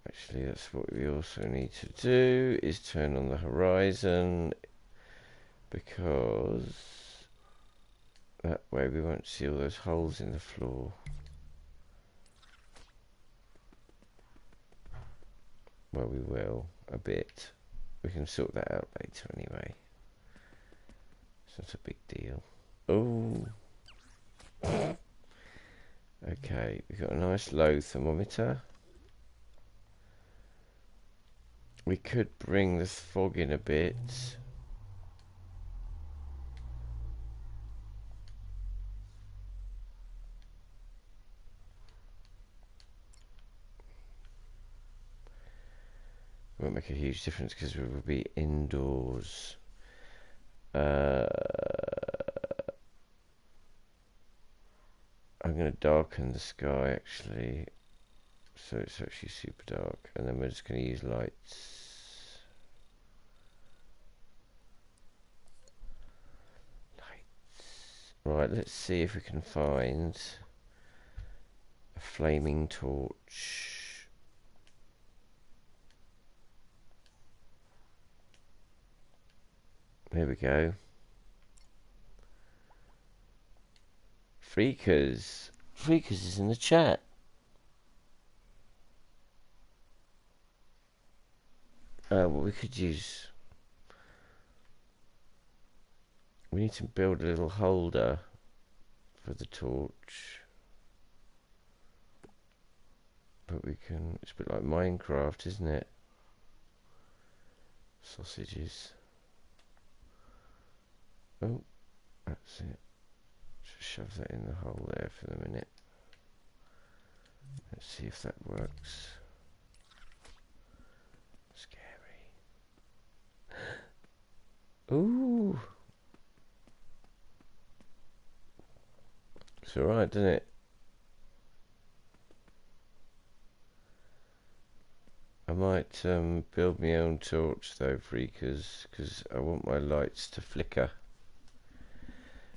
Actually, that's what we also need to do, is turn on the horizon, because that way we won't see all those holes in the floor. Well, we will, a bit. We can sort that out later anyway. It's not a big deal. Oh. Okay, we've got a nice low thermometer. We could bring the fog in a bit. Won't make a huge difference because we will be indoors. I'm going to darken the sky actually, so it's actually super dark, and then we're just going to use lights. Right, let's see if we can find a flaming torch. There we go. Freakers. Freakers is in the chat. Well, we could use... We need to build a little holder for the torch. But we can... It's a bit like Minecraft, isn't it? Sausages. Oh, that's it. Just shove that in the hole there for the minute. Let's see if that works. Scary. Ooh. It's alright, doesn't it? I might build my own torch though, freakers, because I want my lights to flicker.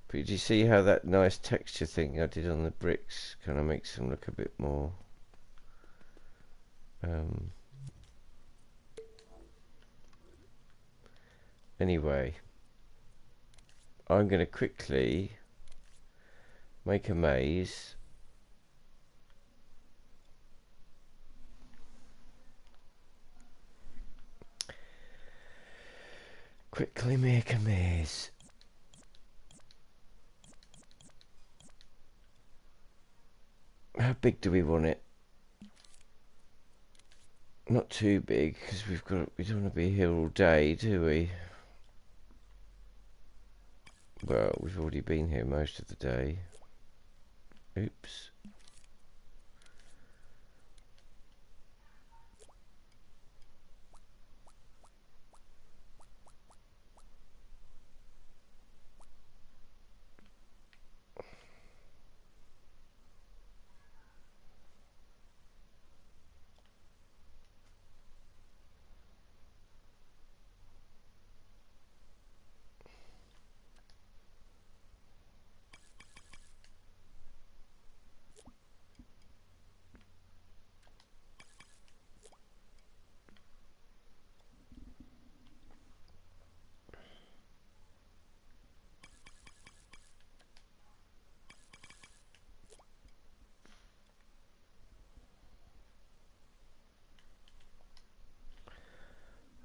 But do you see how that nice texture thing I did on the bricks kind of makes them look a bit more anyway, I'm going to quickly make a maze. Quickly make a maze. How big do we want it? Not too big, because we don't want to be here all day, do we? Well, we've already been here most of the day. Oops.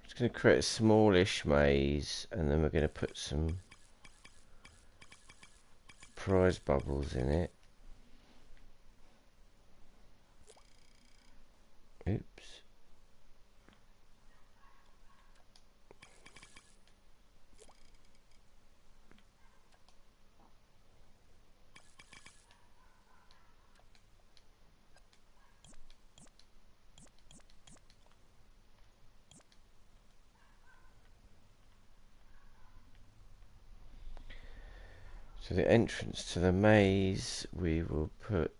Just going to create a smallish maze, and then we're going to put some prize bubbles in it. Oops. So the entrance to the maze we will put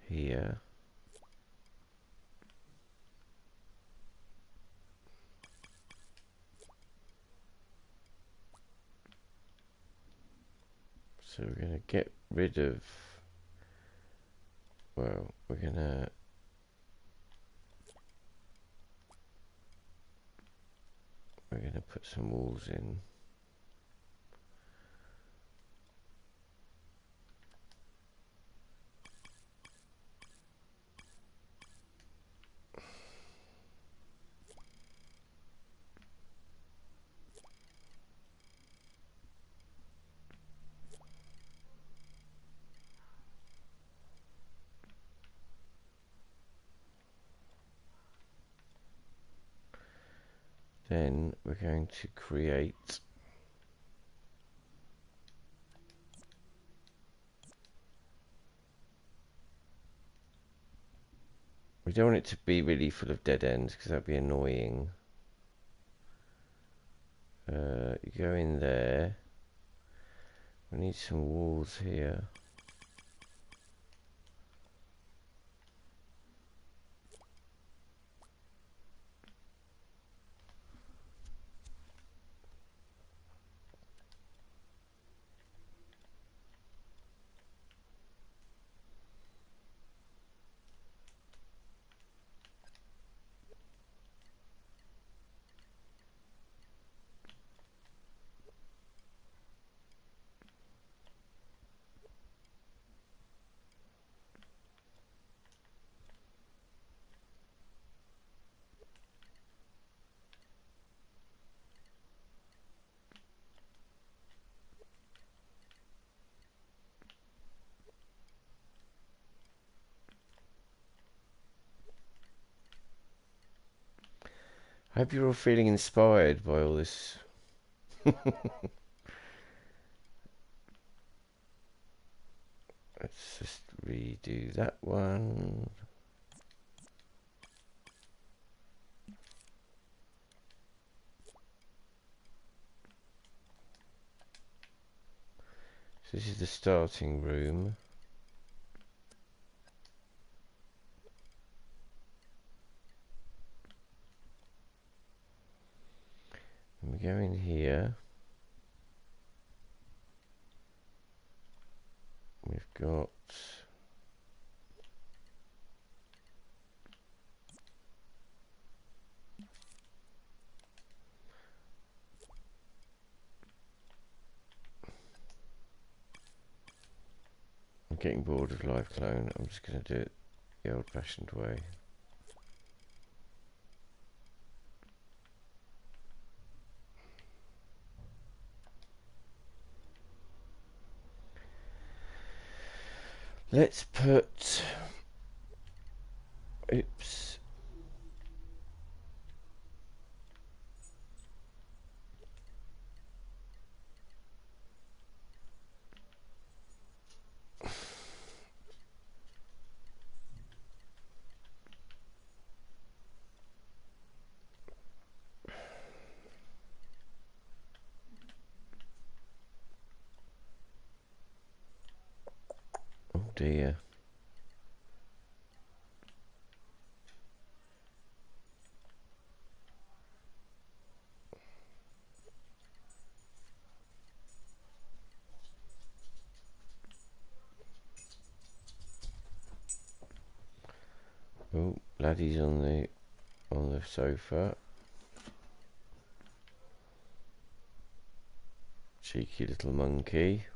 here. So we're going to get rid of, well, we're going to put some walls in. Then we're going to create we don't want it to be really full of dead ends because that'd be annoying. You go in there. We need some walls here. I hope you're all feeling inspired by all this. Let's just redo that one. So this is the starting room. And we go in here. We've got I'm getting bored of live clone. I'm just going to do it the old-fashioned way. Let's put Oops. Oh dear. Oh, laddie's on the sofa. Cheeky little monkey.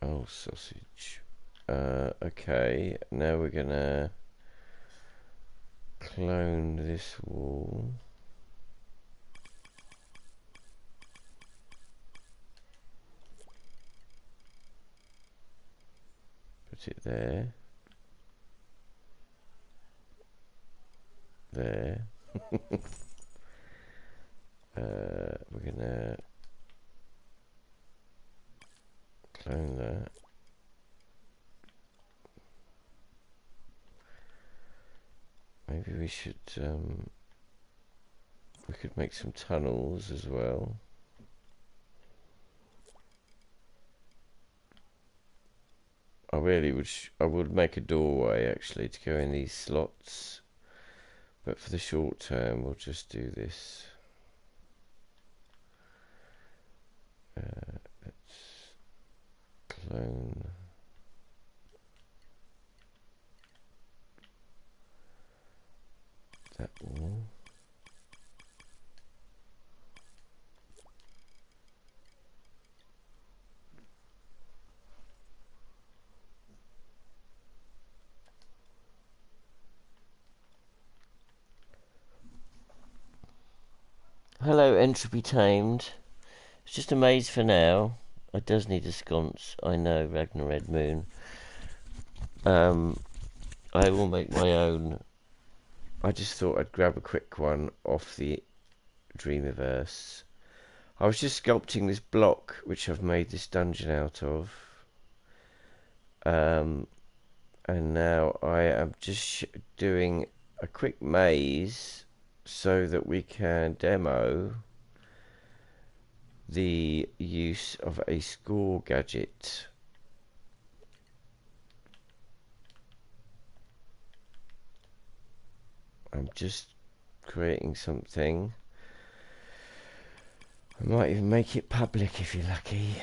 Oh, sausage. Okay, now we're gonna clone this wall. Put it there. There. We're gonna clone that. Maybe we should, we could make some tunnels as well. I really would, I would make a doorway actually to go in these slots. But for the short term, we'll just do this. Let's clone that wall. Hello, Entropy Tamed. It's just a maze for now. It does need a sconce, I know, Ragnar Red Moon. I will make my own. I just thought I'd grab a quick one off the Dreamsps4. I was just sculpting this block, which I've made this dungeon out of. And now I am just doing a quick maze so that we can demo the use of a score gadget. I'm just creating something. I might even make it public if you're lucky.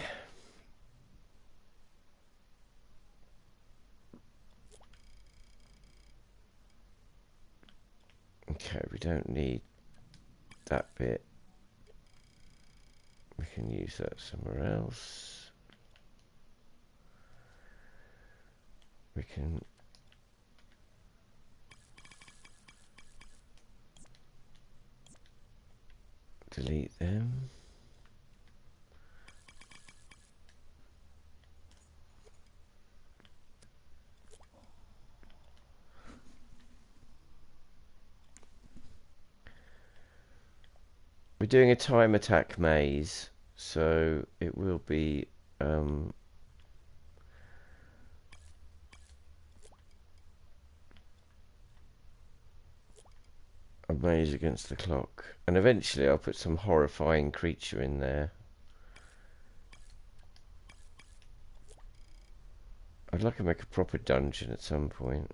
Okay, we don't need that bit. We can use that somewhere else. We can delete them. We're doing a time attack maze, so it will be a maze against the clock. And eventually I'll put some horrifying creature in there. I'd like to make a proper dungeon at some point.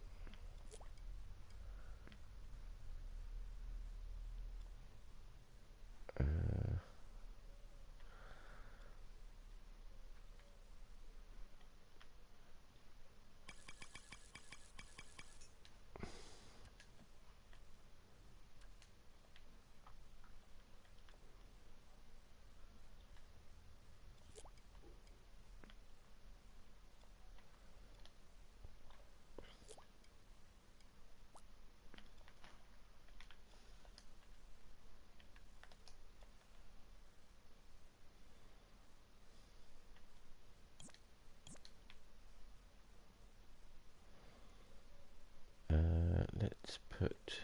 let's put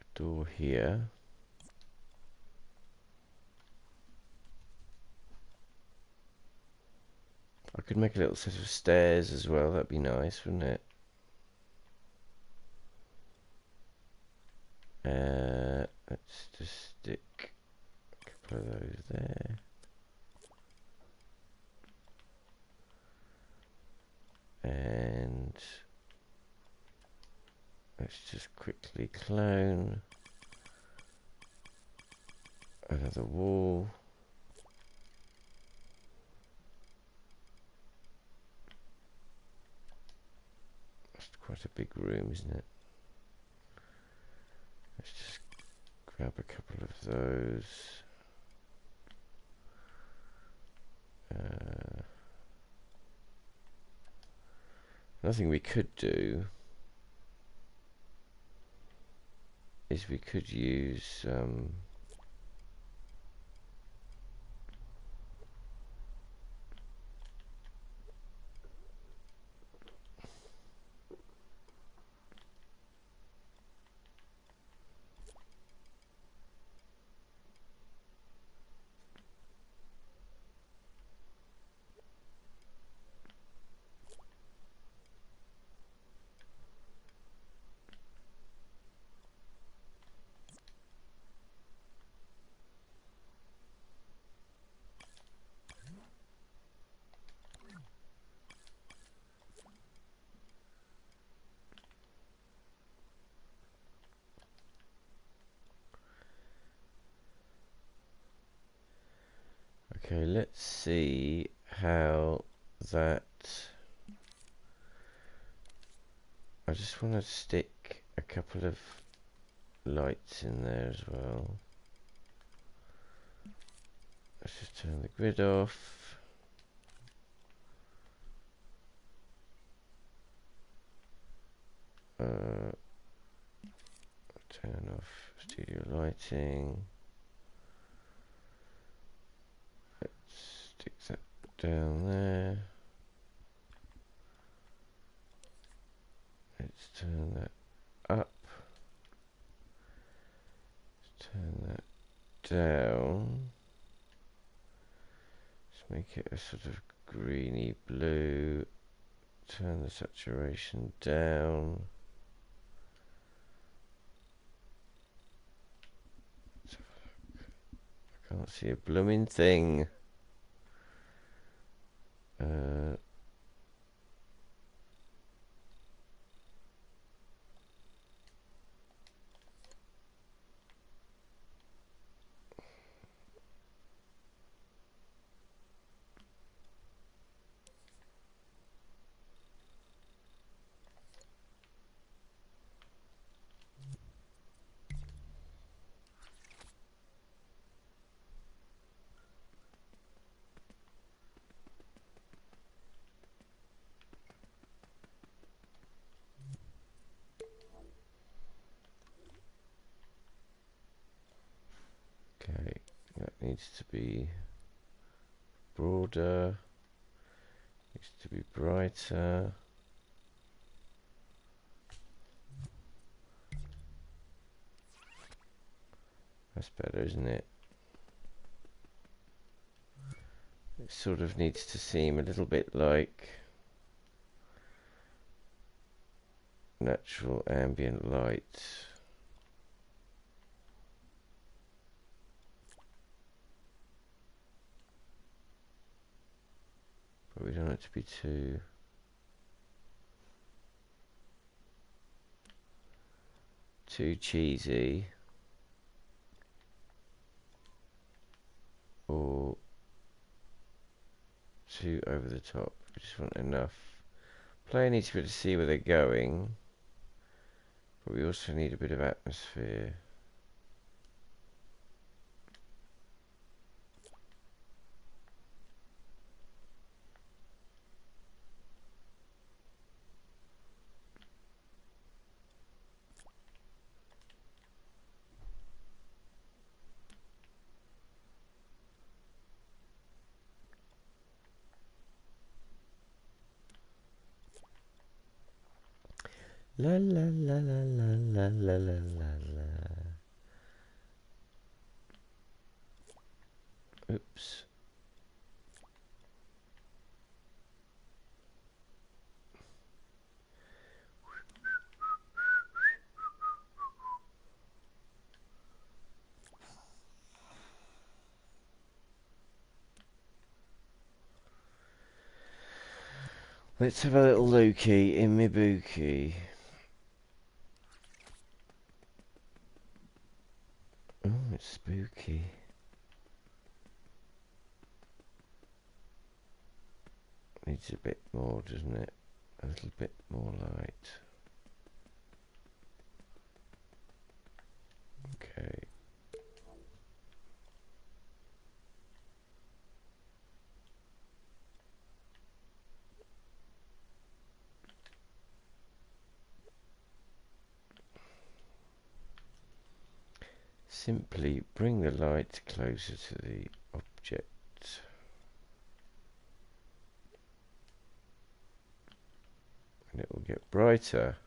a door here. I could make a little set of stairs as well, that'd be nice, wouldn't it? Let's just stick a couple of those there. And let's just quickly clone another wall. That's quite a big room, isn't it? Let's just grab a couple of those. Another thing we could do is we could use okay, let's see how that... I just want to stick a couple of lights in there as well. Let's just turn the grid off. Turn off studio lighting. Let's stick that down there. Let's turn that up. Let's turn that down. Let's make it a sort of greeny blue. Turn the saturation down. Let's have a look. I can't see a blooming thing. Okay, that needs to be broader, needs to be brighter. That's better, isn't it? It sort of needs to seem a little bit like natural ambient light. But we don't want it to be too cheesy or too over the top. We just want enough. Player needs to be able to see where they're going, but we also need a bit of atmosphere. La la la la la la la la la la. Oops. Let's have a little looky in my bookie. Oh, it's spooky. Needs a bit more, doesn't it? A little bit more light. Okay. Simply bring the light closer to the object. And it will get brighter.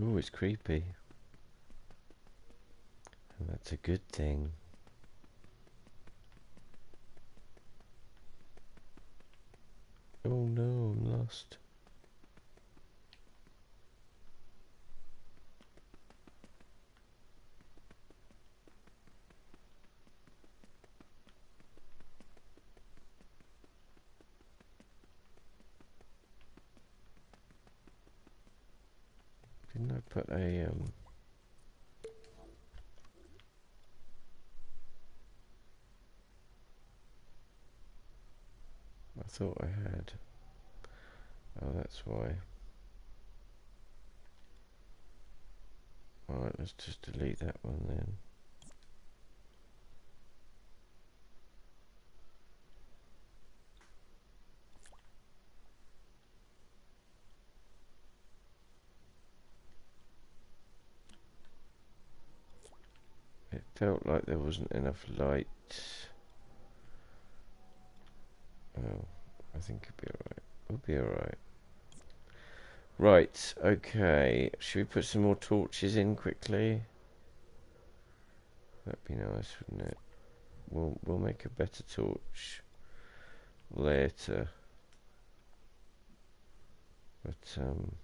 Ooh, it's creepy. And that's a good thing. Oh no, I'm lost. Didn't I put a I thought I had. Oh, that's why. Alright, let's just delete that one then. It felt like there wasn't enough light. Oh, I think it'll be alright. It'll be alright. Right, okay. Should we put some more torches in quickly? That'd be nice, wouldn't it? We'll make a better torch later. But in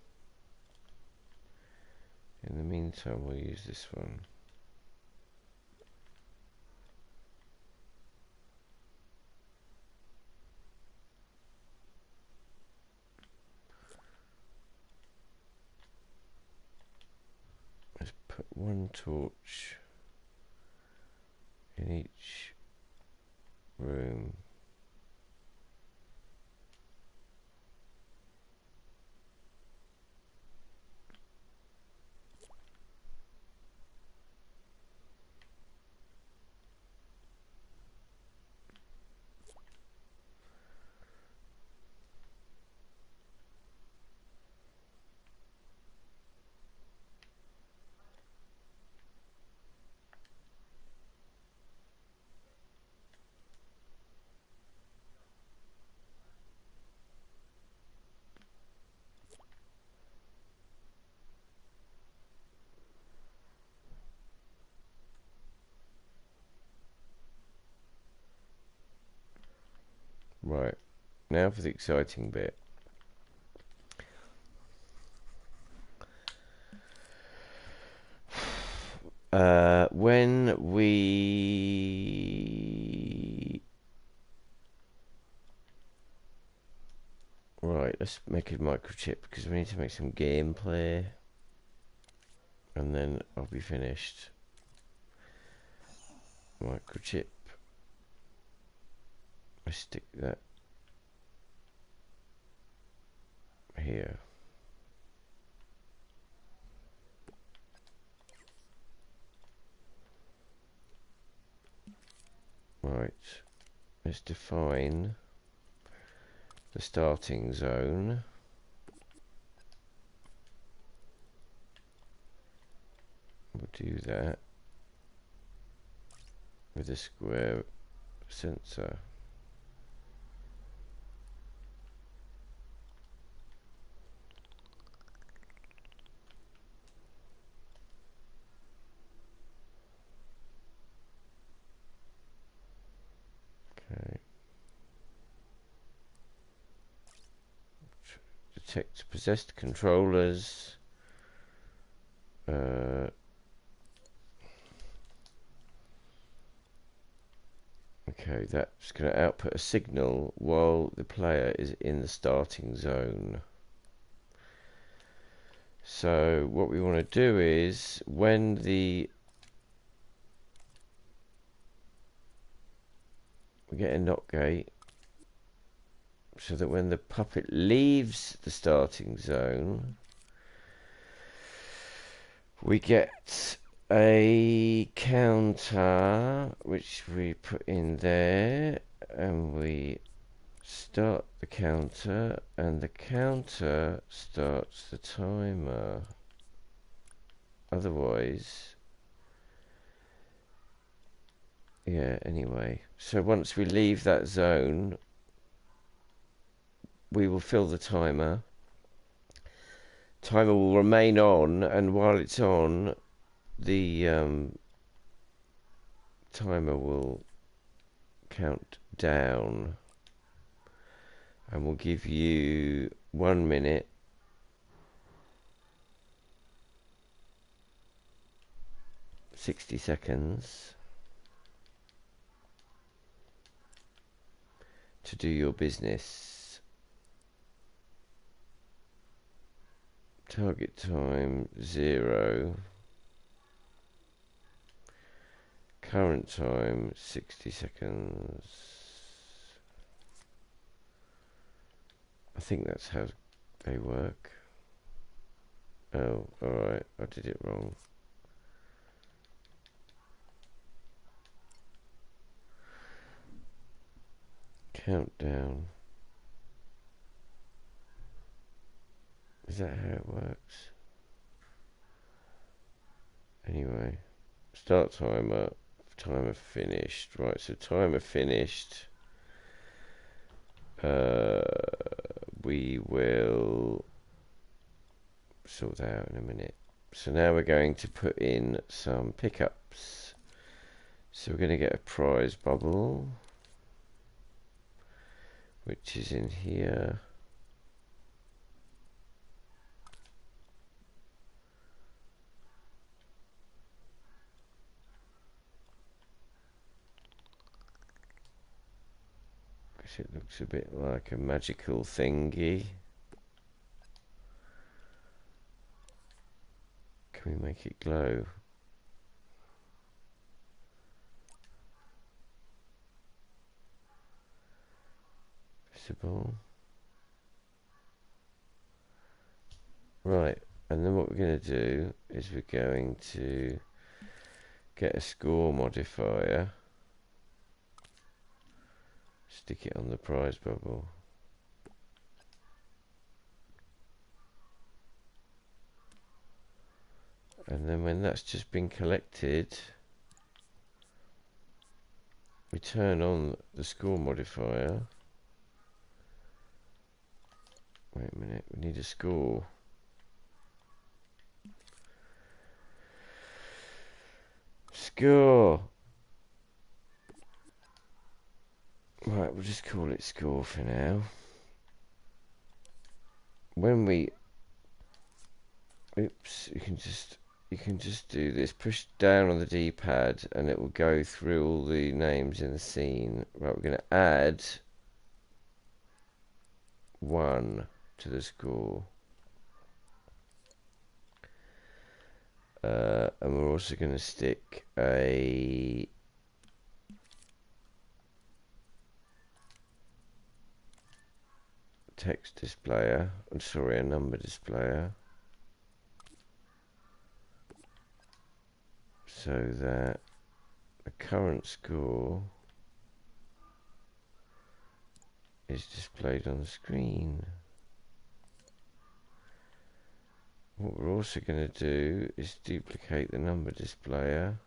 the meantime we'll use this one. Let's put one torch in each room. Right, now for the exciting bit. When we... Right, let's make a microchip because we need to make some gameplay. and then I'll be finished. Microchip. I stick that here. Right, let's define the starting zone. We'll do that with a square sensor. Okay. Detect possessed controllers. Okay, that's going to output a signal while the player is in the starting zone. So what we want to do is when we get a NOT gate, so that when the puppet leaves the starting zone, we get a counter which we put in there, and we start the counter, and the counter starts the timer. Otherwise, yeah, anyway. So once we leave that zone, we will fill the timer. Timer will remain on, and while it's on, the timer will count down, and will give you 1 minute, 60 seconds to do your business. Target time 0. Current time 60 seconds. I think that's how they work. Oh, alright, I did it wrong. Countdown. Is that how it works? Anyway, start timer, timer finished. Right, so timer finished. We will sort that out in a minute. So now we're going to put in some pickups. So we're going to get a prize bubble, which is in here. It looks a bit like a magical thingy. Can we make it glow? Visible. Right, and then what we're going to do is we're going to get a score modifier, stick it on the prize bubble. And then when that's just been collected, we turn on the score modifier. Wait a minute, we need a score. Score! Right, we'll just call it score for now. When we... Oops, you can just do this. Push down on the D-pad and it will go through all the names in the scene. Right, we're going to add 1 to the score. And we're also going to stick a text displayer, I'm sorry, a number displayer, so that the current score is displayed on the screen. What we're also going to do is duplicate the number displayer,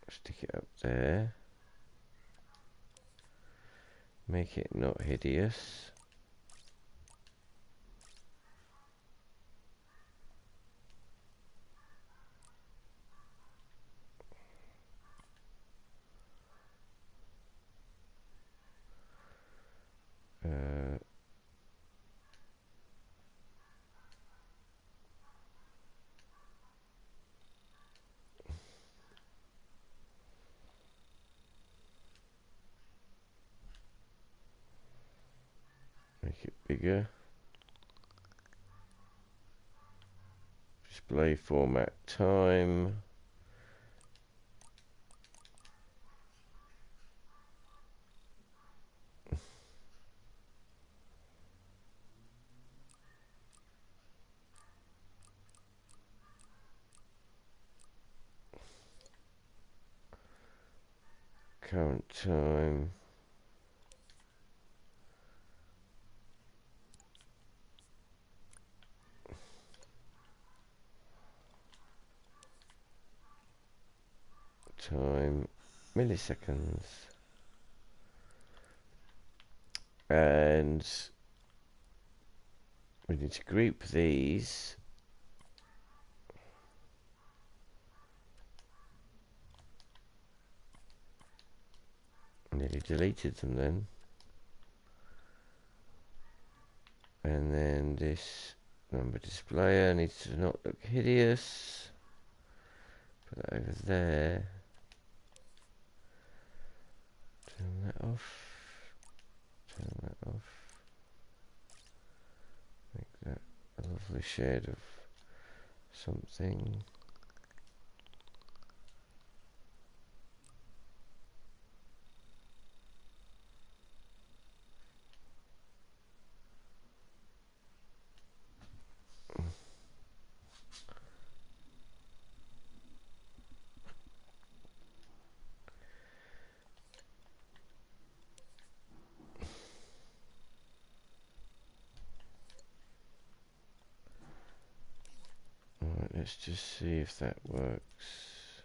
stick it up there, make it not hideous. Make it bigger. Display format time. Current time. Time milliseconds. And we need to group these. Nearly deleted them then. And then this number displayer needs to not look hideous. Put that over there. Turn that off. Turn that off. Make that a lovely shade of something. Alright, let's just see if that works.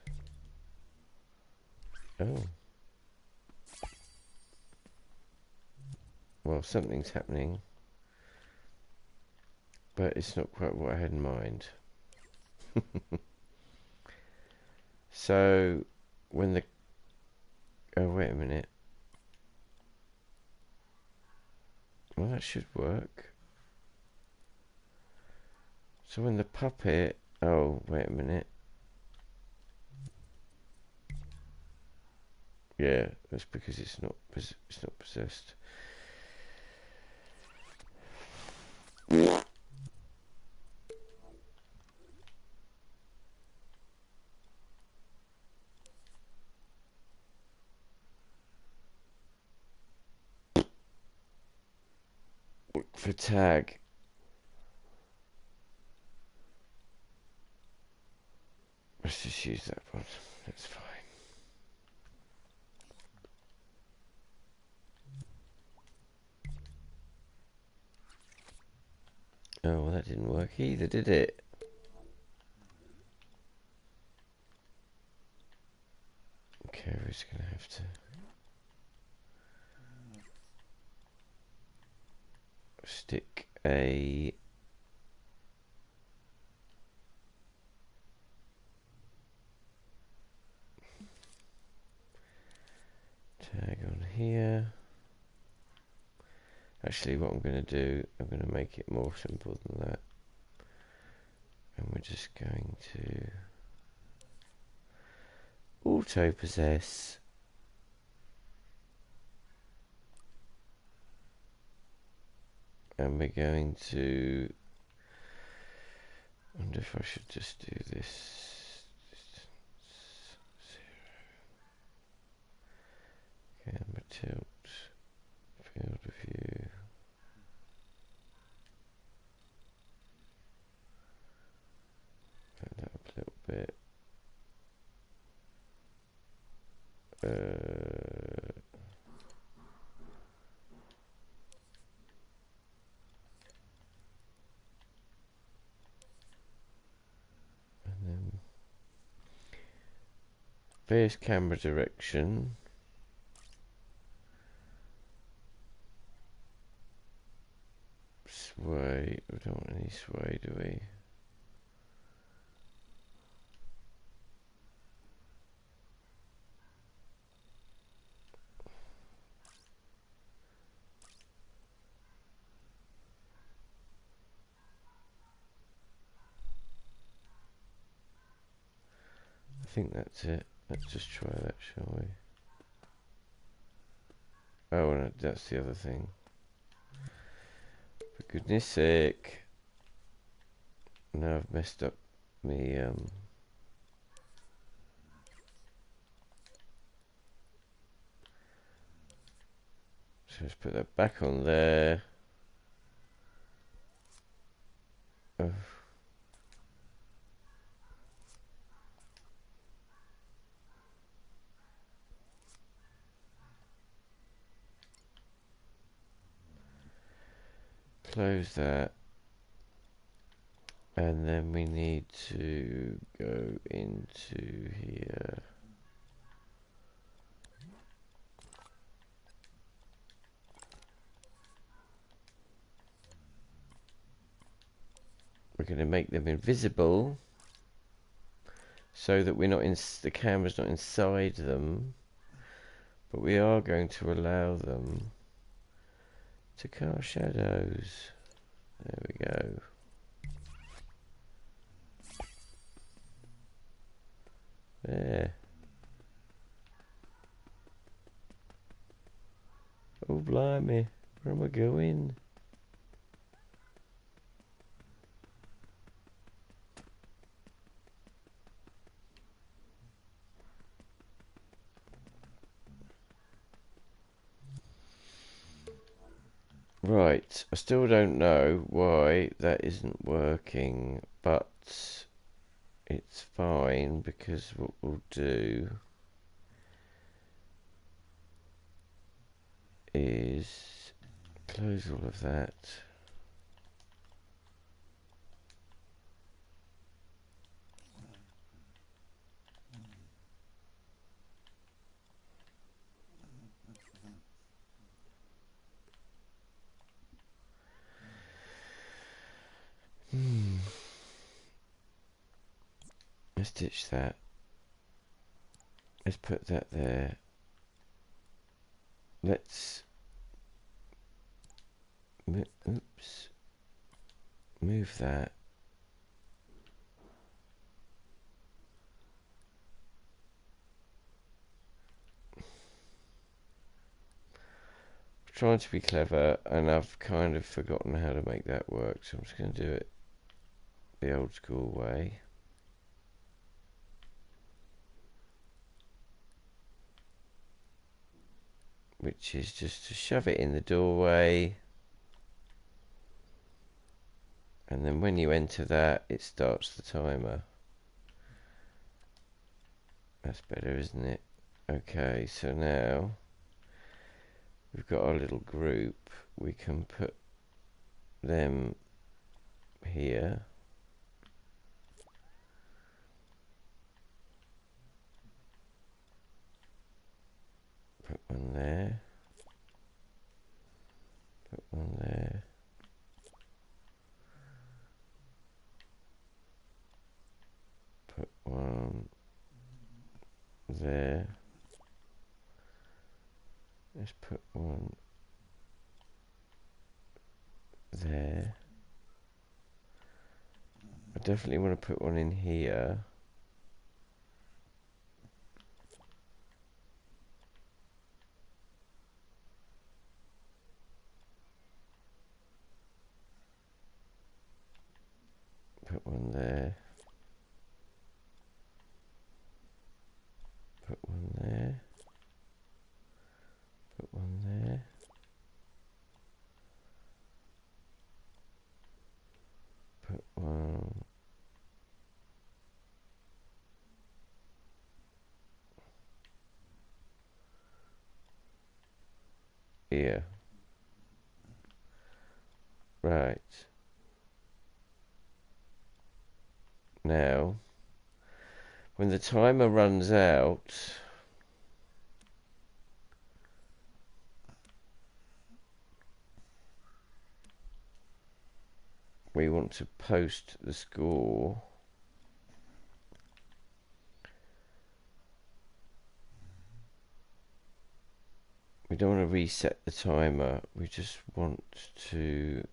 Oh. Well, something's happening. But it's not quite what I had in mind. So, when the... Oh, wait a minute. Well, that should work. So when the puppet... Oh, wait a minute. Yeah, that's because it's not possessed. Look for tag. Let's just use that one. That's fine. Oh, well, that didn't work either, did it? Okay, we're just going to have to stick a tag on here. Actually, what I'm going to do, I'm going to make it more simple than that. And we're just going to auto possess. And we're going to I wonder if I should just do this. Camera tilt, field of view. Turn that up a little bit. And then face camera direction. Sway. We don't want any sway, do we? I think that's it. Let's just try that, shall we? Oh, no, that's the other thing. For goodness sake. Now I've messed up me, so let's put that back on there. Oh. Close that. And then we need to go into here. We're going to make them invisible so that we're not in, the camera's not inside them, but we are going to allow them to cast shadows. There we go. There. Oh blimey, where am I going? Right, I still don't know why that isn't working, but it's fine because what we'll do is close all of that. Let's ditch that. Let's put that there. Let's move that. I'm trying to be clever, and I've kind of forgotten how to make that work, so I'm just going to do it the old school way. Which is just to shove it in the doorway, and then when you enter that, it starts the timer. That's better, isn't it? Okay, so now we've got our little group. We can put them here. Put one there. Put one there. Put one there. Let's put one there. I definitely want to put one in here. Put one there. Put one there. Put one there. Put one. Here. Right. Now, when the timer runs out, we want to post the score. We don't want to reset the timer, we just want to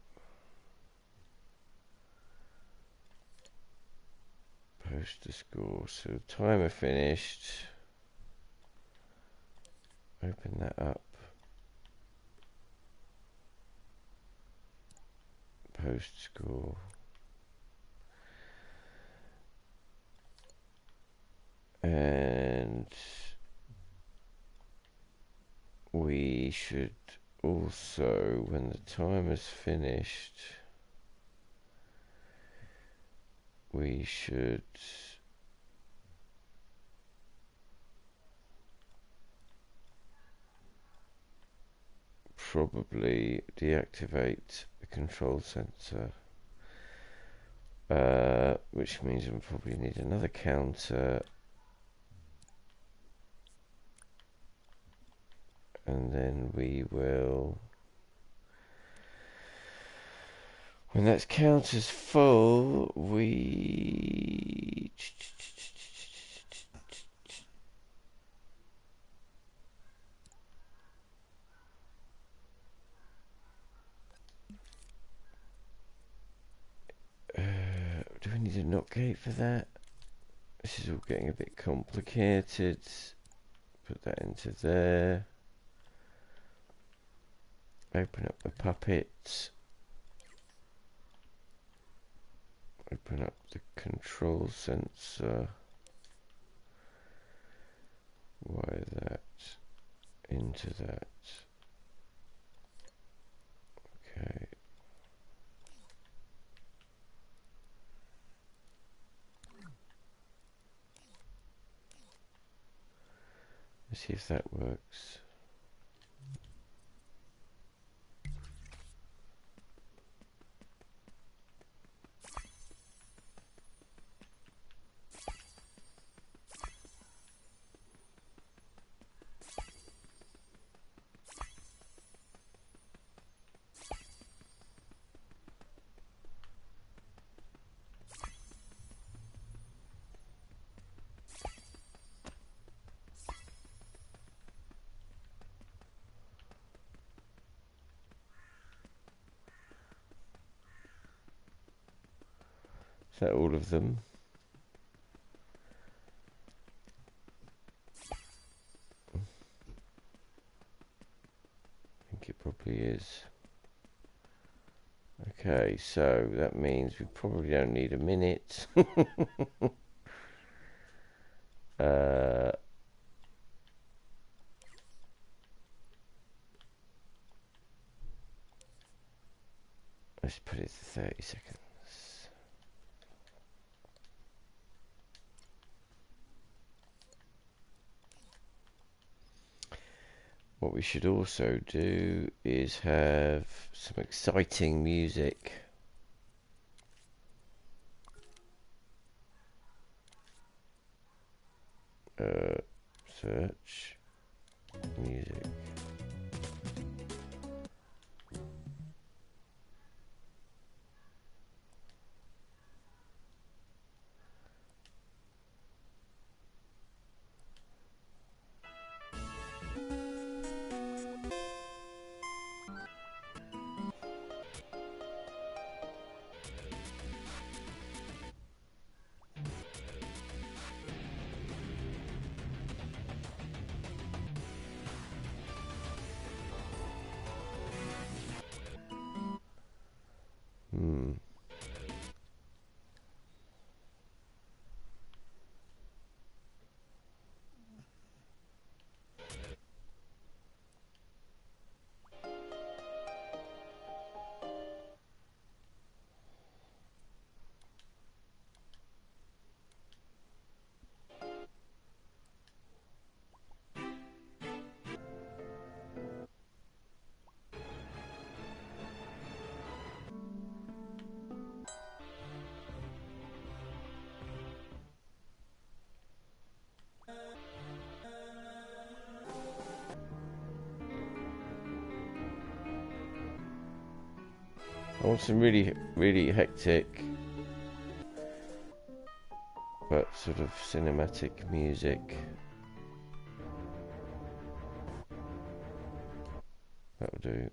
post the score. So timer finished. Open that up. Post score. And we should also, when the timer's finished, we should probably deactivate the control sensor, which means we'll probably need another counter, and then we will, when that counter's full, we do we need a NOT gate for that? This is all getting a bit complicated. Put that into there. Open up the puppet. Open up the control sensor. Wire that into that. Okay. Let's see if that works. Is that all of them? I think it probably is. Okay, so that means we probably don't need a minute. Let's put it to 30 seconds. What we should also do is have some exciting music. Search music. I want some really, really hectic, but sort of cinematic music. That'll do.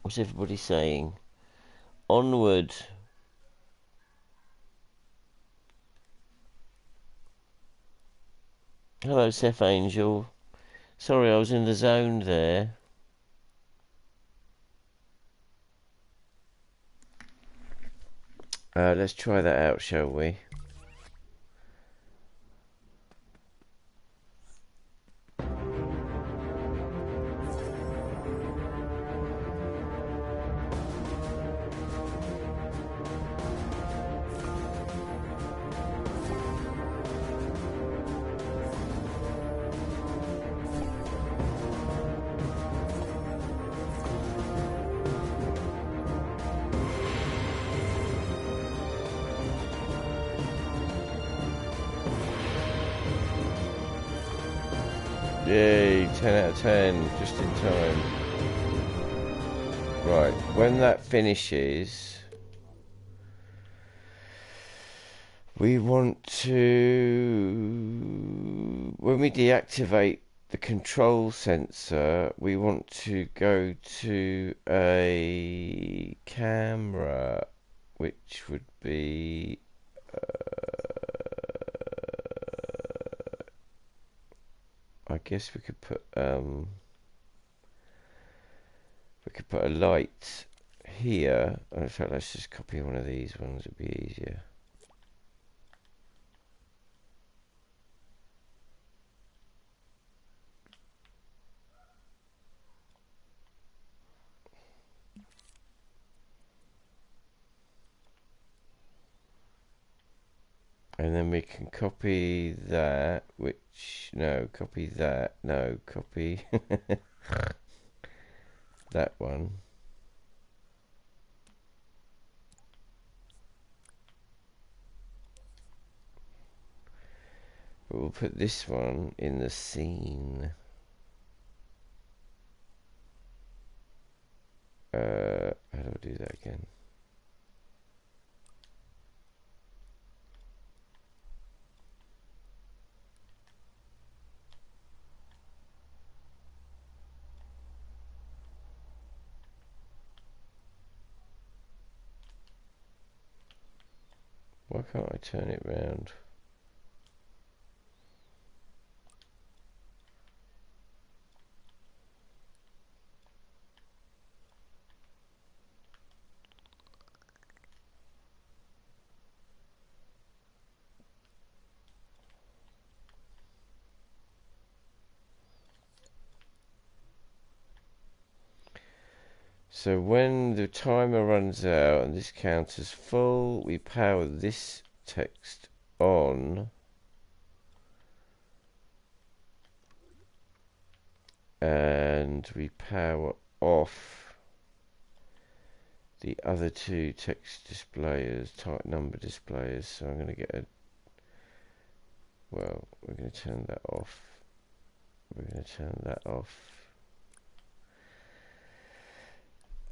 What's everybody saying? Onward. Hello, Seth Angel. Sorry, I was in the zone there. Let's try that out, shall we? Yay, 10 out of 10, just in time. Right, when that finishes, we want to, when we deactivate the control sensor, we want to go to a camera, which would be I guess we could put a light here. In fact, let's just copy one of these ones, it'd be easier. And then we can copy that, which, no, copy that, no, copy that one. But we'll put this one in the scene. How do I do that again? Why can't I turn it round? So when the timer runs out and this counter's full, we power this text on, and we power off the other two text displayers, type number displayers. So I'm going to get a, well, we're going to turn that off. We're going to turn that off.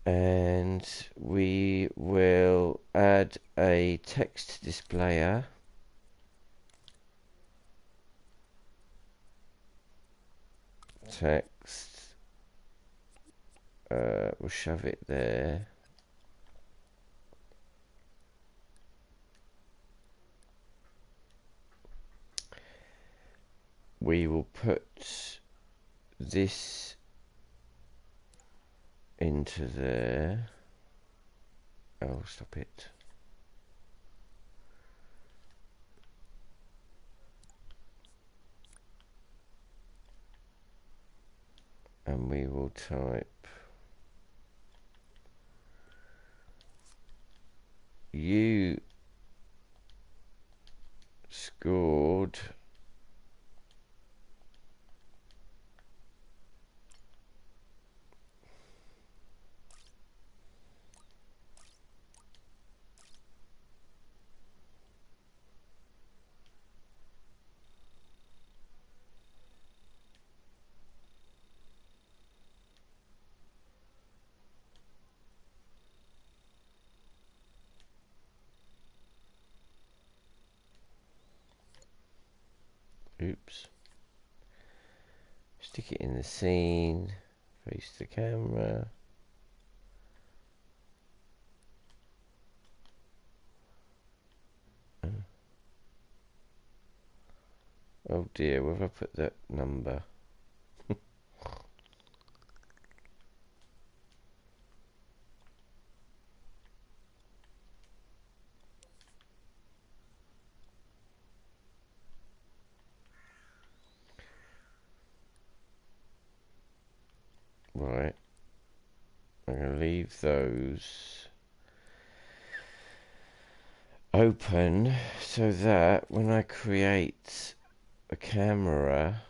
And we will add a text displayer. Text. We'll shove it there. We will put this into there. Oh, stop it. And we will type you scored Oops. Stick it in the scene. Face the camera. Oh dear, where have I put that number? Right. I'm going to leave those open so that when I create a camera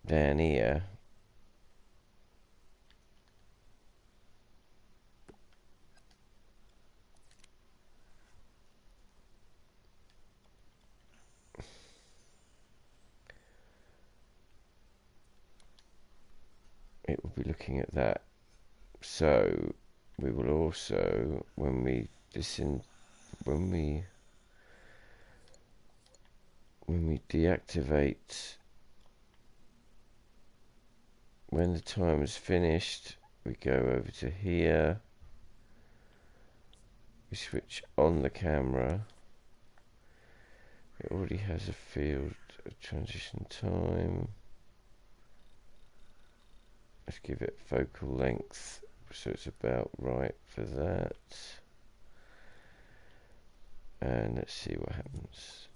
down here, it will be looking at that. So we will also, when we deactivate, when the time is finished, we go over to here, we switch on the camera. It already has a field, a transition time. Let's give it focal length so it's about right for that. And let's see what happens.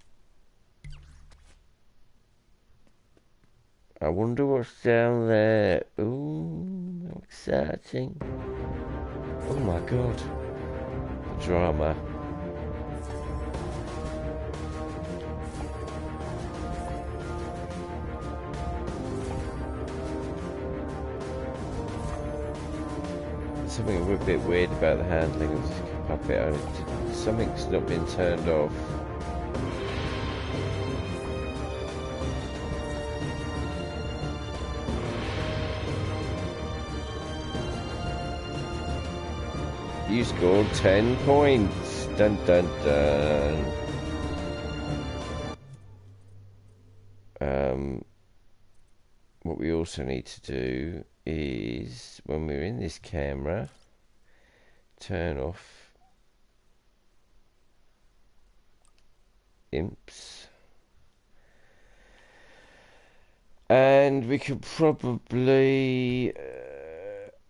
I wonder what's down there. Ooh, exciting. Oh my god. Drama. Something a bit weird about the handling of this puppet. Something's not been turned off. You scored 10 points. Dun dun dun. What we also need to do is, when we're in this camera, turn off imps. And we could probably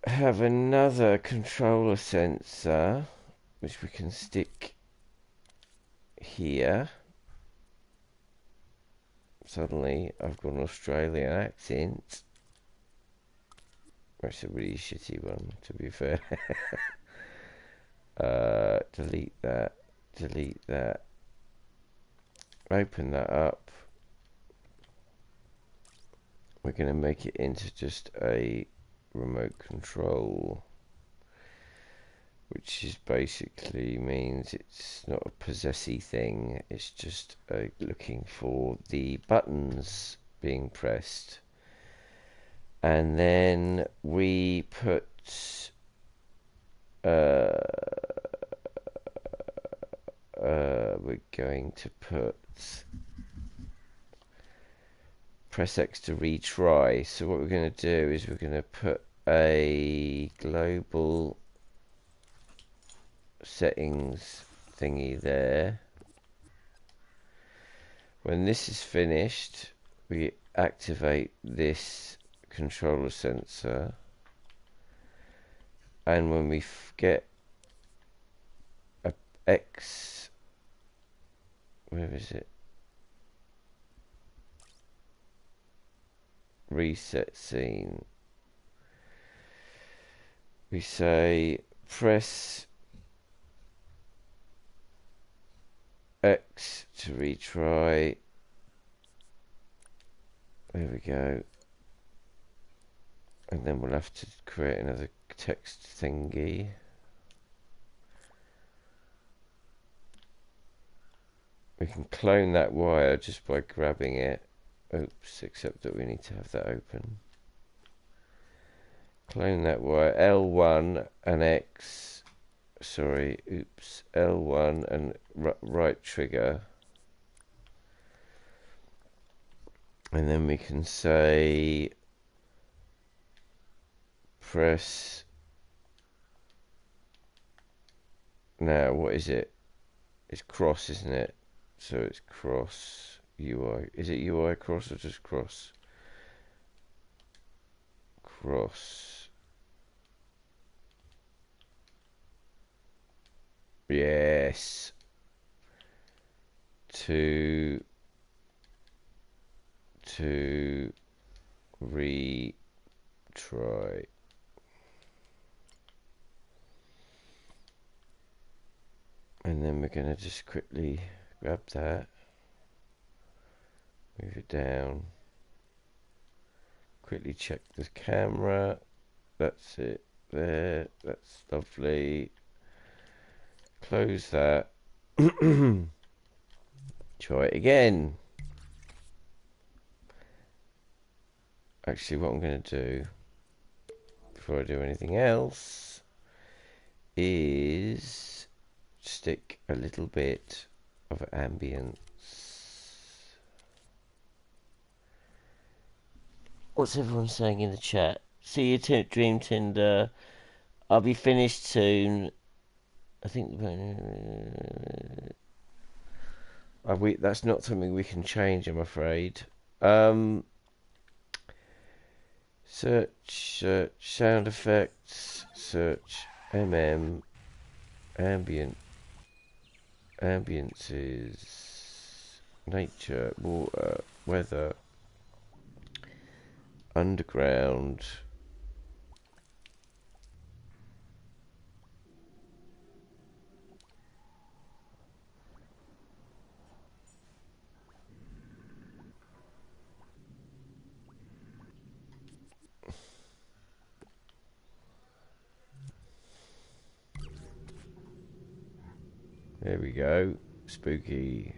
have another controller sensor which we can stick here. Suddenly I've got an Australian accent. That's a really shitty one, to be fair. Delete that, delete that. Open that up. We're going to make it into just a remote control, which is basically means it's not a possessy thing, it's just looking for the buttons being pressed. And then we put we're going to put press X to retry. So what we're going to do is we're going to put a global settings thingy there. When this is finished, we activate this controller sensor, and when we get a X, where is it? Reset scene. We say press X to retry. There we go. And then we'll have to create another text thingy. We can clone that wire just by grabbing it. Oops, except that we need to have that open. Clone that wire, L1 and X, sorry, oops, L1 and right trigger. And then we can say press. Now, what is it? It's cross, isn't it? So it's cross UI. Is it UI cross or just cross? Cross. Yes. To retry. And then we're going to just quickly grab that, move it down, quickly check the camera. That's it there. That's lovely. Close that. Try it again. Actually, what I'm going to do before I do anything else is stick a little bit of ambience. What's everyone saying in the chat? See you, Dream Tinder. I'll be finished soon. I think that's not something we can change, I'm afraid. Search sound effects. Search ambient, ambiences, nature, water, weather, underground. There we go. Spooky.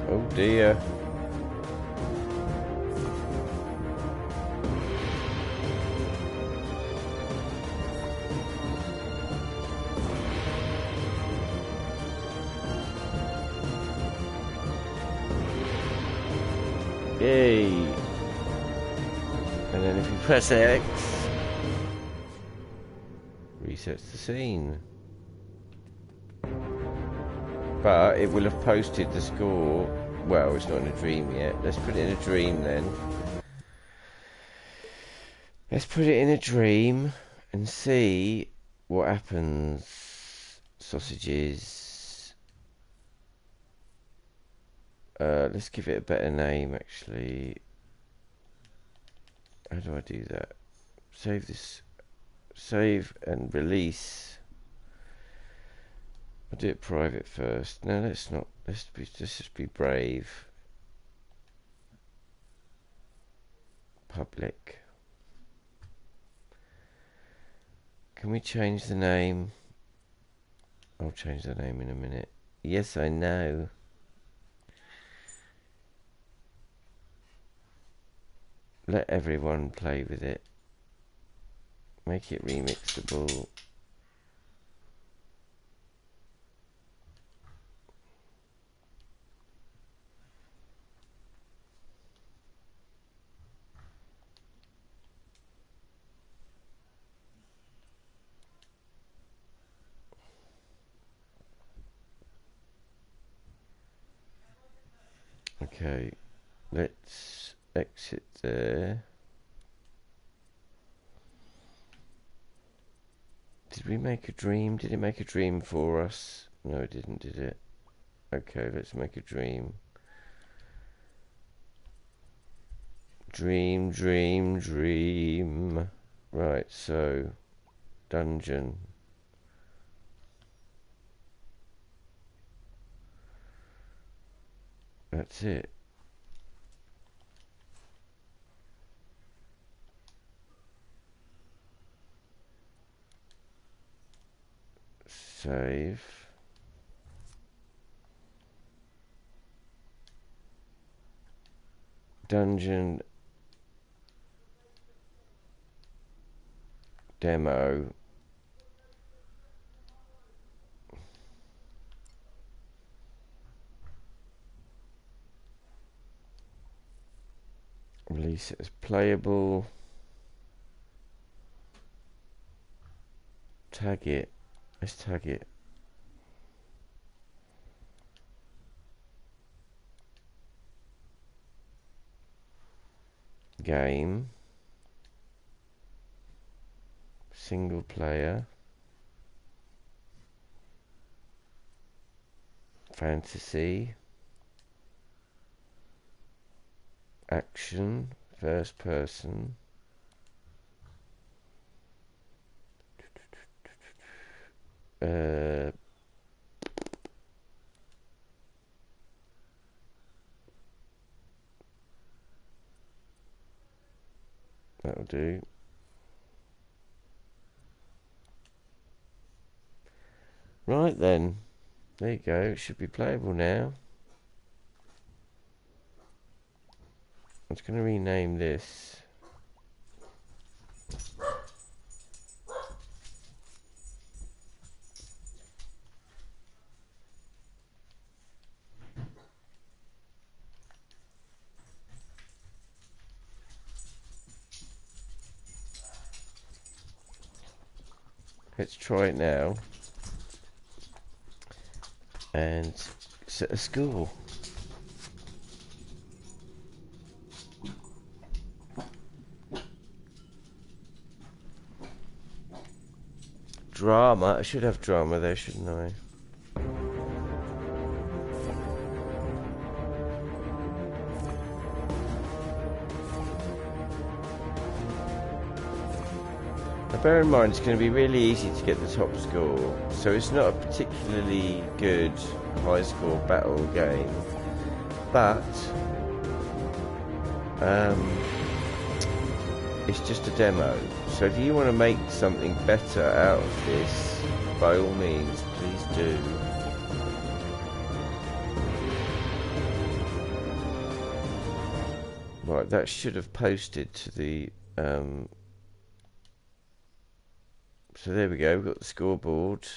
Oh dear. Yay. And then if you press X, resets the scene. But it will have posted the score. Well, it's not in a dream yet. Let's put it in a dream then. Let's put it in a dream and see what happens. Sausages. Let's give it a better name, actually. How do I do that? Save this. Save and release. I'll do it private first. No, let's not. Let's just be brave. Public. Can we change the name? I'll change the name in a minute. Yes, I know. Let everyone play with it. Make it remixable. Okay, let's exit there. Did we make a dream? Did it make a dream for us? No, it didn't, did it? Okay, let's make a dream. Dream, dream, dream. Right, so dungeon. That's it. Save. Dungeon demo. Release it as playable. Tag it. Let's tag it. Game. Single player. Fantasy. Action. First person. That'll do. Right then, there you go, it should be playable now. I'm just going to rename this. Let's try it now and set a score. Drama, I should have drama there, shouldn't I? Now bear in mind it's going to be really easy to get the top score, so it's not a particularly good high score battle game, but it's just a demo. So if you want to make something better out of this, by all means, please do. Right, that should have posted to the... So there we go, we've got the scoreboard.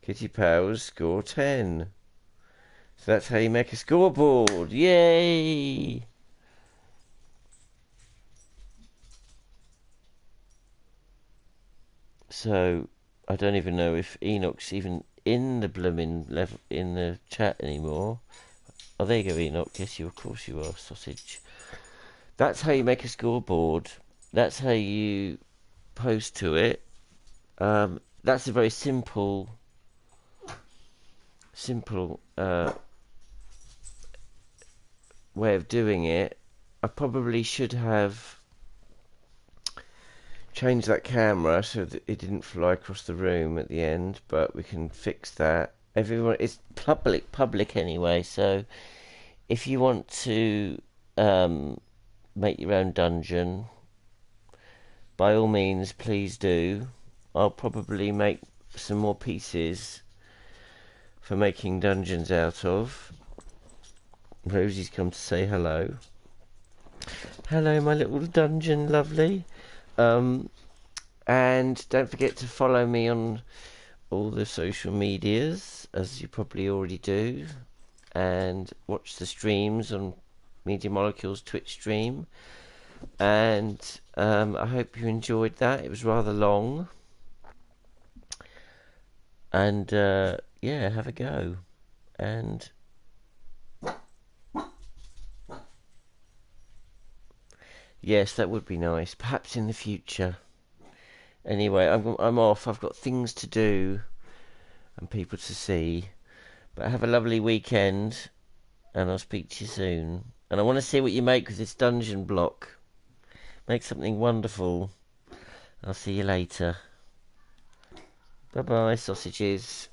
Kitty Powers score 10. So that's how you make a scoreboard. Yay! So I don't even know if Enoch's even in the blooming level in the chat anymore. Oh, there you go, Enoch. Yes, you, of course you are, sausage. That's how you make a scoreboard. That's how you post to it. That's a very simple way of doing it. I probably should have changed that camera so that it didn't fly across the room at the end, but we can fix that. Everyone, it's public anyway, so if you want to make your own dungeon, by all means please do. I'll probably make some more pieces for making dungeons out of. Rosie's come to say hello. Hello, my little dungeon lovely. And don't forget to follow me on all the social medias, as you probably already do, and watch the streams on Media Molecule's Twitch stream. And I hope you enjoyed that. It was rather long. And yeah, have a go. And yes, that would be nice. Perhaps in the future. Anyway, I'm off. I've got things to do and people to see. But have a lovely weekend, and I'll speak to you soon. And I want to see what you make with this dungeon block. Make something wonderful. I'll see you later. Bye-bye, sausages.